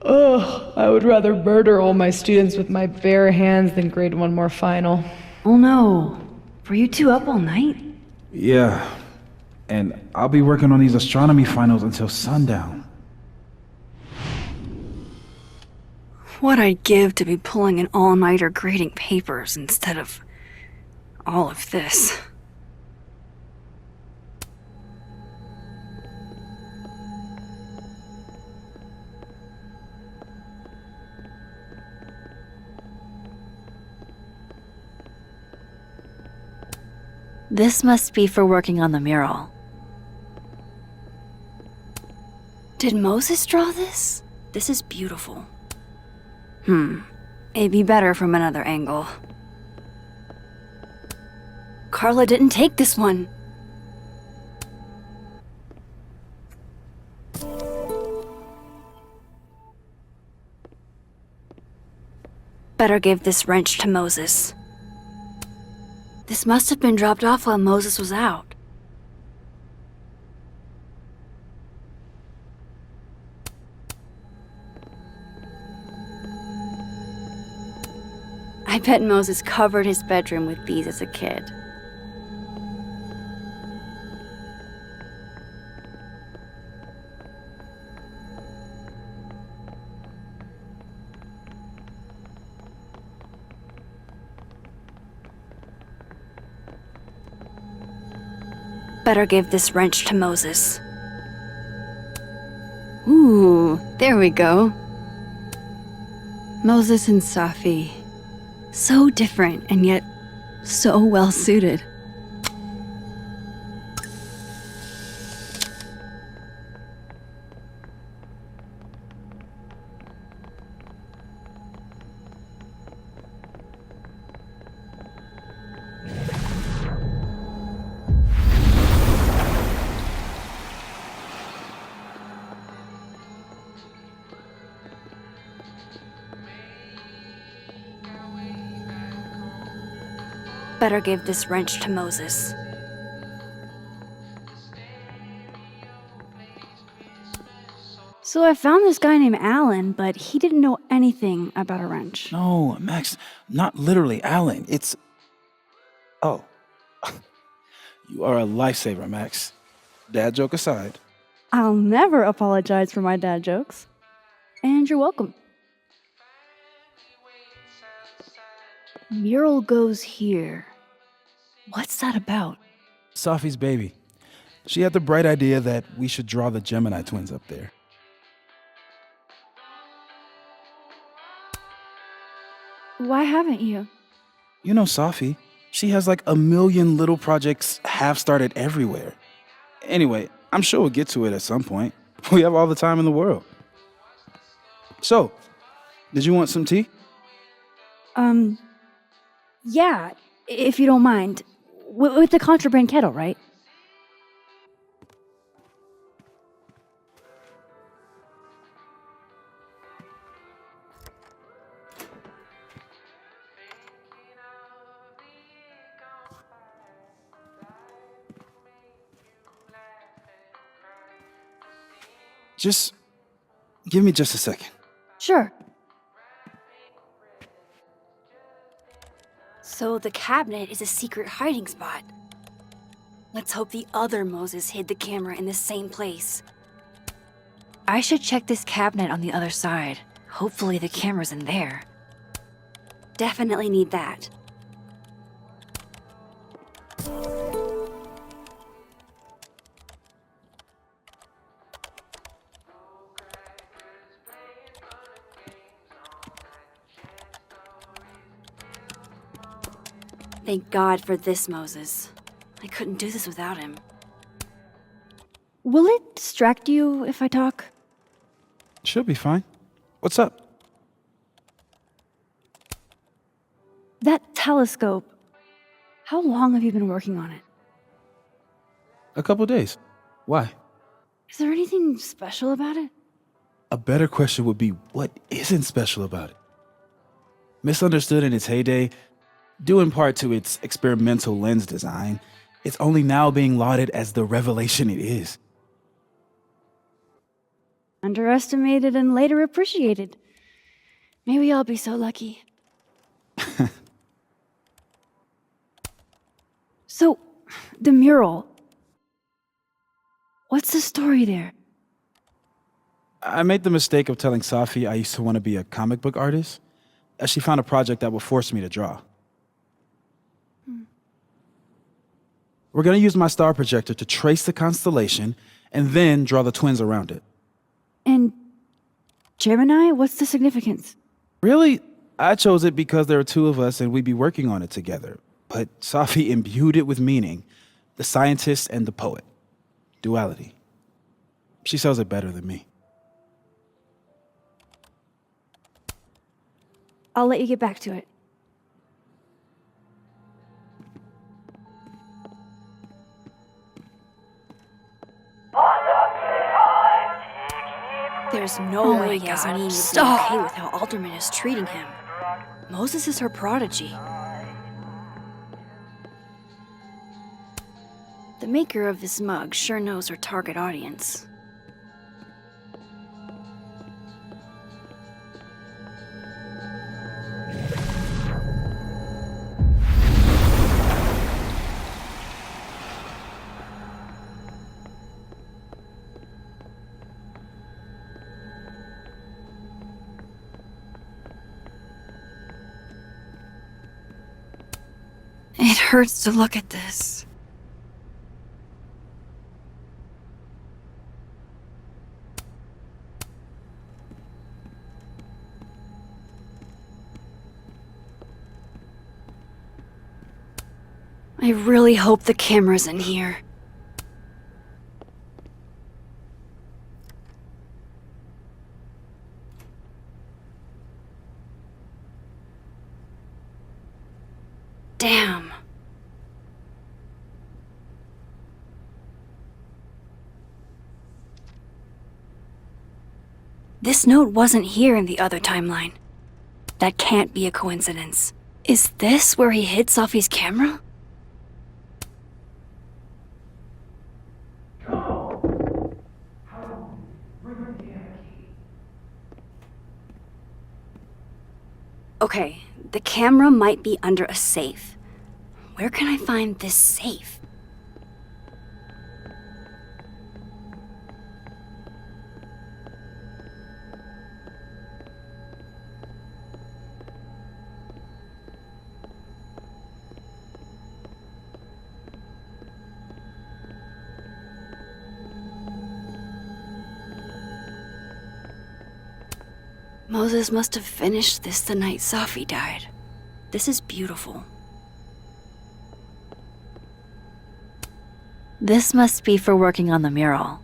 Ugh, I would rather murder all my students with my bare hands than grade one more final. Oh no. Were you two up all night? Yeah. And I'll be working on these astronomy finals until sundown. What I'd give to be pulling an all-nighter grading papers instead of all of this. This must be for working on the mural. Did Moses draw this? This is beautiful. It'd be better from another angle. Carla didn't take this one. Better give this wrench to Moses. This must have been dropped off while Moses was out. I bet Moses covered his bedroom with these as a kid. Better give this wrench to Moses. Ooh, there we go. Moses and Safi. So different and yet so well suited. Better give this wrench to Moses. So I found this guy named Alan, but he didn't know anything about a wrench. No, Max, not literally Alan. It's... Oh. You are a lifesaver, Max. Dad joke aside. I'll never apologize for my dad jokes. And you're welcome. Mural goes here. What's that about? Safi's baby. She had the bright idea that we should draw the Gemini twins up there. Why haven't you? You know Safi. She has like a million little projects half started everywhere. Anyway, I'm sure we'll get to it at some point. We have all the time in the world. So, did you want some tea? Yeah, if you don't mind. With the contraband kettle, right? Just give me just a second. Sure. So the cabinet is a secret hiding spot. Let's hope the other Moses hid the camera in the same place. I should check this cabinet on the other side. Hopefully the camera's in there. Definitely need that. Thank God for this Moses. I couldn't do this without him. Will it distract you if I talk? She'll be fine. What's up? That telescope. How long have you been working on it? A couple days. Why? Is there anything special about it? A better question would be, what isn't special about it? Misunderstood in its heyday, due in part to its experimental lens design, it's only now being lauded as the revelation it is. Underestimated and later appreciated. Maybe I'll be so lucky. So, the mural. What's the story there? I made the mistake of telling Safi I used to want to be a comic book artist, as she found a project that would force me to draw. We're going to use my star projector to trace the constellation and then draw the twins around it. And Gemini? What's the significance? Really, I chose it because there are two of us and we'd be working on it together. But Safi imbued it with meaning, the scientist and the poet. Duality. She sells it better than me. I'll let you get back to it. There's no way Yasmin would be okay with how Alderman is treating him. Moses is her prodigy. The maker of this mug sure knows her target audience. It hurts to look at this. I really hope the camera's in here. Damn. This note wasn't here in the other timeline. That can't be a coincidence. Is this where he hid Safi's camera? Okay, the camera might be under a safe. Where can I find this safe? Moses must have finished this the night Safi died. This is beautiful. This must be for working on the mural.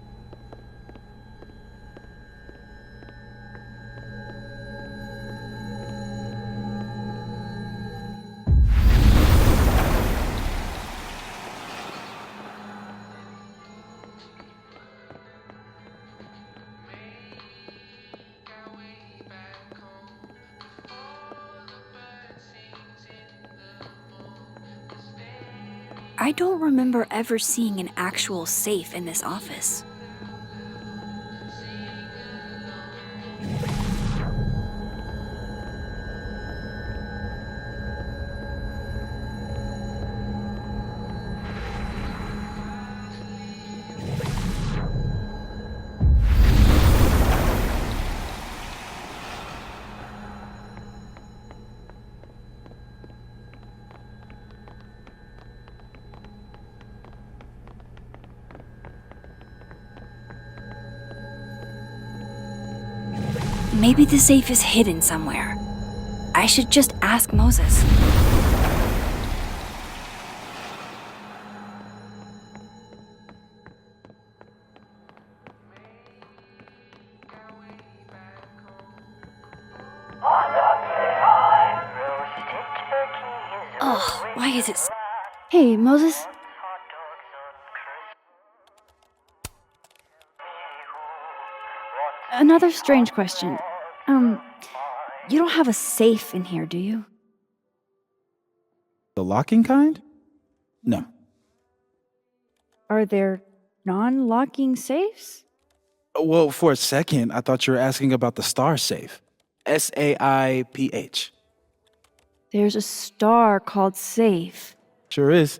I don't remember ever seeing an actual safe in this office. Maybe the safe is hidden somewhere. I should just ask Moses. Oh, why is it? Hey, Moses? Another strange question. You don't have a safe in here, do you? The locking kind? No. Are there non-locking safes? Well, for a second, I thought you were asking about the star safe. SAIPH. There's a star called Safe. Sure is.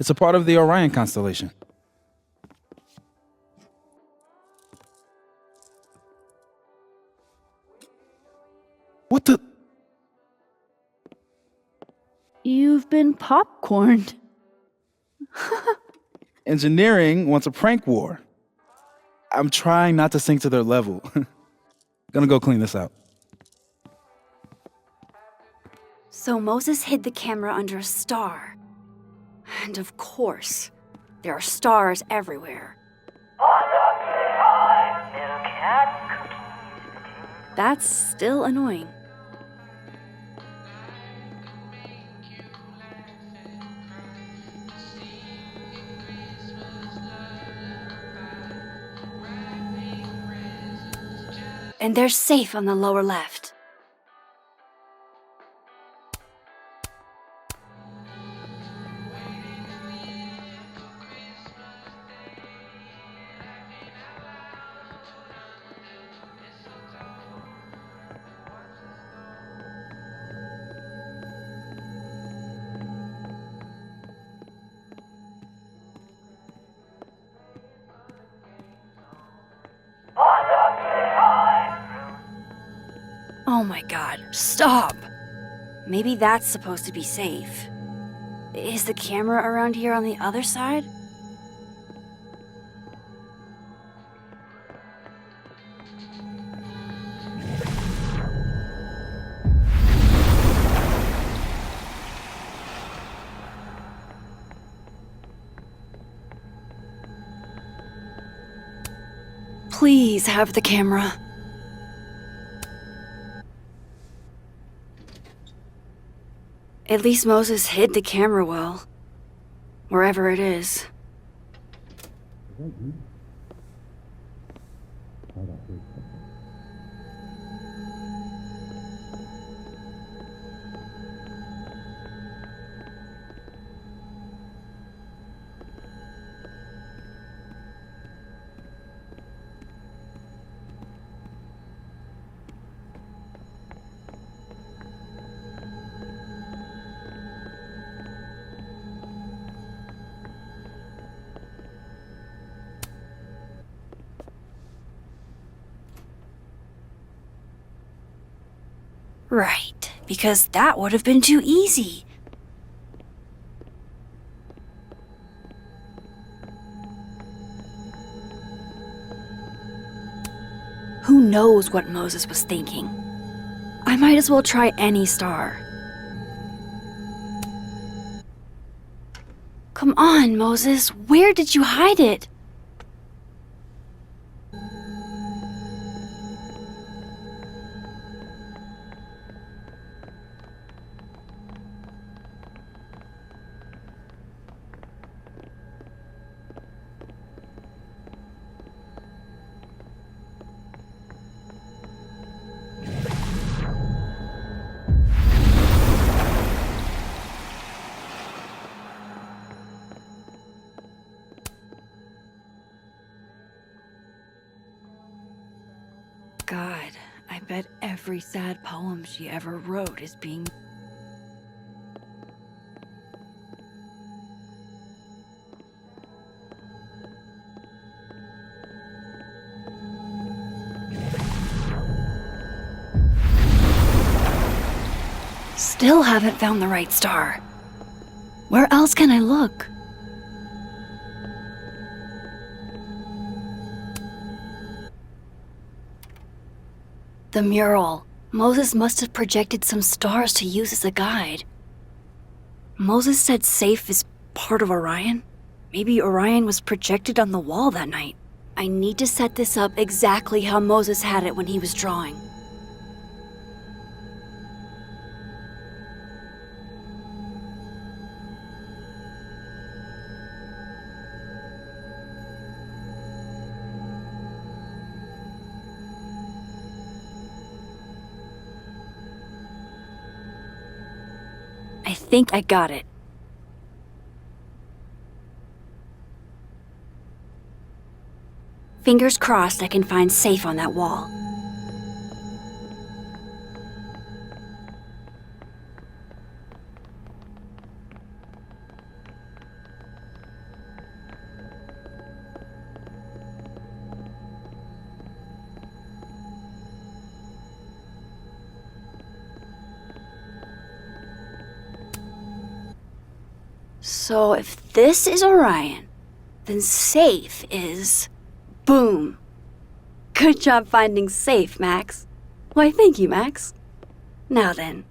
It's a part of the Orion constellation. What the? You've been popcorned. Engineering wants a prank war. I'm trying not to sink to their level. Gonna go clean this out. So Moses hid the camera under a star. And of course, there are stars everywhere. That's still annoying. And they're safe on the lower left. Oh my god, stop! Maybe that's supposed to be safe. Is the camera around here on the other side? Please have the camera. At least Moses hid the camera well. Wherever it is. Right, because that would have been too easy. Who knows what Moses was thinking? I might as well try any star. Come on, Moses. Where did you hide it? God, I bet every sad poem she ever wrote is being... Still haven't found the right star. Where else can I look? The mural. Moses must have projected some stars to use as a guide. Moses said safe is part of Orion? Maybe Orion was projected on the wall that night. I need to set this up exactly how Moses had it when he was drawing. I think I got it. Fingers crossed I can find safe on that wall. So if this is Orion, then safe is... boom. Good job finding safe, Max. Why, thank you, Max. Now then.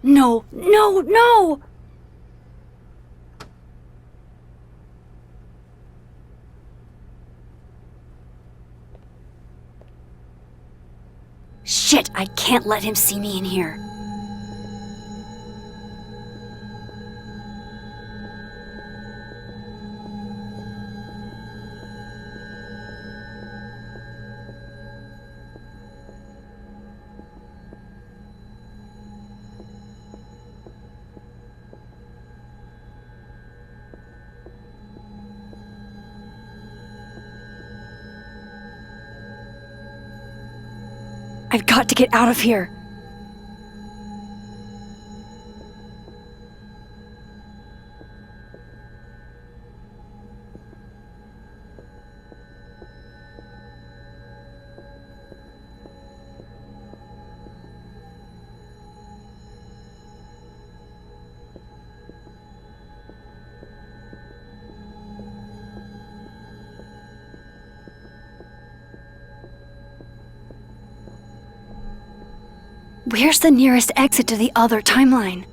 No, no, no! Shit, I can't let him see me in here. I've got to get out of here. Where's the nearest exit to the other timeline?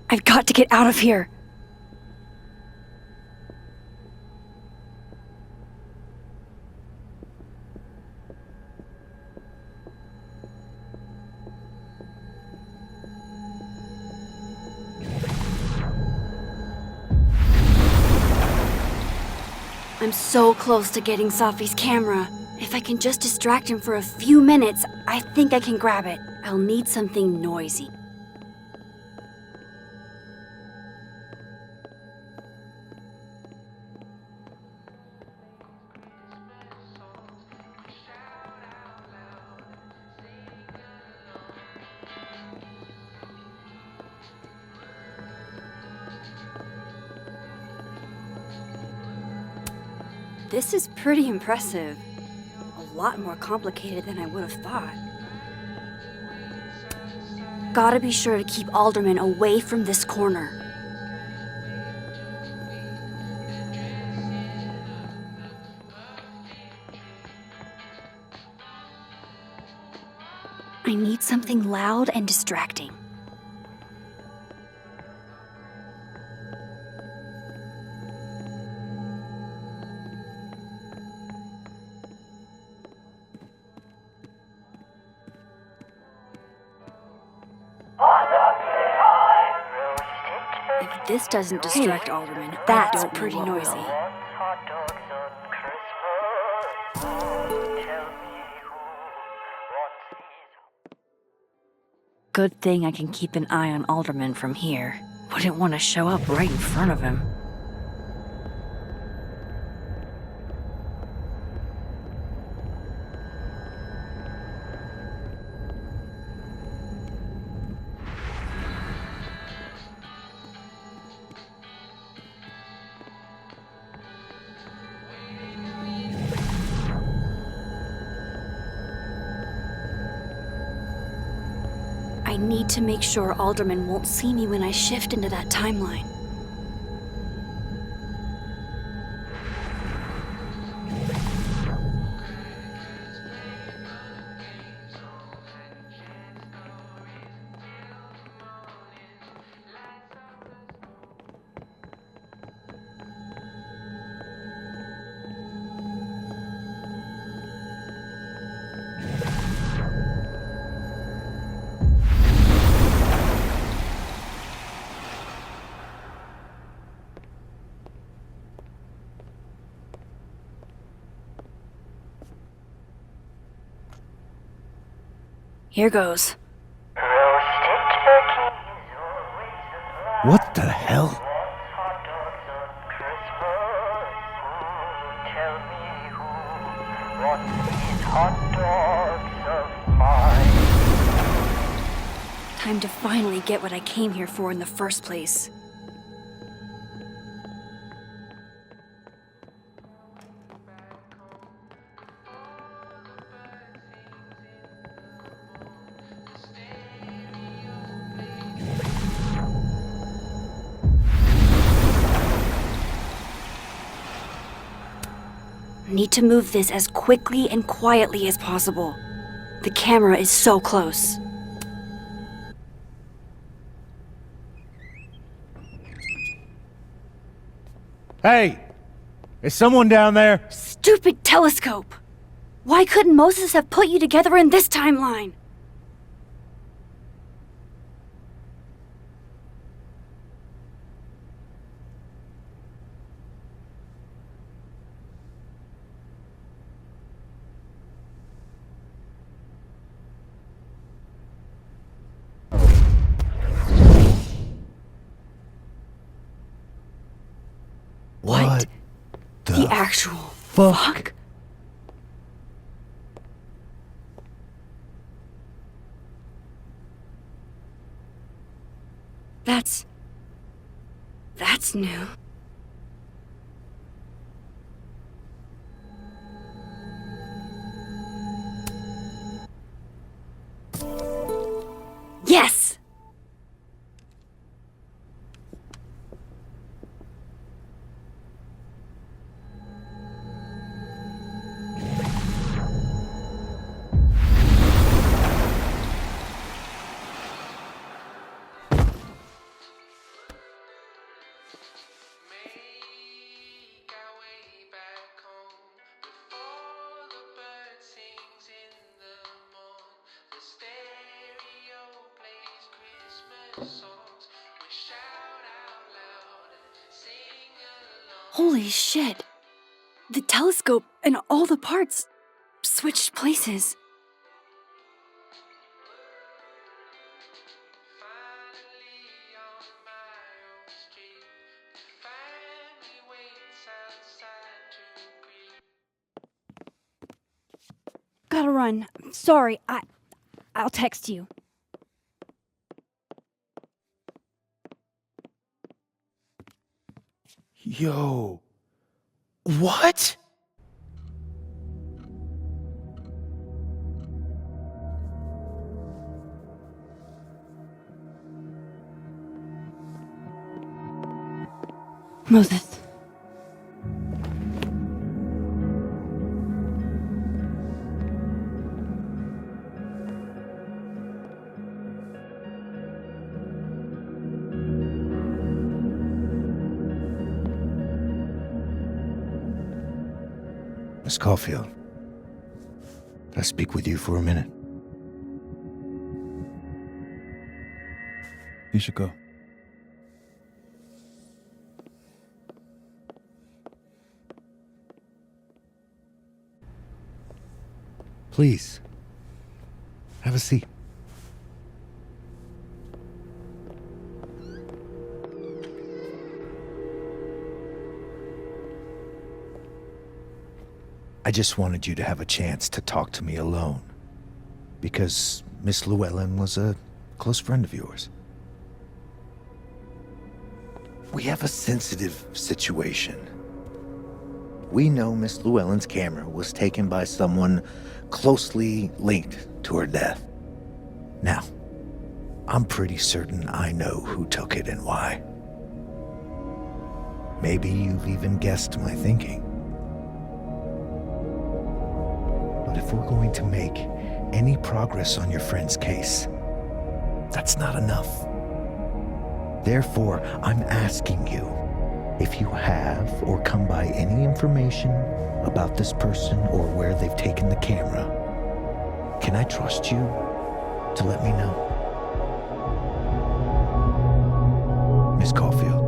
I've got to get out of here. I'm so close to getting Safi's camera. If I can just distract him for a few minutes, I think I can grab it. I'll need something noisy. This is pretty impressive. A lot more complicated than I would have thought. Gotta be sure to keep Alderman away from this corner. I need something loud and distracting. If this doesn't distract Alderman, that's pretty noisy. Good thing I can keep an eye on Alderman from here. Wouldn't want to show up right in front of him. I need to make sure Alderman won't see me when I shift into that timeline. Here goes. What the hell? Time to finally get what I came here for in the first place. Need to move this as quickly and quietly as possible. The camera is so close. Hey! Is someone down there? Stupid telescope! Why couldn't Moses have put you together in this timeline? What the actual fuck? That's new. Yes! Holy shit! The telescope and all the parts switched places. Gotta run. Sorry, I'll text you. Yo. What? Moses. Miss Caulfield, can I speak with you for a minute? You should go. Please, have a seat. I just wanted you to have a chance to talk to me alone, because Miss Llewellyn was a close friend of yours. We have a sensitive situation. We know Miss Llewellyn's camera was taken by someone closely linked to her death. Now, I'm pretty certain I know who took it and why. Maybe you've even guessed my thinking. But if we're going to make any progress on your friend's case, that's not enough. Therefore, I'm asking you if you have or come by any information about this person or where they've taken the camera. Can I trust you to let me know? Miss Caulfield.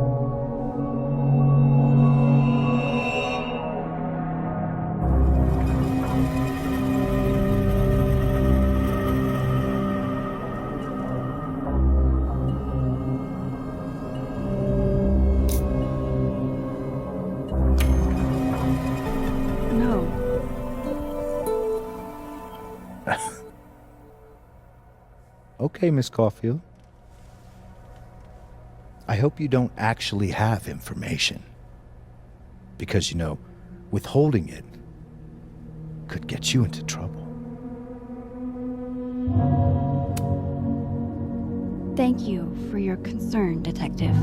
Okay, Miss Caulfield. I hope you don't actually have information. Because, you know, withholding it could get you into trouble. Thank you for your concern, Detective.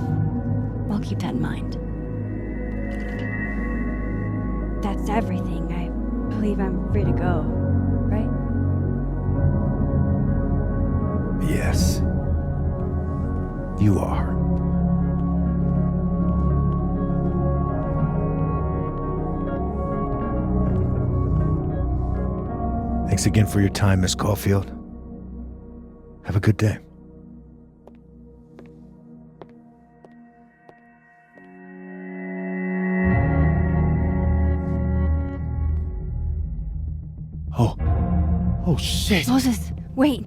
I'll keep that in mind. That's everything. I believe I'm free to go, right? Yes, you are. Thanks again for your time, Miss Caulfield. Have a good day. Oh shit! Moses, wait!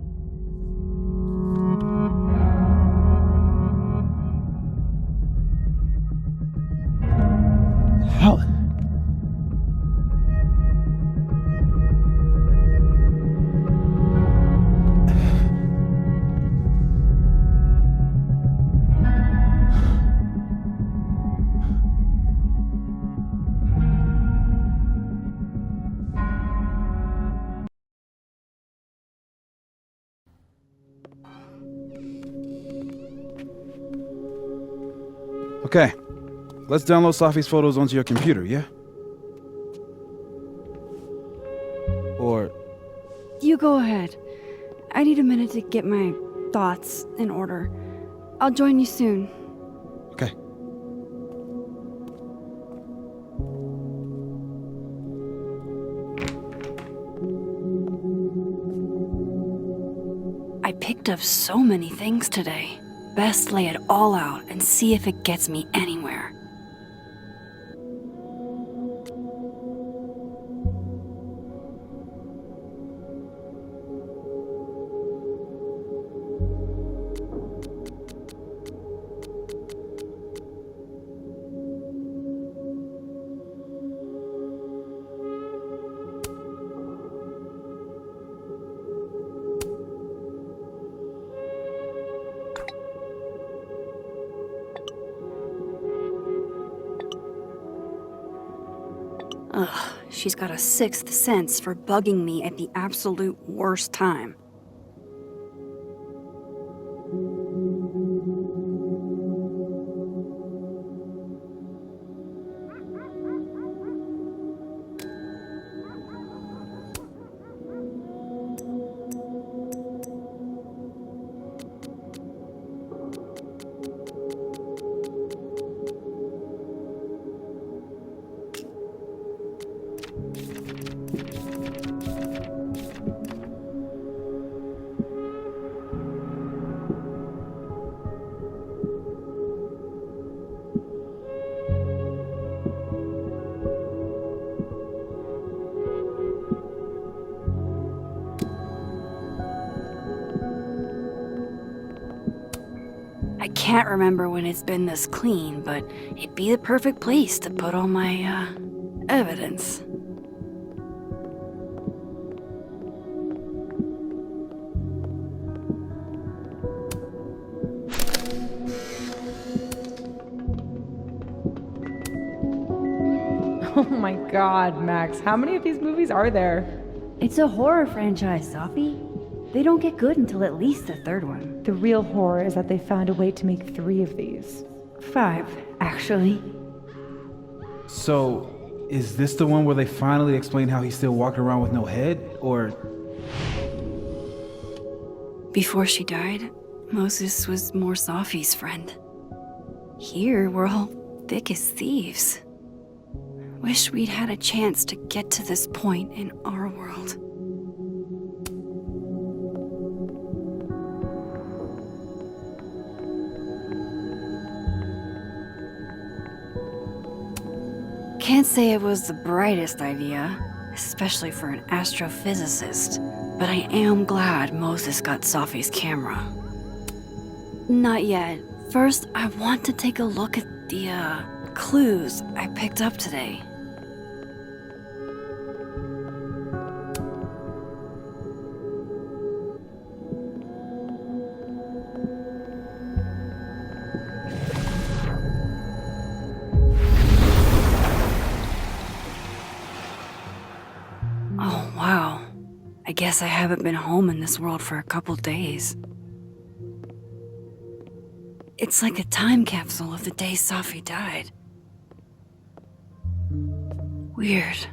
How? Okay, let's download Safi's photos onto your computer, yeah? Or... You go ahead. I need a minute to get my thoughts in order. I'll join you soon. Okay. I picked up so many things today. Best lay it all out and see if it gets me anywhere. Ugh, she's got a sixth sense for bugging me at the absolute worst time. can't remember when it's been this clean, but it'd be the perfect place to put all my, evidence. Oh my god, Max, how many of these movies are there? It's a horror franchise, Sophie. They don't get good until at least the third one. The real horror is that they found a way to make 3 of these. 5, actually. So, is this the one where they finally explain how he's still walking around with no head? Or... Before she died, Moses was more Sophie's friend. Here, we're all thick as thieves. Wish we'd had a chance to get to this point in our world. Can't say it was the brightest idea, especially for an astrophysicist, but I am glad Moses got Sophie's camera. Not yet. First, I want to take a look at the, clues I picked up today. Oh, wow. I guess I haven't been home in this world for a couple days. It's like a time capsule of the day Sophie died. Weird.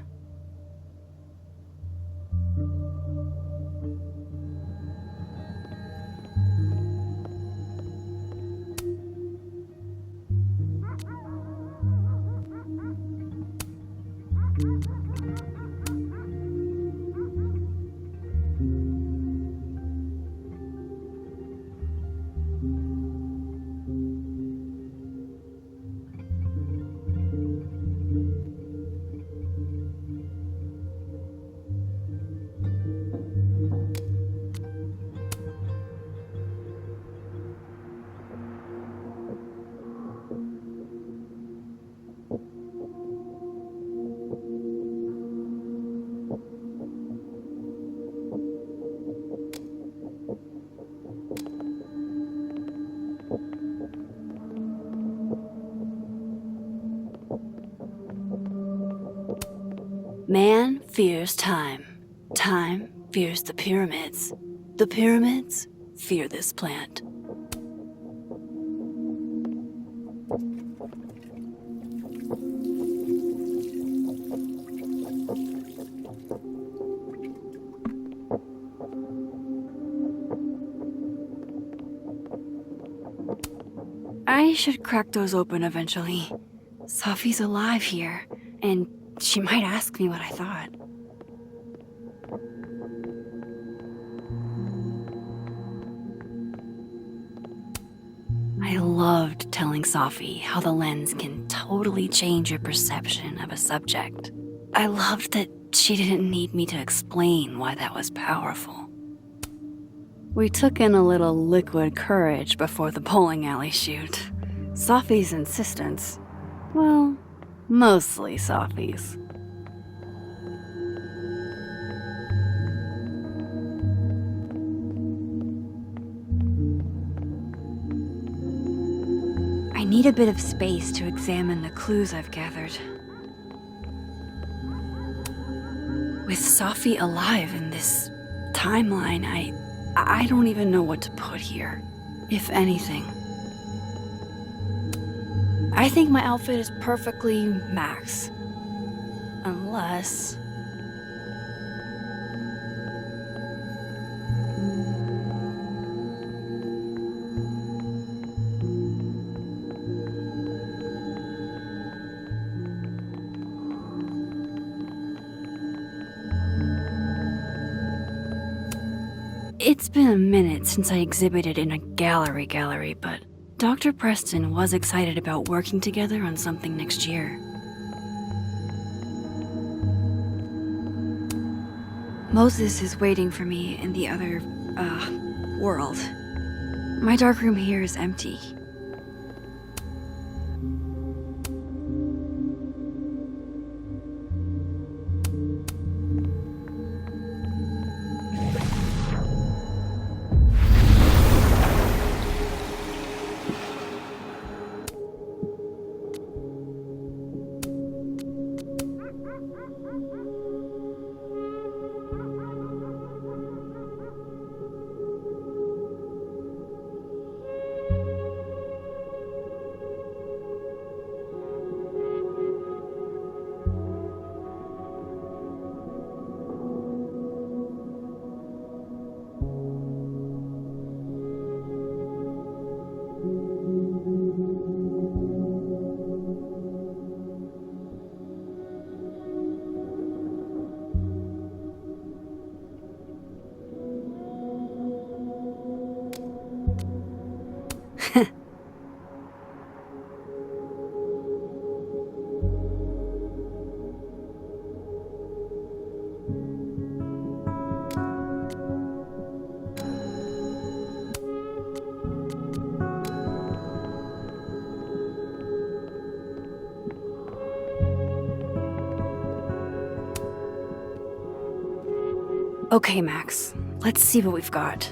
Man fears time. Time fears the pyramids. The pyramids fear this plant. I should crack those open eventually. Sophie's alive here, and she might ask me what I thought. I loved telling Sophie how the lens can totally change your perception of a subject. I loved that she didn't need me to explain why that was powerful. We took in a little liquid courage before the bowling alley shoot. Sophie's insistence, well, mostly Sophie's. I need a bit of space to examine the clues I've gathered. With Sophie alive in this timeline, I don't even know what to put here, if anything. I think my outfit is perfectly Max. Unless... It's been a minute since I exhibited in a gallery, but Dr. Preston was excited about working together on something next year. Moses is waiting for me in the other, world. My darkroom here is empty. Okay, Max. Let's see what we've got.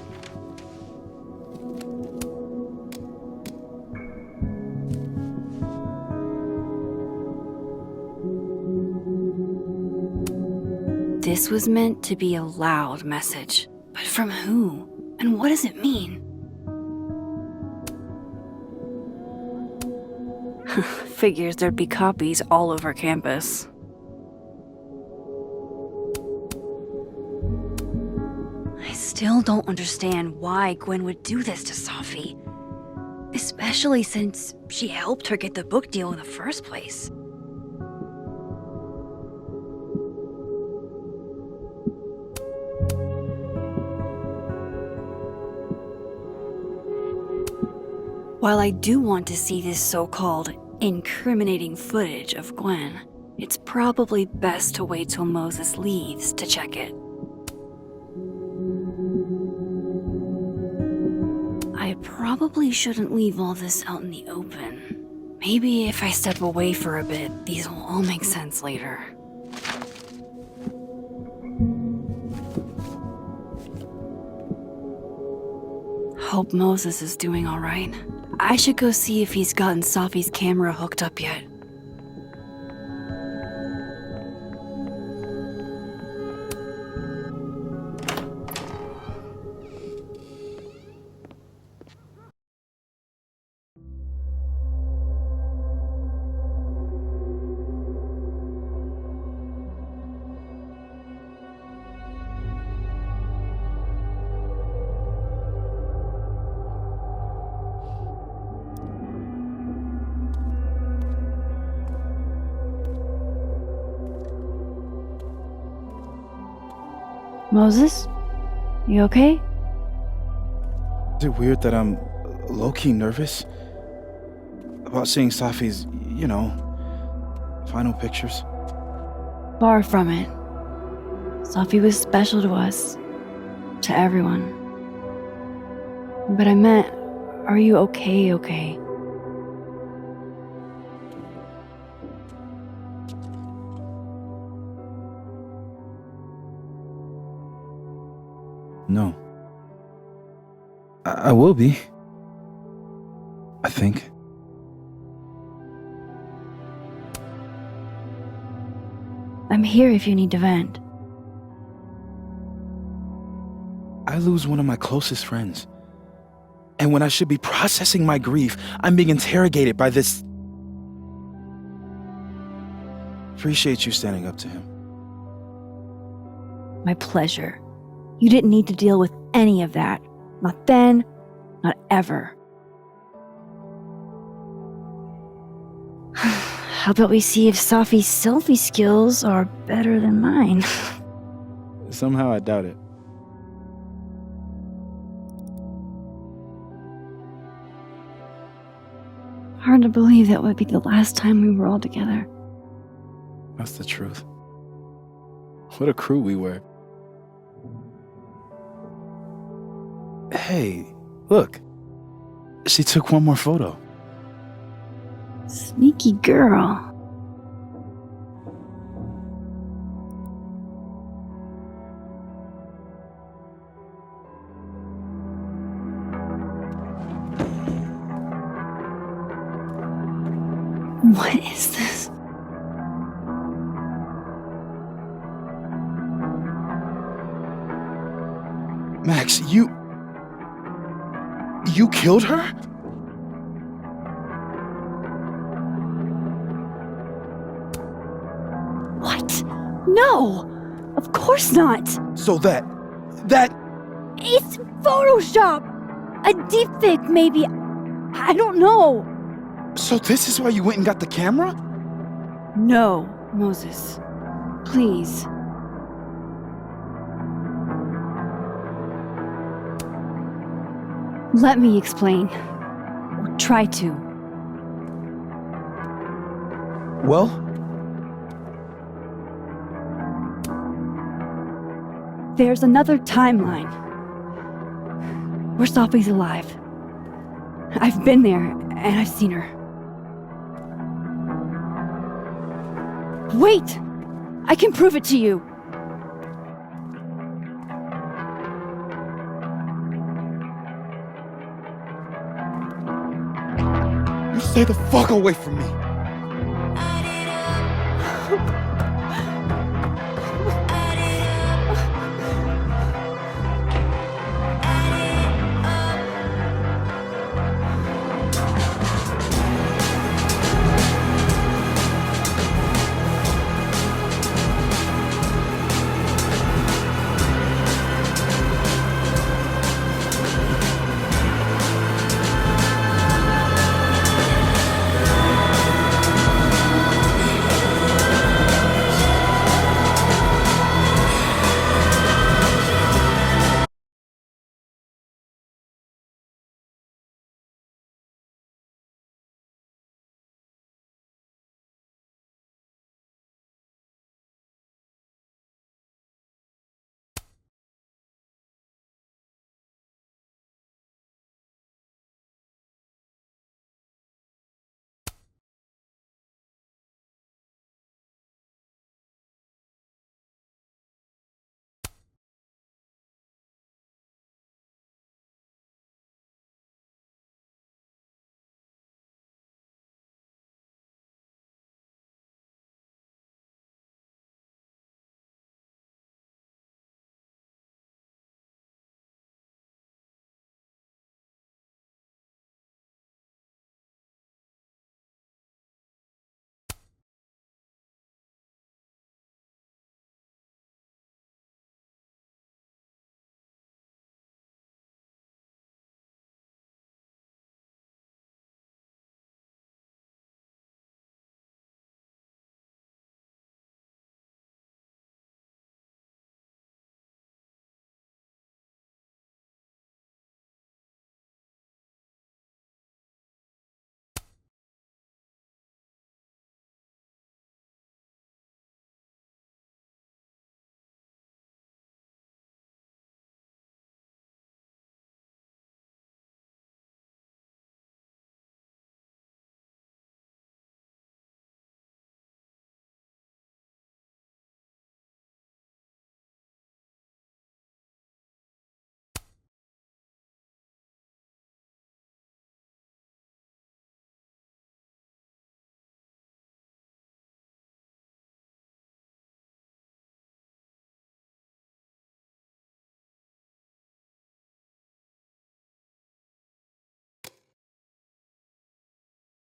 This was meant to be a loud message. But from who? And what does it mean? Figures there'd be copies all over campus. I still don't understand why Gwen would do this to Sophie. Especially since she helped her get the book deal in the first place. While I do want to see this so-called incriminating footage of Gwen, it's probably best to wait till Moses leaves to check it. I probably shouldn't leave all this out in the open. Maybe if I step away for a bit, these will all make sense later. Hope Moses is doing all right. I should go see if he's gotten Sophie's camera hooked up yet. Moses? You okay? Is it weird that I'm low-key nervous about seeing Safi's, final pictures? Far from it. Sophie was special to us. To everyone. But I meant, are you okay? No. I will be. I think. I'm here if you need to vent. I lose one of my closest friends. And when I should be processing my grief, I'm being interrogated by this. Appreciate you standing up to him. My pleasure. You didn't need to deal with any of that. Not then, not ever. How about we see if Sophie's selfie skills are better than mine? Somehow I doubt it. Hard to believe that would be the last time we were all together. That's the truth. What a crew we were. Hey, look. She took one more photo. Sneaky girl. What is this? Max, you killed her? What? No! Of course not! So that... It's Photoshop! A deepfake, maybe. I don't know. So this is why you went and got the camera? No, Moses. Please. Let me explain. Or try to. Well? There's another timeline. Where Sophie's alive. I've been there, and I've seen her. Wait! I can prove it to you! Stay the fuck away from me.